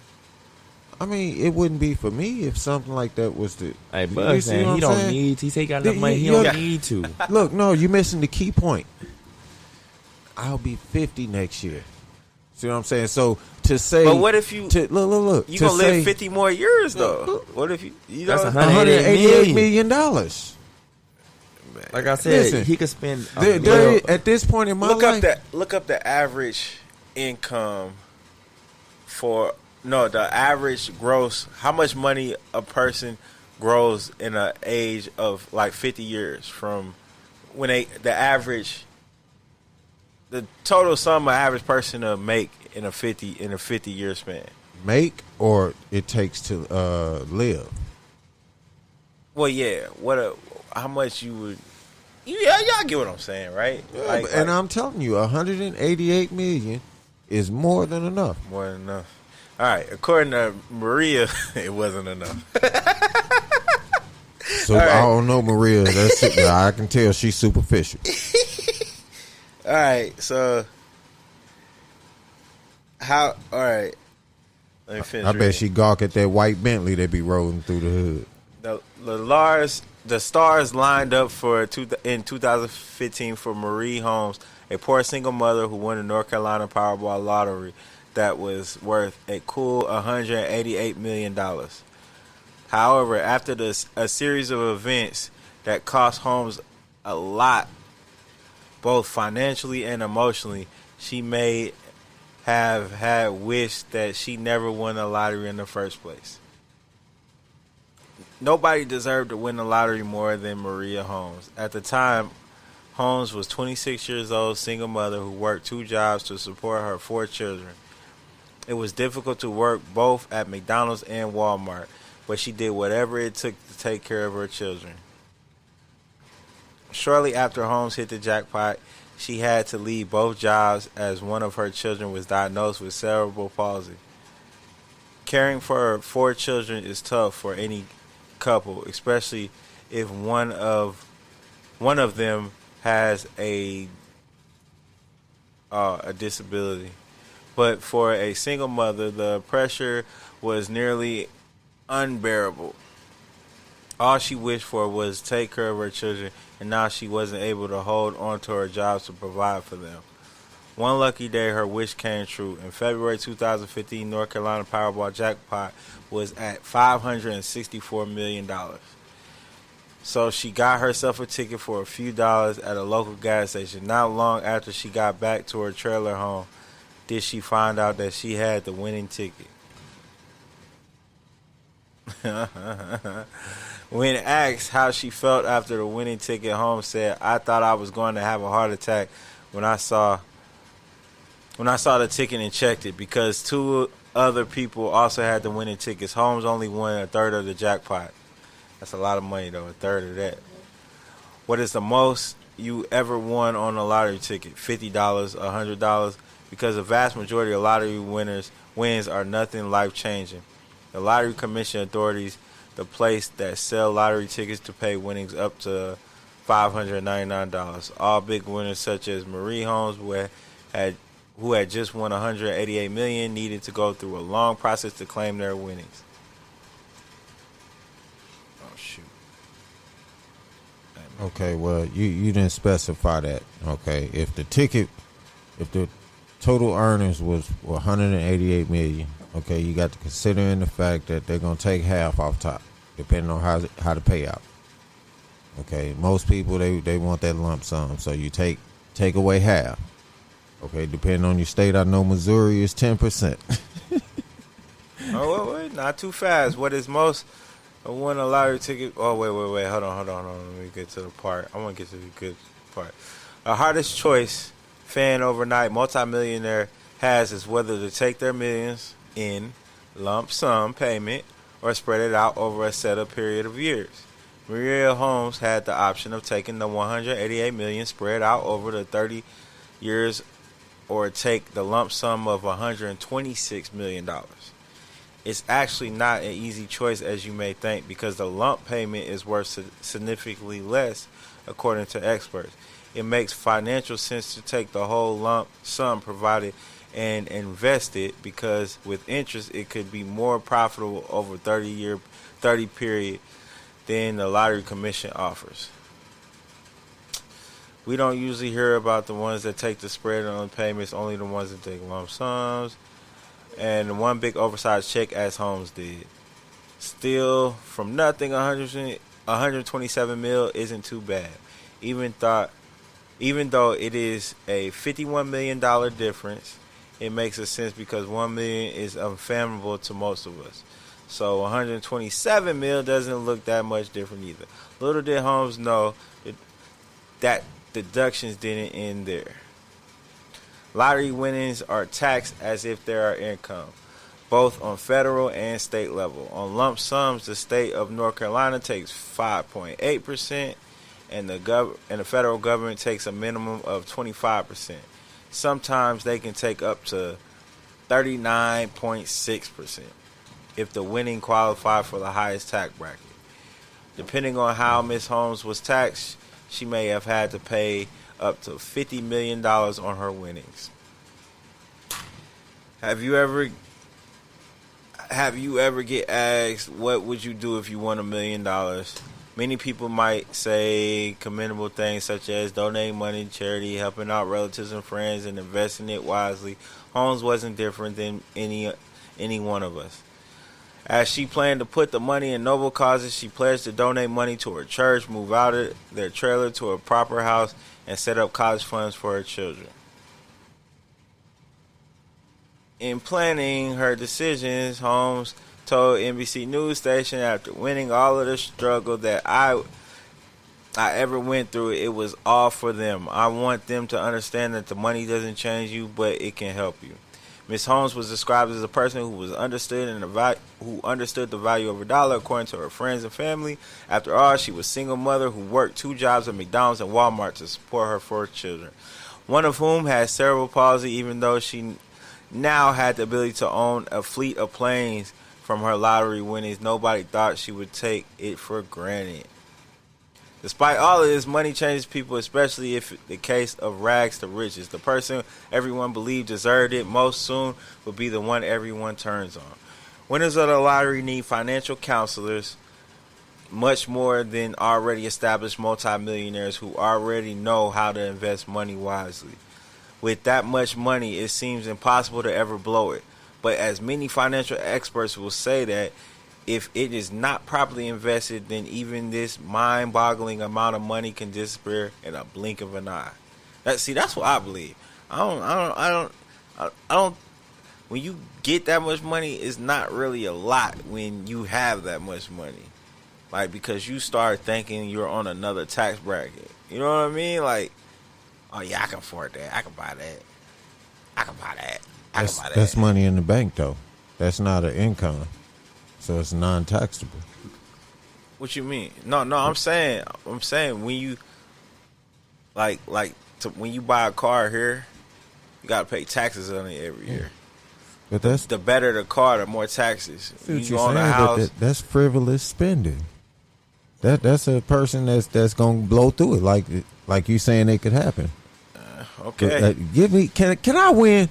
I mean, it wouldn't be for me if something like that was to. Hey, Bug saying he don't need. He take out enough money. He don't need to. Look, no, you're missing the key point. I'll be 50 next year. See what I'm saying? So to say, but what if you look? You gonna live 50 more years though? What if you know That's $188 million? Like I said, Listen, he could spend. At this point in my life, look up the average income for the average gross. How much money a person grows in an age of like 50 years from when the total sum an average person to make in a 50 year span. Make or it takes to live. Well, yeah. How much you would? Yeah, y'all get what I'm saying, right? Yeah, and I'm telling you, 188 million is more than enough. More than enough. All right. According to Maria, it wasn't enough. So I don't know Maria. That's it. I can tell she's superficial. All right, so how? All right, let me finish. I bet reading. she gawk at that white Bentley that be rolling through the hood. The stars lined up in 2015 for Marie Holmes, a poor single mother who won the North Carolina Powerball lottery that was worth a cool $188 million. However, after a series of events that cost Holmes a lot, both financially and emotionally, she may have had wished that she never won the lottery in the first place. Nobody deserved to win the lottery more than Maria Holmes. At the time, Holmes was 26 years old, single mother who worked 2 jobs to support her 4 children. It was difficult to work both at McDonald's and Walmart, but she did whatever it took to take care of her children. Shortly after Holmes hit the jackpot, she had to leave both jobs as one of her children was diagnosed with cerebral palsy. Caring for her 4 children is tough for any couple, especially if one of them has a disability. But for a single mother, the pressure was nearly unbearable. All she wished for was to take care of her children, and now she wasn't able to hold on to her jobs to provide for them. One lucky day, her wish came true. In February 2015, North Carolina Powerball jackpot was at $564 million. So she got herself a ticket for a few dollars at a local gas station. Not long after she got back to her trailer home, did she find out that she had the winning ticket. When asked how she felt after the winning ticket, Holmes said, "I thought I was going to have a heart attack when I saw the ticket and checked it, because 2 other people also had the winning tickets. Holmes only won a third of the jackpot." That's a lot of money, though, a third of that. What is the most you ever won on a lottery ticket? $50, $100? Because the vast majority of lottery wins are nothing life-changing. The Lottery Commission authorities the place that sell lottery tickets to pay winnings up to $599. All big winners such as Marie Holmes, who had just won $188 million, needed to go through a long process to claim their winnings. Oh shoot. Okay, well, you didn't specify that. Okay, if the total earnings was $188 million, okay, you got to consider in the fact that they're gonna take half off top, depending on how the payout. Okay, most people they want that lump sum, so you take away half. Okay, depending on your state, I know Missouri is 10%. Oh wait, not too fast. What is most? I won a lottery ticket. Oh wait, hold on. Let me get to the part. I want to get to the good part. The hardest choice fan overnight multimillionaire has is whether to take their millions in lump sum payment or spread it out over a set up period of years. Maria Holmes had the option of taking the $188 million spread out over the 30 years, or take the lump sum of $126 million. It's actually not an easy choice as you may think, because the lump payment is worth significantly less according to experts. It makes financial sense to take the whole lump sum provided and invest it, because with interest it could be more profitable over 30 period than the Lottery Commission offers. We don't usually hear about the ones that take the spread on payments, only the ones that take lump sums. And one big oversized check, as Holmes did. Still, from nothing, $127 million isn't too bad. Even though it is a $51 million difference, it makes a sense because $1 million is unfathomable to most of us. So $127 million doesn't look that much different either. Little did Holmes know that deductions didn't end there. Lottery winnings are taxed as if they are income, both on federal and state level. On lump sums, the state of North Carolina takes 5.8%, and the federal government takes a minimum of 25%. Sometimes they can take up to 39.6% if the winning qualify for the highest tax bracket. Depending on how Miss Holmes was taxed, she may have had to pay up to $50 million on her winnings. Have you ever get asked, what would you do if you won $1 million? Many people might say commendable things such as donating money to charity, helping out relatives and friends, and investing it wisely. Holmes wasn't different than any one of us. As she planned to put the money in noble causes, she pledged to donate money to her church, move out of their trailer to a proper house, and set up college funds for her children. In planning her decisions, Holmes told NBC News station, after winning all of the struggle that I ever went through, it was all for them. I want them to understand that the money doesn't change you, but it can help you. Miss Holmes was described as a person who understood the value of a dollar, according to her friends and family. After all, she was a single mother who worked 2 jobs at McDonald's and Walmart to support her 4 children, one of whom had cerebral palsy. Even though she now had the ability to own a fleet of planes from her lottery winnings, nobody thought she would take it for granted. Despite all of this, money changes people, especially if the case of rags to riches. The person everyone believed deserved it most soon will be the one everyone turns on. Winners of the lottery need financial counselors much more than already established multimillionaires who already know how to invest money wisely. With that much money, it seems impossible to ever blow it. But as many financial experts will say that if it is not properly invested, then even this mind-boggling amount of money can disappear in a blink of an eye. That's what I believe. I don't. When you get that much money, it's not really a lot when you have that much money. Like, because you start thinking you're on another tax bracket. You know what I mean? Like, oh yeah, I can afford that. I can buy that. I can buy that. I can buy that. That's money in the bank, though. That's not an income. So it's non-taxable. What you mean? No, I'm saying when you when you buy a car here, you gotta pay taxes on it every year. But that's the better the car, the more taxes. When you own a house, that's frivolous spending. That's a person that's gonna blow through it, like you saying it could happen. Okay, give me. Can I win?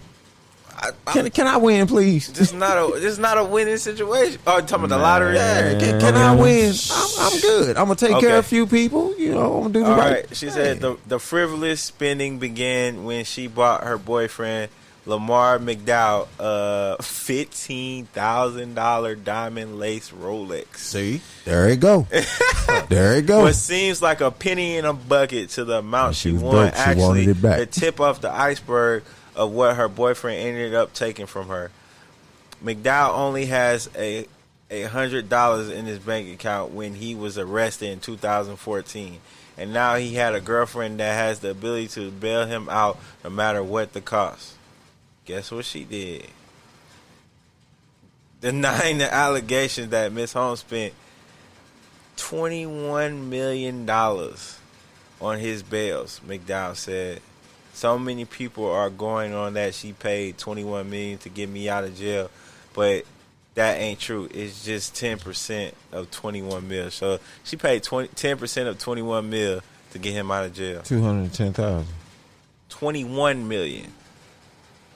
Can I win, please? This is not a winning situation. Oh, you're talking about the lottery? Yeah, can I win? I'm good. I'm gonna take care of a few people. You know, I'm gonna do the right. She said the frivolous spending began when she bought her boyfriend Lamar McDowell a $15,000 diamond lace Rolex. See, there you go. There you go. What seems like a penny in a bucket to the amount she won. Broke. She actually, wanted it back. The tip off the iceberg of what her boyfriend ended up taking from her. McDowell only has $100 in his bank account when he was arrested in 2014, and now he had a girlfriend that has the ability to bail him out no matter what the cost. Guess what she did? Denying the allegations that Miss Holmes spent $21 million on his bails, McDowell said. So many people are going on that she paid $21 million to get me out of jail, but that ain't true. It's just 10% of $21 million. So she paid 10% of $21 million to get him out of jail. $210,000. $21 million.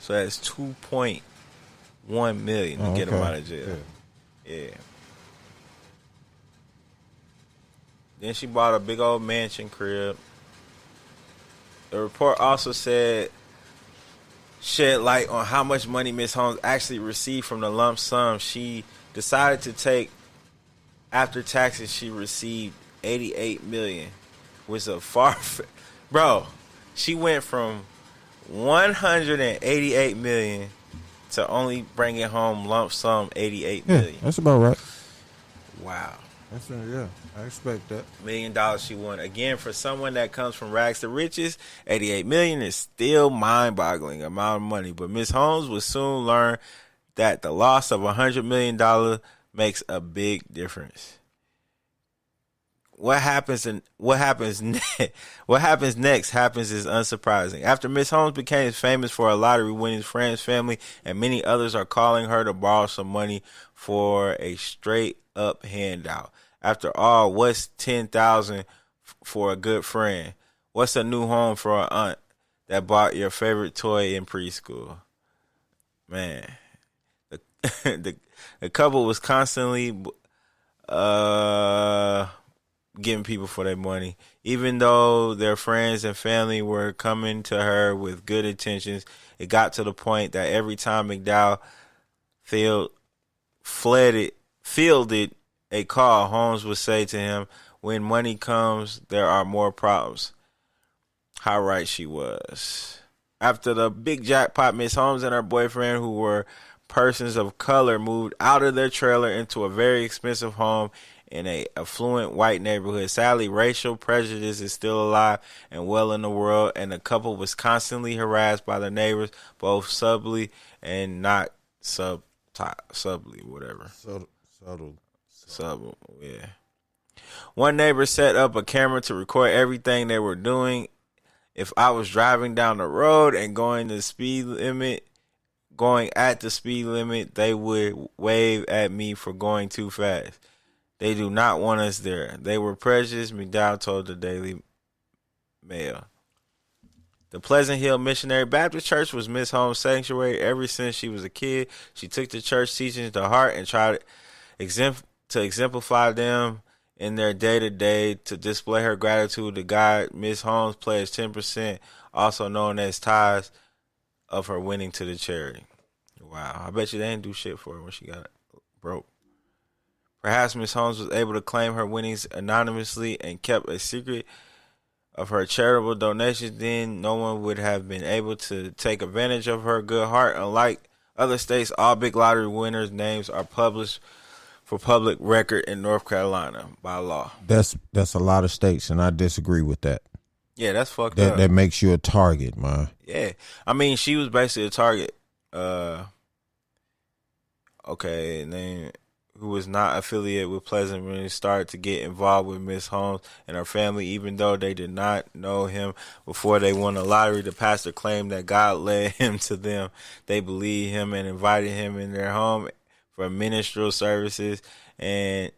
So that's $2.1 million to get him out of jail. Yeah. Then she bought a big old mansion crib. The report also shed light on how much money Miss Holmes actually received from the lump sum she decided to take. After taxes, she received $88 million, which is bro. She went from $188 million to only bringing home lump sum $88 million. Yeah, that's about right. Wow. I expect that. $1 million she won. Again, for someone that comes from rags to riches, $88 million is still mind-boggling amount of money. But Miss Holmes will soon learn that the loss of $100 million makes a big difference. What happens next is unsurprising. After Miss Holmes became famous for her lottery winnings, friends, family, and many others are calling her to borrow some money for a straight up handout. After all, what's 10,000 for a good friend? What's a new home for an aunt that bought your favorite toy in preschool? Man, the couple was constantly giving people for their money. Even though their friends and family were coming to her with good intentions, it got to the point that every time McDowell fielded a call, Holmes would say to him, "When money comes, there are more problems." How right she was. After the big jackpot, Miss Holmes and her boyfriend, who were persons of color, moved out of their trailer into a very expensive home in a affluent white neighborhood. Sadly, racial prejudice is still alive and well in the world, and the couple was constantly harassed by their neighbors, both subtly and not subtly, whatever. Subtle, yeah. One neighbor set up a camera to record everything they were doing. If I was driving down the road and going at the speed limit, they would wave at me for going too fast. They do not want us there. They were prejudiced, McDowell told the Daily Mail. The Pleasant Hill Missionary Baptist Church was Miss Holmes' sanctuary ever since she was a kid. She took the church teachings to heart and tried to exemplify them in their day-to-day. To display her gratitude to God, Miss Holmes pledged 10%, also known as tithes, of her winning to the charity. Wow. I bet you they didn't do shit for her when she got broke. Perhaps Miss Holmes was able to claim her winnings anonymously and kept a secret of her charitable donations. Then no one would have been able to take advantage of her good heart. Unlike other states, all big lottery winners' names are published for public record in North Carolina by law. That's a lot of states, and I disagree with that. Yeah, that's fucked up. That makes you a target, man. Yeah. I mean, she was basically a target. Okay, and then who was not affiliated with Pleasant when started to get involved with Miss Holmes and her family, even though they did not know him before they won the lottery. The pastor claimed that God led him to them. They believed him and invited him in their home for ministerial services and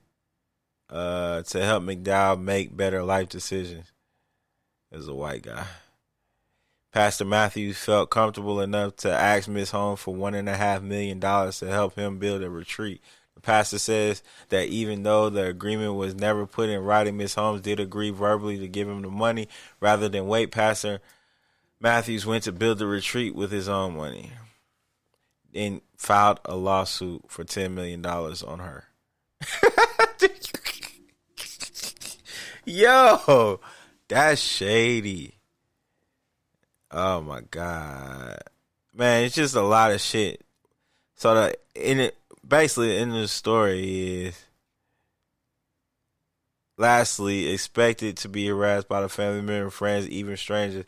to help McDowell make better life decisions. As a white guy. Pastor Matthews felt comfortable enough to ask Miss Holmes for $1.5 million to help him build a retreat. The pastor says that even though the agreement was never put in writing, Miss Holmes did agree verbally to give him the money. Rather than wait, Pastor Matthews went to build the retreat with his own money and filed a lawsuit for $10 million on her. Yo, that's shady. Oh my God, man! It's just a lot of shit. So basically, the end of the story is, lastly, expected to be harassed by the family member, friends, even strangers.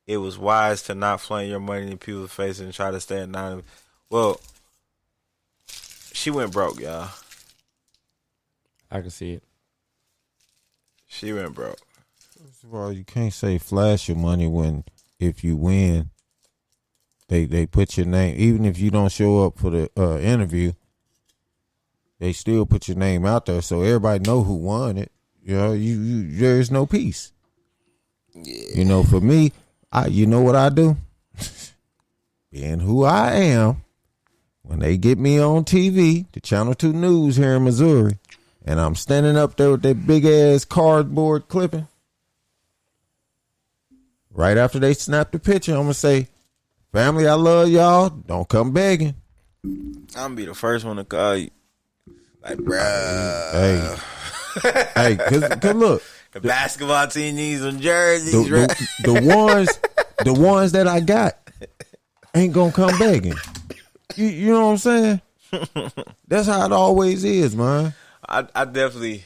It was wise to not flaunt your money in people's faces and try to stay anonymous. Well, she went broke, y'all. I can see it. She went broke. First of all, you can't say flash your money when if you win, they put your name. Even if you don't show up for the interview, they still put your name out there so everybody know who won it. You know, there is no peace. Yeah. You know, for me, you know what I do? Being who I am, when they get me on TV, the Channel 2 News here in Missouri, and I'm standing up there with that big ass cardboard clipping, right after they snap the picture, I'm going to say, family, I love y'all. Don't come begging. I'm going to be the first one to call you. Like, bruh. Hey, cause look. The basketball team needs some jerseys. The ones that I got ain't going to come begging. You know what I'm saying? That's how it always is, man. I definitely,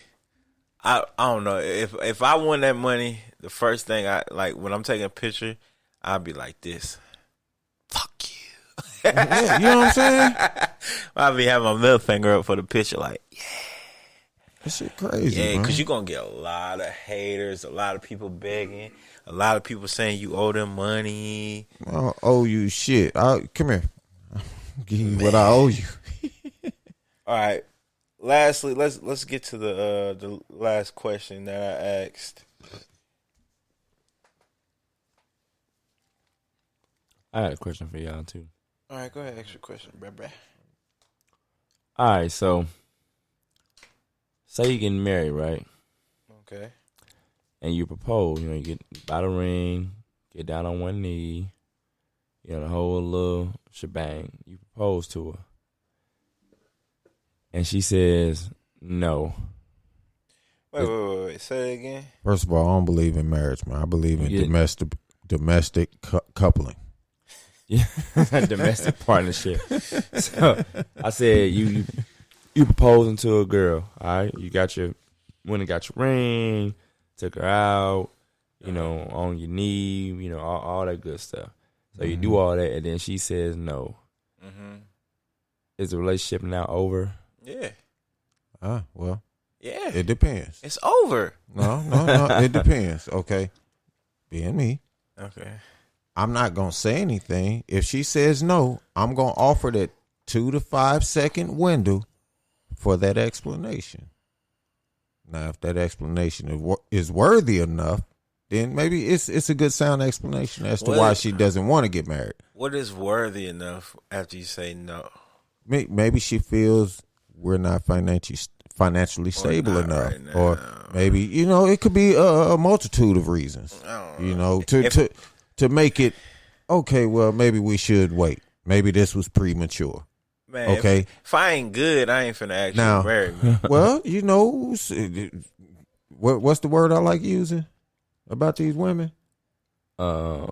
I don't know. If I won that money, the first thing when I'm taking a picture, I'll be like this. Fuck you. Yeah, you know what I'm saying? I'll be having my middle finger up for the picture, like, yeah. That shit crazy. Yeah, because you're going to get a lot of haters, a lot of people begging, a lot of people saying you owe them money. I don't owe you shit. Come here. I'll give you what I owe you. All right. lastly, let's get to the last question that I asked. I had a question for y'all too. All right, go ahead. Ask your question, bruh. All right, so say you're getting married, right? Okay. And you propose. You know, you buy the ring, get down on one knee, you know, the whole little shebang. You propose to her, and she says no. Wait. Say it again. First of all, I don't believe in marriage, man. I believe in domestic coupling. Yeah, domestic partnership. So I said, you proposing to a girl, all right? You went and got your ring, took her out, you know, on your knee, you know, all that good stuff. So you do all that, and then she says no. Mm-hmm. Is the relationship now over? Yeah. Well. Yeah. It depends. It's over. No. It depends. Okay. Being me. Okay. I'm not going to say anything. If she says no, I'm going to offer that 2 to 5 second window for that explanation. Now, if that explanation is worthy enough, then maybe it's a good sound explanation as to why she doesn't want to get married. What is worthy enough after you say no? Maybe she feels we're not financially stable enough. Right, or maybe, you know, it could be a multitude of reasons. You know, to make it, okay, well, maybe we should wait. Maybe this was premature. Man, okay. If I ain't good, I ain't finna ask you to marry me. Well, you know, what's the word I like using about these women? God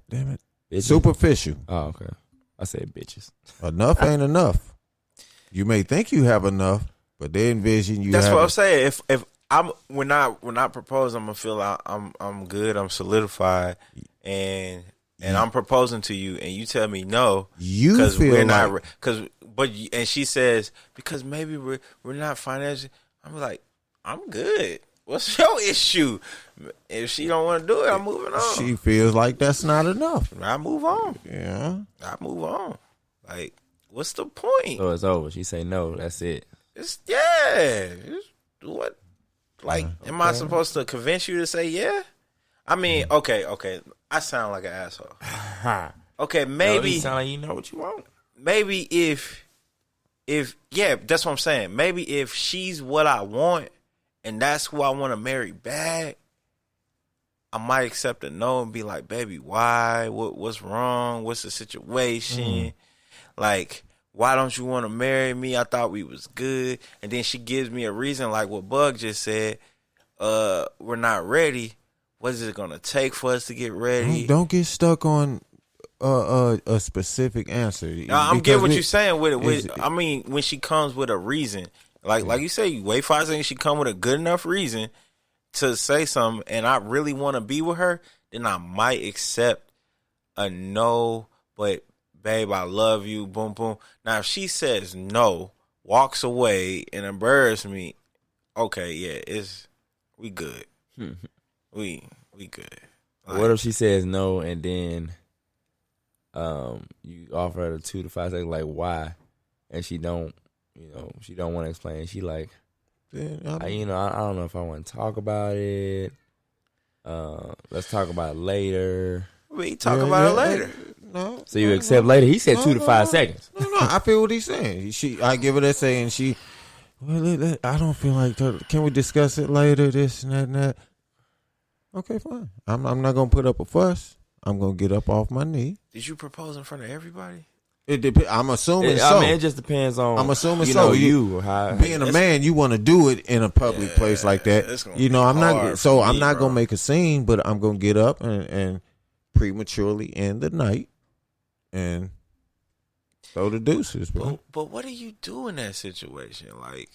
damn it. Bitches. Superficial. Oh, okay. I said bitches. Enough ain't enough. You may think you have enough, but they envision you. That's what I'm saying. If when I propose, I'm gonna feel I'm good, I'm solidified, and I'm proposing to you, and you tell me no, you feel we're like not, and she says because maybe we're not financially. I'm like, I'm good. What's your issue? If she don't want to do it, I'm moving on. She feels like that's not enough. I move on. Yeah, I move on. Like, what's the point? So it's over. She say no. That's it. It's what? Like, am I supposed to convince you to say yeah? I mean, okay. I sound like an asshole. Okay, maybe. No, you sound like you know what you want. Maybe if yeah, that's what I'm saying. Maybe if she's what I want and that's who I want to marry back, I might accept a no and be like, baby, why? What's wrong? What's the situation? Like, why don't you want to marry me? I thought we was good. And then she gives me a reason like what Bug just said. We're not ready. What is it going to take for us to get ready? Don't get stuck on a specific answer. I'm getting what you're saying with it. I mean, when she comes with a reason, like you say, you wait 5 seconds, she come with a good enough reason to say something, and I really want to be with her, then I might accept a no, but babe, I love you, boom, boom. Now, if she says no, walks away, and embarrasses me, okay, yeah, we good. We good. Like, what if she says no and then you offer her the 2 to 5 seconds, like why? And she don't want to explain. She like, I don't know if I want to talk about it. Let's talk about it later. We talk about it later. No. So you accept later? He said 2 to 5 seconds. No, I feel what he's saying. I give her that saying. Well, I don't feel like. Can we discuss it later? This and that. Okay, fine. I'm not gonna put up a fuss. I'm gonna get up off my knee. Did you propose in front of everybody? It depends. I'm assuming so. I mean, it just depends on. I'm assuming so. How being a man, you want to do it in a public place like that. I'm not. So I'm not gonna make a scene, but I'm gonna get up and prematurely end the night and throw the deuces, bro. But what do you do in that situation? Like,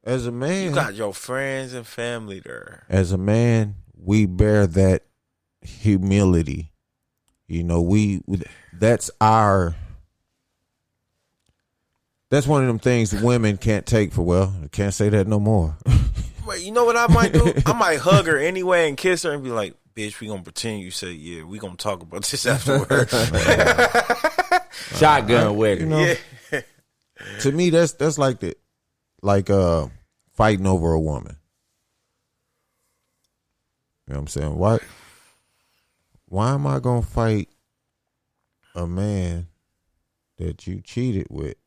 as a man, you got your friends and family there. As a man, we bear that humility. You know, that's one of them things women can't take for, well, I can't say that no more. Wait, you know what I might do? I might hug her anyway and kiss her and be like, bitch, we gonna pretend you say yeah. We gonna talk about this afterward. Shotgun wedding. You know, To me, that's like fighting over a woman. You know what I'm saying? Why am I gonna fight a man that you cheated with?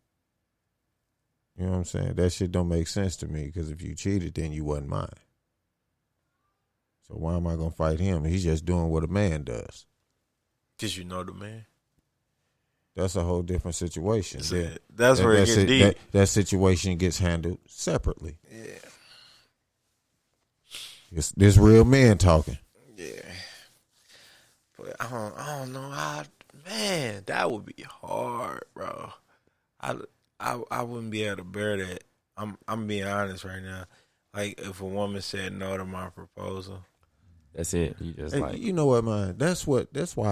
You know what I'm saying? That shit don't make sense to me, because if you cheated, then you wasn't mine. So why am I gonna fight him? He's just doing what a man does. Because you know the man. That's a whole different situation. That's where it gets deep. That situation gets handled separately. Yeah. This real man talking. Yeah. But I don't know how, man, that would be hard, bro. I wouldn't be able to bear that. I'm being honest right now. Like, if a woman said no to my proposal, that's it. You just like, you know what, man? That's why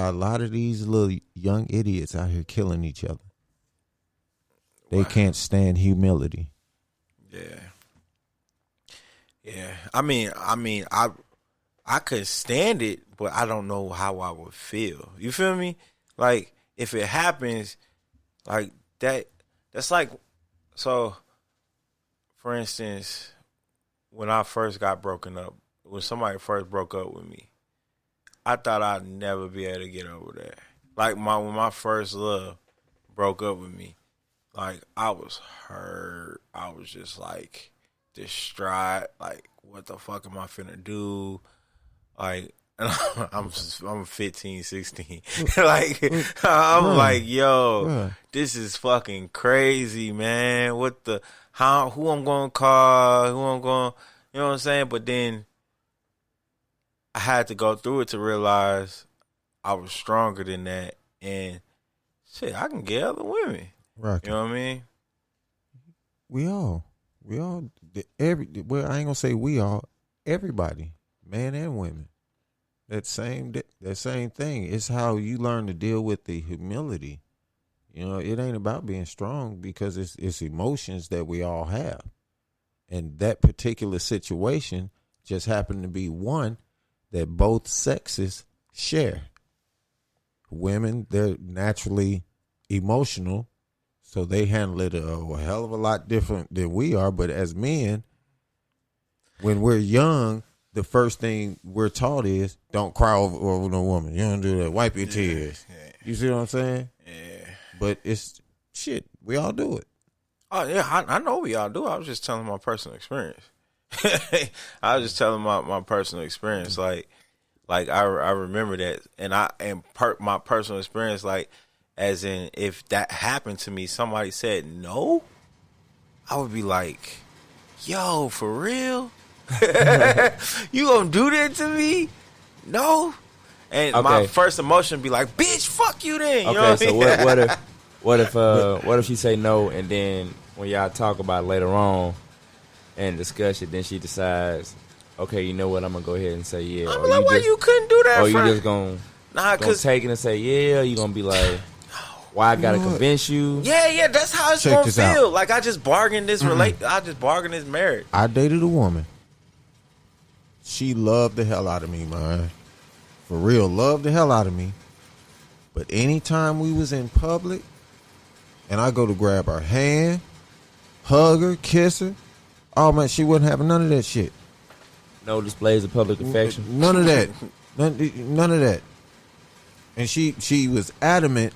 a lot of these little young idiots out here killing each other. They can't stand humility. Yeah. Yeah. I mean, I could stand it, but I don't know how I would feel. You feel me? Like, if it happens, like that's like, so, for instance, when I first got broken up, when somebody first broke up with me, I thought I'd never be able to get over that. Like, when my first love broke up with me, like, I was hurt. I was just like distraught. Like, what the fuck am I finna do? Like, I'm 15, 16. Like, I'm like, yo, this is fucking crazy, man. Who I'm gonna call? You know what I'm saying? But then I had to go through it to realize I was stronger than that, and shit, I can get other women. Right. You know what I mean? We all, well, I ain't gonna say we all, everybody, men and women. That same thing. It's how you learn to deal with the humility. You know, it ain't about being strong, because it's emotions that we all have. And that particular situation just happened to be one that both sexes share. Women, they're naturally emotional, so they handle it a hell of a lot different than we are. But as men, when we're young, the first thing we're taught is don't cry over no woman. You don't do that. Wipe your tears. Yeah. You see what I'm saying? Yeah. But it's shit. We all do it. Oh, yeah, I know we all do. I was just telling my personal experience. I was just telling my personal experience. Like I remember that, and my personal experience, like, as in, if that happened to me, somebody said no, I would be like, yo, for real? You gonna do that to me? No. And my first emotion be like, bitch, fuck you then. You know what I mean? What if she say no, and then when y'all talk about it later on and discuss it, then she decides, okay, you know what, I'm gonna go ahead and say yeah. I'm like, why you couldn't do that? Or you just gonna take it and say yeah? You gonna be like, why I gotta convince you? Yeah, that's how it's gonna feel. Out. Like, I just bargained this I just bargained this marriage. I dated a woman. She loved the hell out of me, man. For real, loved the hell out of me. But anytime we was in public and I go to grab her hand, hug her, kiss her, oh man, she wasn't having none of that shit. No displays of public affection? None of that. None of that. And she was adamant,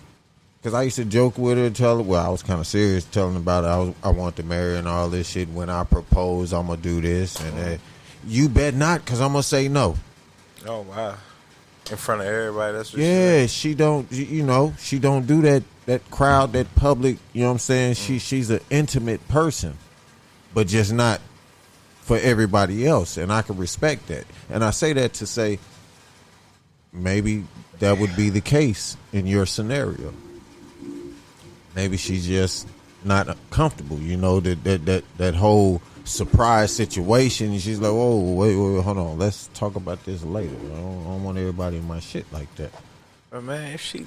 because I used to joke with her, tell her, well, I was kind of serious telling her about it. I want to marry her and all this shit. When I propose, I'm going to do this. And you bet not, because I'm going to say no. Oh, wow. In front of everybody, that's what she don't, she don't do that crowd, that public, you know what I'm saying? She's an intimate person, but just not for everybody else. And I can respect that. And I say that to say, maybe that would be the case in your scenario. Maybe she's just not comfortable, that whole surprise situation. And she's like, "Whoa, wait, hold on. Let's talk about this later. I don't want everybody in my shit like that." But man, if she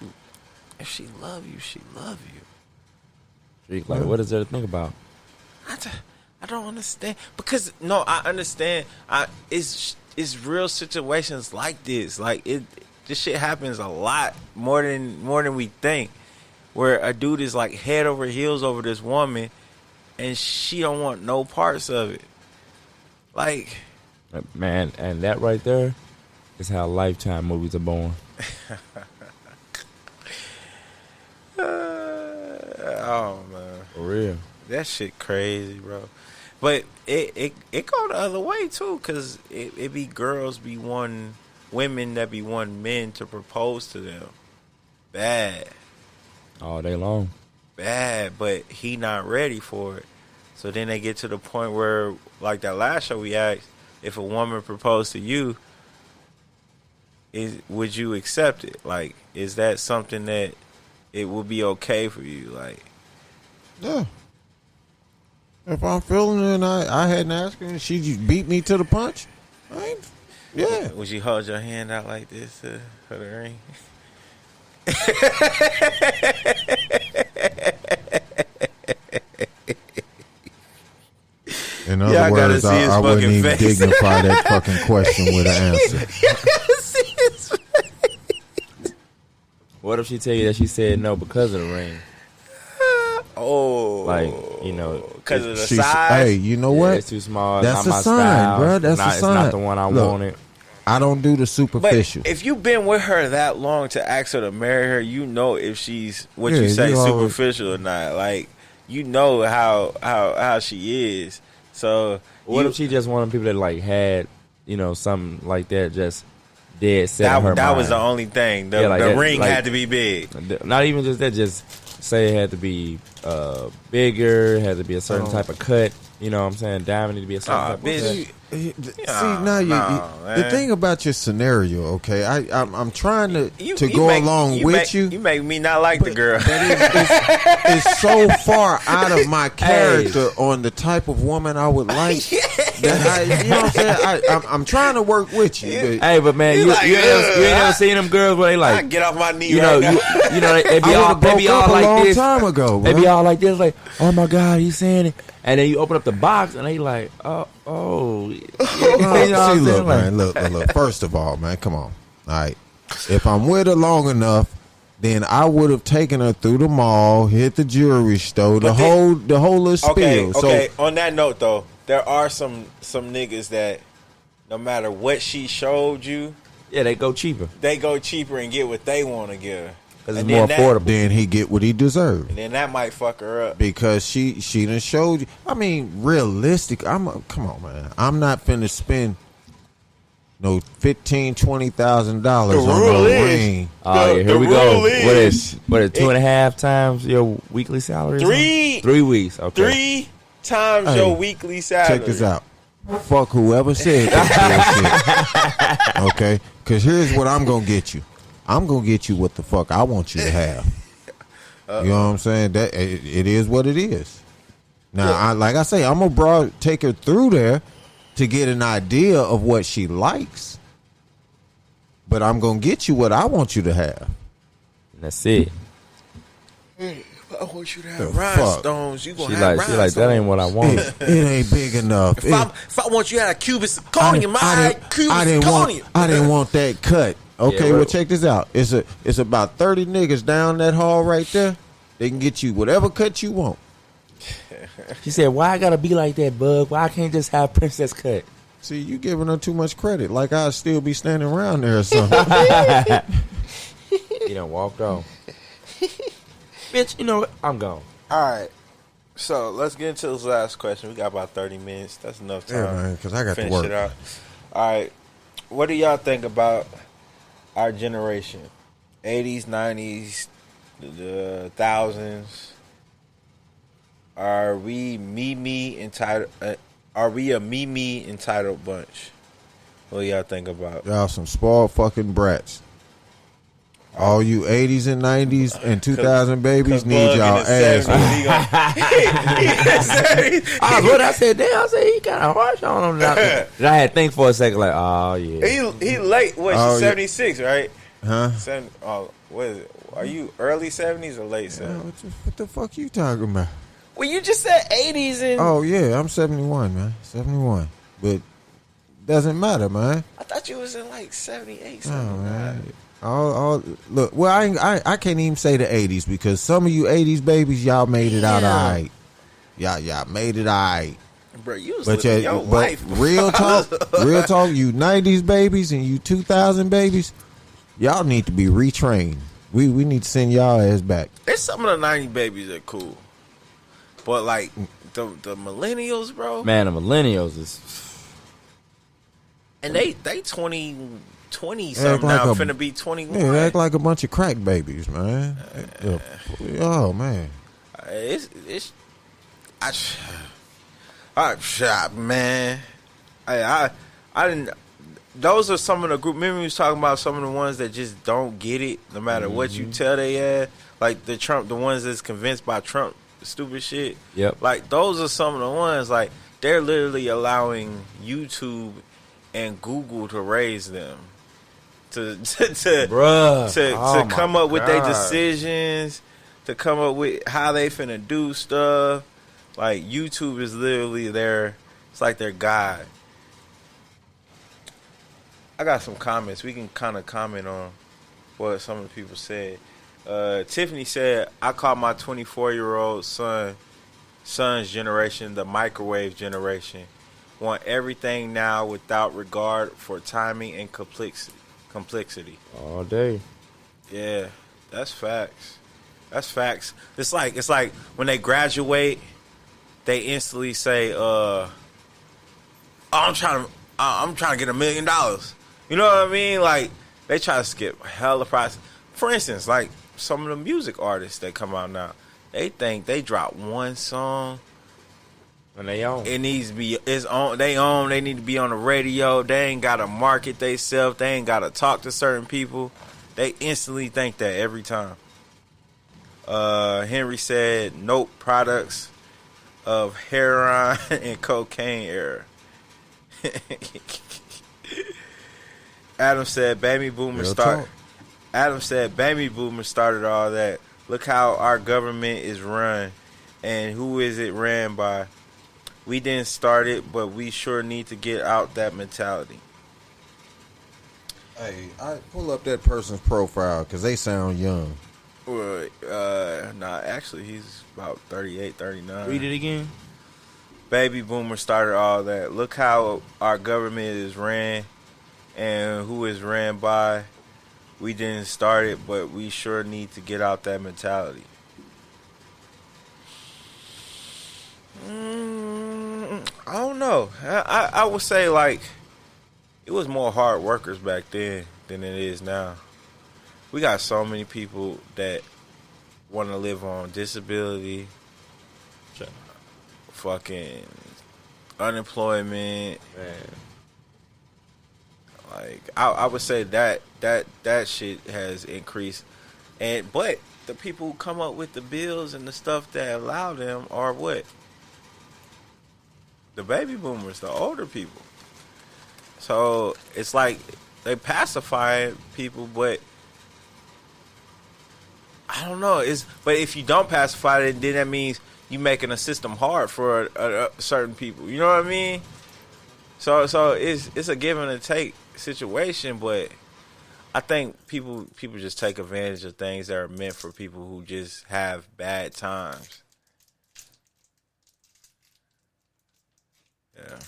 love you, she love you. Like, what is there to think about? I don't understand, because no, I understand. It's real situations like this. Like, this shit happens a lot more than we think. where a dude is like head over heels over this woman, and she don't want no parts of it. Like, man, and that right there is how Lifetime movies are born. Oh man, For real. that shit crazy, bro. But it go the other way too, cause it be girls be wanting women that be wanting men to propose to them. Bad, All day long. bad, but he not ready for it. So then they get to the point where, like that last show we asked, if a woman proposed to you, would you accept it? Like, is that something that it would be okay for you? Like, Yeah. If I'm feeling it and I hadn't asked her and she just beat me to the punch, yeah. would you hold your hand out like this for the ring? In Yeah, other I gotta words, see his I wouldn't fucking even face. dignify that fucking question with an answer. What if she tell you that she said no because of the ring? Oh, Like, you know, because of the She's- size. Hey, you know Yeah, what? it's too small. That's It's not a my sign, style. bro. That's it's a It's sign. not the one I Look, wanted. I don't do the But superficial. if you've been with her that long to ask her to marry her, you know if she's what Yeah, you say you always- superficial or not. Like, you know how she is. So What if she just one of them people that like had, you know, something like that just dead set in her that mind? was the only thing. The, Yeah, like the that, ring like- had to be big. Not even just that. Just say it had to be bigger. Had to be a certain type of cut. You know what I'm saying? Diamond need to be a certain type of bitch. cut. See, now the man. thing about your scenario, okay? I'm trying to go make- along with you. You make me not like the girl. It's so far out of my character on the type of woman I would like that you know what I'm saying? I'm trying to work with you. But Hey, but man, you like, ain't never seen them girls where they I like, get off my knee you right know, now. you know, they be I all, would've they broke be all up a like long this. time ago, They bro. be all like this, like, oh my God, he's saying it. And then you open up the box and they like, oh. You know what See, I'm look, saying? Like, man, look. First of all, man, come on. All right. If I'm with her long enough, then I would have taken her through the mall, hit the jewelry store, the whole little spiel. Okay. So On that note, though, there are some niggas that no matter what she showed you, yeah, they go cheaper they go cheaper and get what they want to give. because it's And more then affordable. then he get what he deserved. And then that might fuck her up. Because she done showed you. I mean, realistic. Come on, man. I'm not finna spend no $15,000-$20,000 on rule no is- ring. Oh, yeah, here the we go. rule What is- is 2.5 times your weekly salary? or Three- something? 3 weeks. Okay. 3 times Hey, your weekly salary. Check this out. Fuck whoever said that bullshit. Okay? Because here's what I'm going to get you. I'm going to get you what the fuck I want you to have. You know what I'm saying? That it is what it is. Now, like I say, I'm going to take her through there to get an idea of what she likes. But I'm going to get you what I want you to have. That's it. I want you to The have fuck? rhinestones. You She gonna have like, rhinestones. that ain't what I want. It ain't big enough. If I want you to have a cubic zirconium, I didn't want that cut. Okay, Yeah, well well- check this out. It's about 30 niggas down that hall right there. They can get you whatever cut you want. She said, why I gotta be like that, Bug? Why I can't just have princess cut? See, you giving her too much credit. Like I'd still be standing around there or something. You done walked off. Bitch, you know what? I'm gone. All right. So let's get into this last question. We got about 30 minutes. That's enough time. Yeah, man, 'cause I got to finish work. it out. All right. What do y'all think about our generation? 80s, 90s, the thousands. Are we entitled? Are we a me entitled bunch? What do y'all think about? Y'all some spoiled fucking brats. All you 80s and 90s and 2000 babies need y'all ass. What I said, damn, I said he kind of harsh on him. Now. And I had to think for a second, like, oh yeah. He late. What? Oh, She's yeah. 76, right? Huh? What is it? Are you early 70s or late 70s? What the fuck you talking about? Well, you just said 80s and Oh yeah, I'm 71, man. 71. But doesn't matter, man. I thought you was in like 78, Oh, 79. man. Look, well, I can't even say the 80s because some of you 80s babies, y'all made it out all right. Y'all made it all right. Bro, you was living your life. Real talk, you 90s babies and you 2000 babies, y'all need to be retrained. We need to send y'all ass back. There's some of the 90 babies that are cool. But like the millennials, bro. Man, the millennials is... And they 20 something now, finna be 21. Yeah, they act like a bunch of crack babies, man. Oh, man. Man. I didn't. Those are some of the group. Remember, we was talking about some of the ones that just don't get it, no matter what you tell they ass. Like the ones that's convinced by Trump stupid shit. Yep. Like those are some of the ones. Like they're literally allowing YouTube and Google to raise them, to come up with their decisions, to come up with how they finna do stuff. Like YouTube is literally it's like their guide. I got some comments. We can kind of comment on what some of the people said. Tiffany said, I call my 24-year-old son's generation the microwave generation. Want everything now without regard for timing and complexity. All day. Yeah, that's facts. That's facts. It's like when they graduate, they instantly say, I'm trying to get $1 million. You know what I mean? Like, they try to skip hella process. For instance, like some of the music artists that come out now, they think they drop one song and they own. It needs to be they need to be on the radio. They ain't gotta market themselves. They ain't gotta talk to certain people. They instantly think that every time. Henry said, nope, products of heroin and cocaine era. Adam said baby boomers started all that. Look how our government is run, and who is it ran by? We didn't start it, but we sure need to get out that mentality. Hey, I pull up that person's profile because they sound young. Actually, he's about 38, 39. Read it again. Baby boomer started all that. Look how our government is ran and who is ran by. We didn't start it, but we sure need to get out that mentality. I don't know. I would say, like, it was more hard workers back then than it is now. We got so many people that want to live on disability, fucking unemployment. Man. Like, I would say that shit has increased. But the people who come up with the bills and the stuff that allow them are what? The baby boomers, the older people. So it's like they pacify people, but I don't know. But if you don't pacify it, then that means you making a system hard for certain people. You know what I mean? So it's a give and a take situation, but I think people just take advantage of things that are meant for people who just have bad times. Yeah.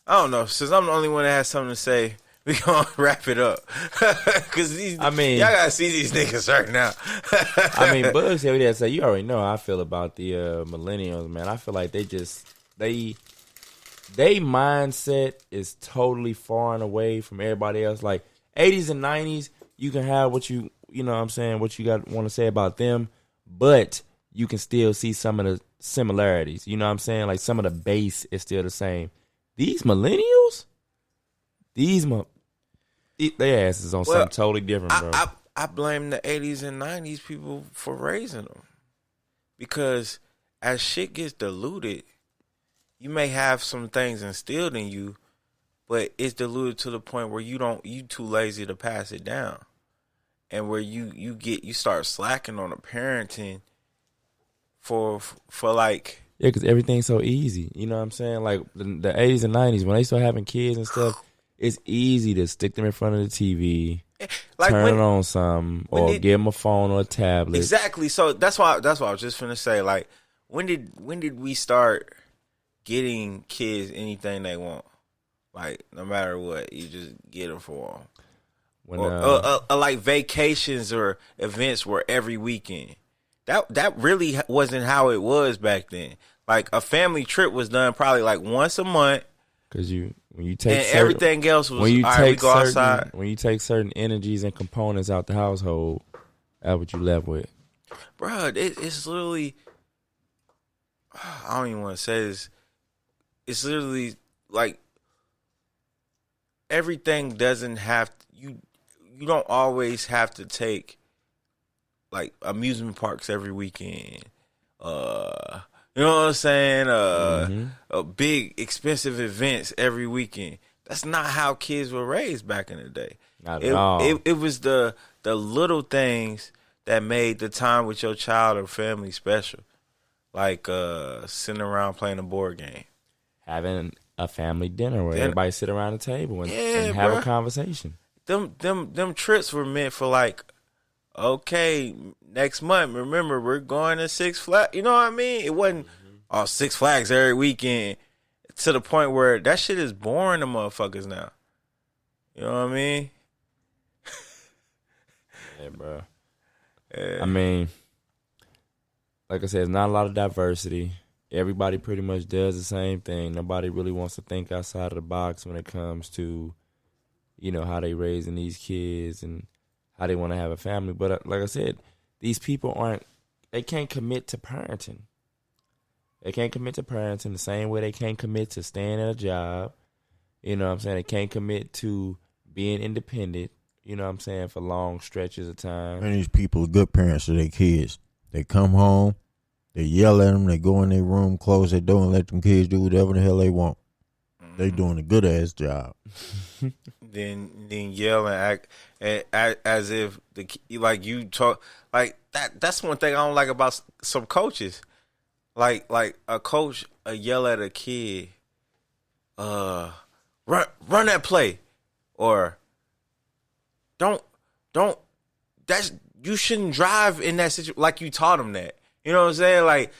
I don't know. Since I'm the only one that has something to say, we gonna wrap it up. Cause y'all gotta see these niggas right now. Bug said what he had to say. You already know how I feel about the millennials, man. I feel like they mindset is totally far and away from everybody else. Like 80s and 90s, you can have what you know what I'm saying, what you want to say about them, but you can still see some of the similarities. You know what I'm saying? Like some of the base is still the same. These millennials, their asses on something totally different, bro. I blame the 80s and 90s people for raising them. Because as shit gets diluted, you may have some things instilled in you, but it's diluted to the point where you too lazy to pass it down. And where you start slacking on the parenting for like Yeah, because everything's so easy. You know what I'm saying? Like the 80s and 90s, when they start having kids and stuff, it's easy to stick them in front of the TV, Like turn it on something, or give them a phone or a tablet. Exactly. So that's why I was just finna say. Like, when did we start getting kids anything they want? Like, no matter what, you just get them for them. When like vacations or events were every weekend. That really wasn't how it was back then. Like, a family trip was done probably like once a month. Because when you take everything else was we go outside. When you take certain energies and components out the household, that's what you left with. Bro, it's literally, I don't even want to say this. It's literally like everything doesn't have to, you don't always have to take like amusement parks every weekend. You know what I'm saying? Big expensive events every weekend. That's not how kids were raised back in the day. Not at all. It was the little things that made the time with your child or family special. Like sitting around playing a board game. Having a family dinner where everybody sit around the table and have a conversation. Them trips were meant for like, okay, next month, remember, we're going to Six Flags. You know what I mean? It wasn't Six Flags every weekend to the point where that shit is boring to motherfuckers now. You know what I mean? Yeah, bro. Yeah. I mean, like I said, there's not a lot of diversity. Everybody pretty much does the same thing. Nobody really wants to think outside of the box when it comes to, you know, how they raising these kids and how they want to have a family. But like I said, these people they can't commit to parenting. They can't commit to parenting the same way they can't commit to staying at a job. You know what I'm saying? They can't commit to being independent, you know what I'm saying, for long stretches of time. And these people are good parents to their kids. They come home, they yell at them, they go in their room, close their door, and let them kids do whatever the hell they want. They doing a good ass job. then yell and act as if like you talk like that. That's one thing I don't like about some coaches. Like a coach yell at a kid, run that play, or don't. That's, you shouldn't drive in that situation. Like, you taught them that. You know what I'm saying? Like,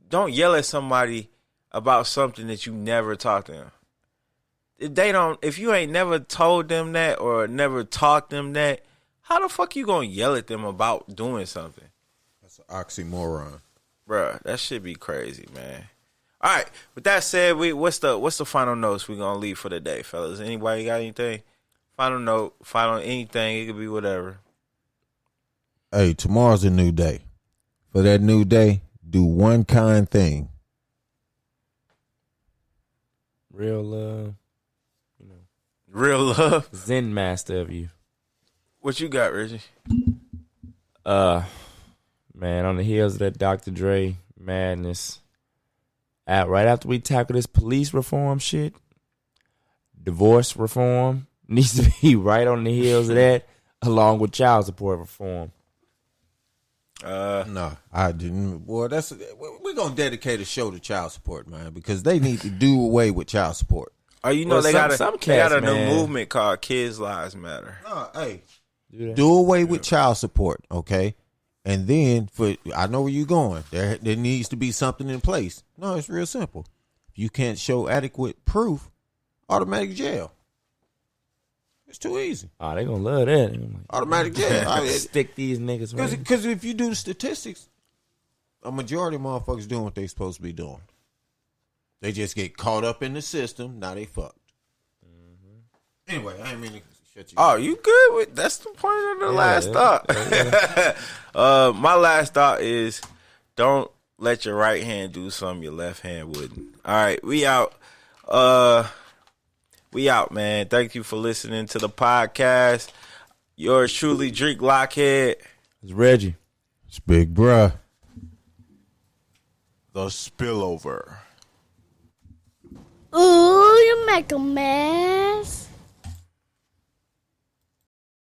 don't yell at somebody about something that you never taught them. If you ain't never told them that or never taught them that, how the fuck you gonna yell at them about doing something? That's an oxymoron. Bruh, that should be crazy, man. All right, with that said, what's the final notes we gonna leave for the day, fellas? Anybody got anything? Final note, final anything, it could be whatever. Hey, tomorrow's a new day. For that new day, do one kind thing. Real love. Real love. Zen master of you. What you got, Reggie? Man, on the heels of that Dr. Dre madness, right after we tackle this police reform shit, divorce reform needs to be right on the heels of that, along with child support reform. No, I didn't. Boy, we're gonna dedicate a show to child support, man, because they need to do away with child support. Oh, you know, they got a new movement called Kids Lives Matter. Hey, do away with child support, okay? And then I know where you're going. There needs to be something in place. No, it's real simple. If you can't show adequate proof, automatic jail. It's too easy. Oh, they gonna love that. Automatic jail. Stick these niggas. Because if you do the statistics, a majority of motherfuckers doing what they supposed to be doing. They just get caught up in the system. Now they fucked. Mm-hmm. Anyway, I ain't mean to shut you. Oh, you good? That's the point of the last thought. Yeah. My last thought is, don't let your right hand do something your left hand wouldn't. All right, we out. We out, man. Thank you for listening to the podcast. Yours truly, Drake Lockhead. It's Reggie. It's Big Bruh. The Spillover. Ooh, you make a mess.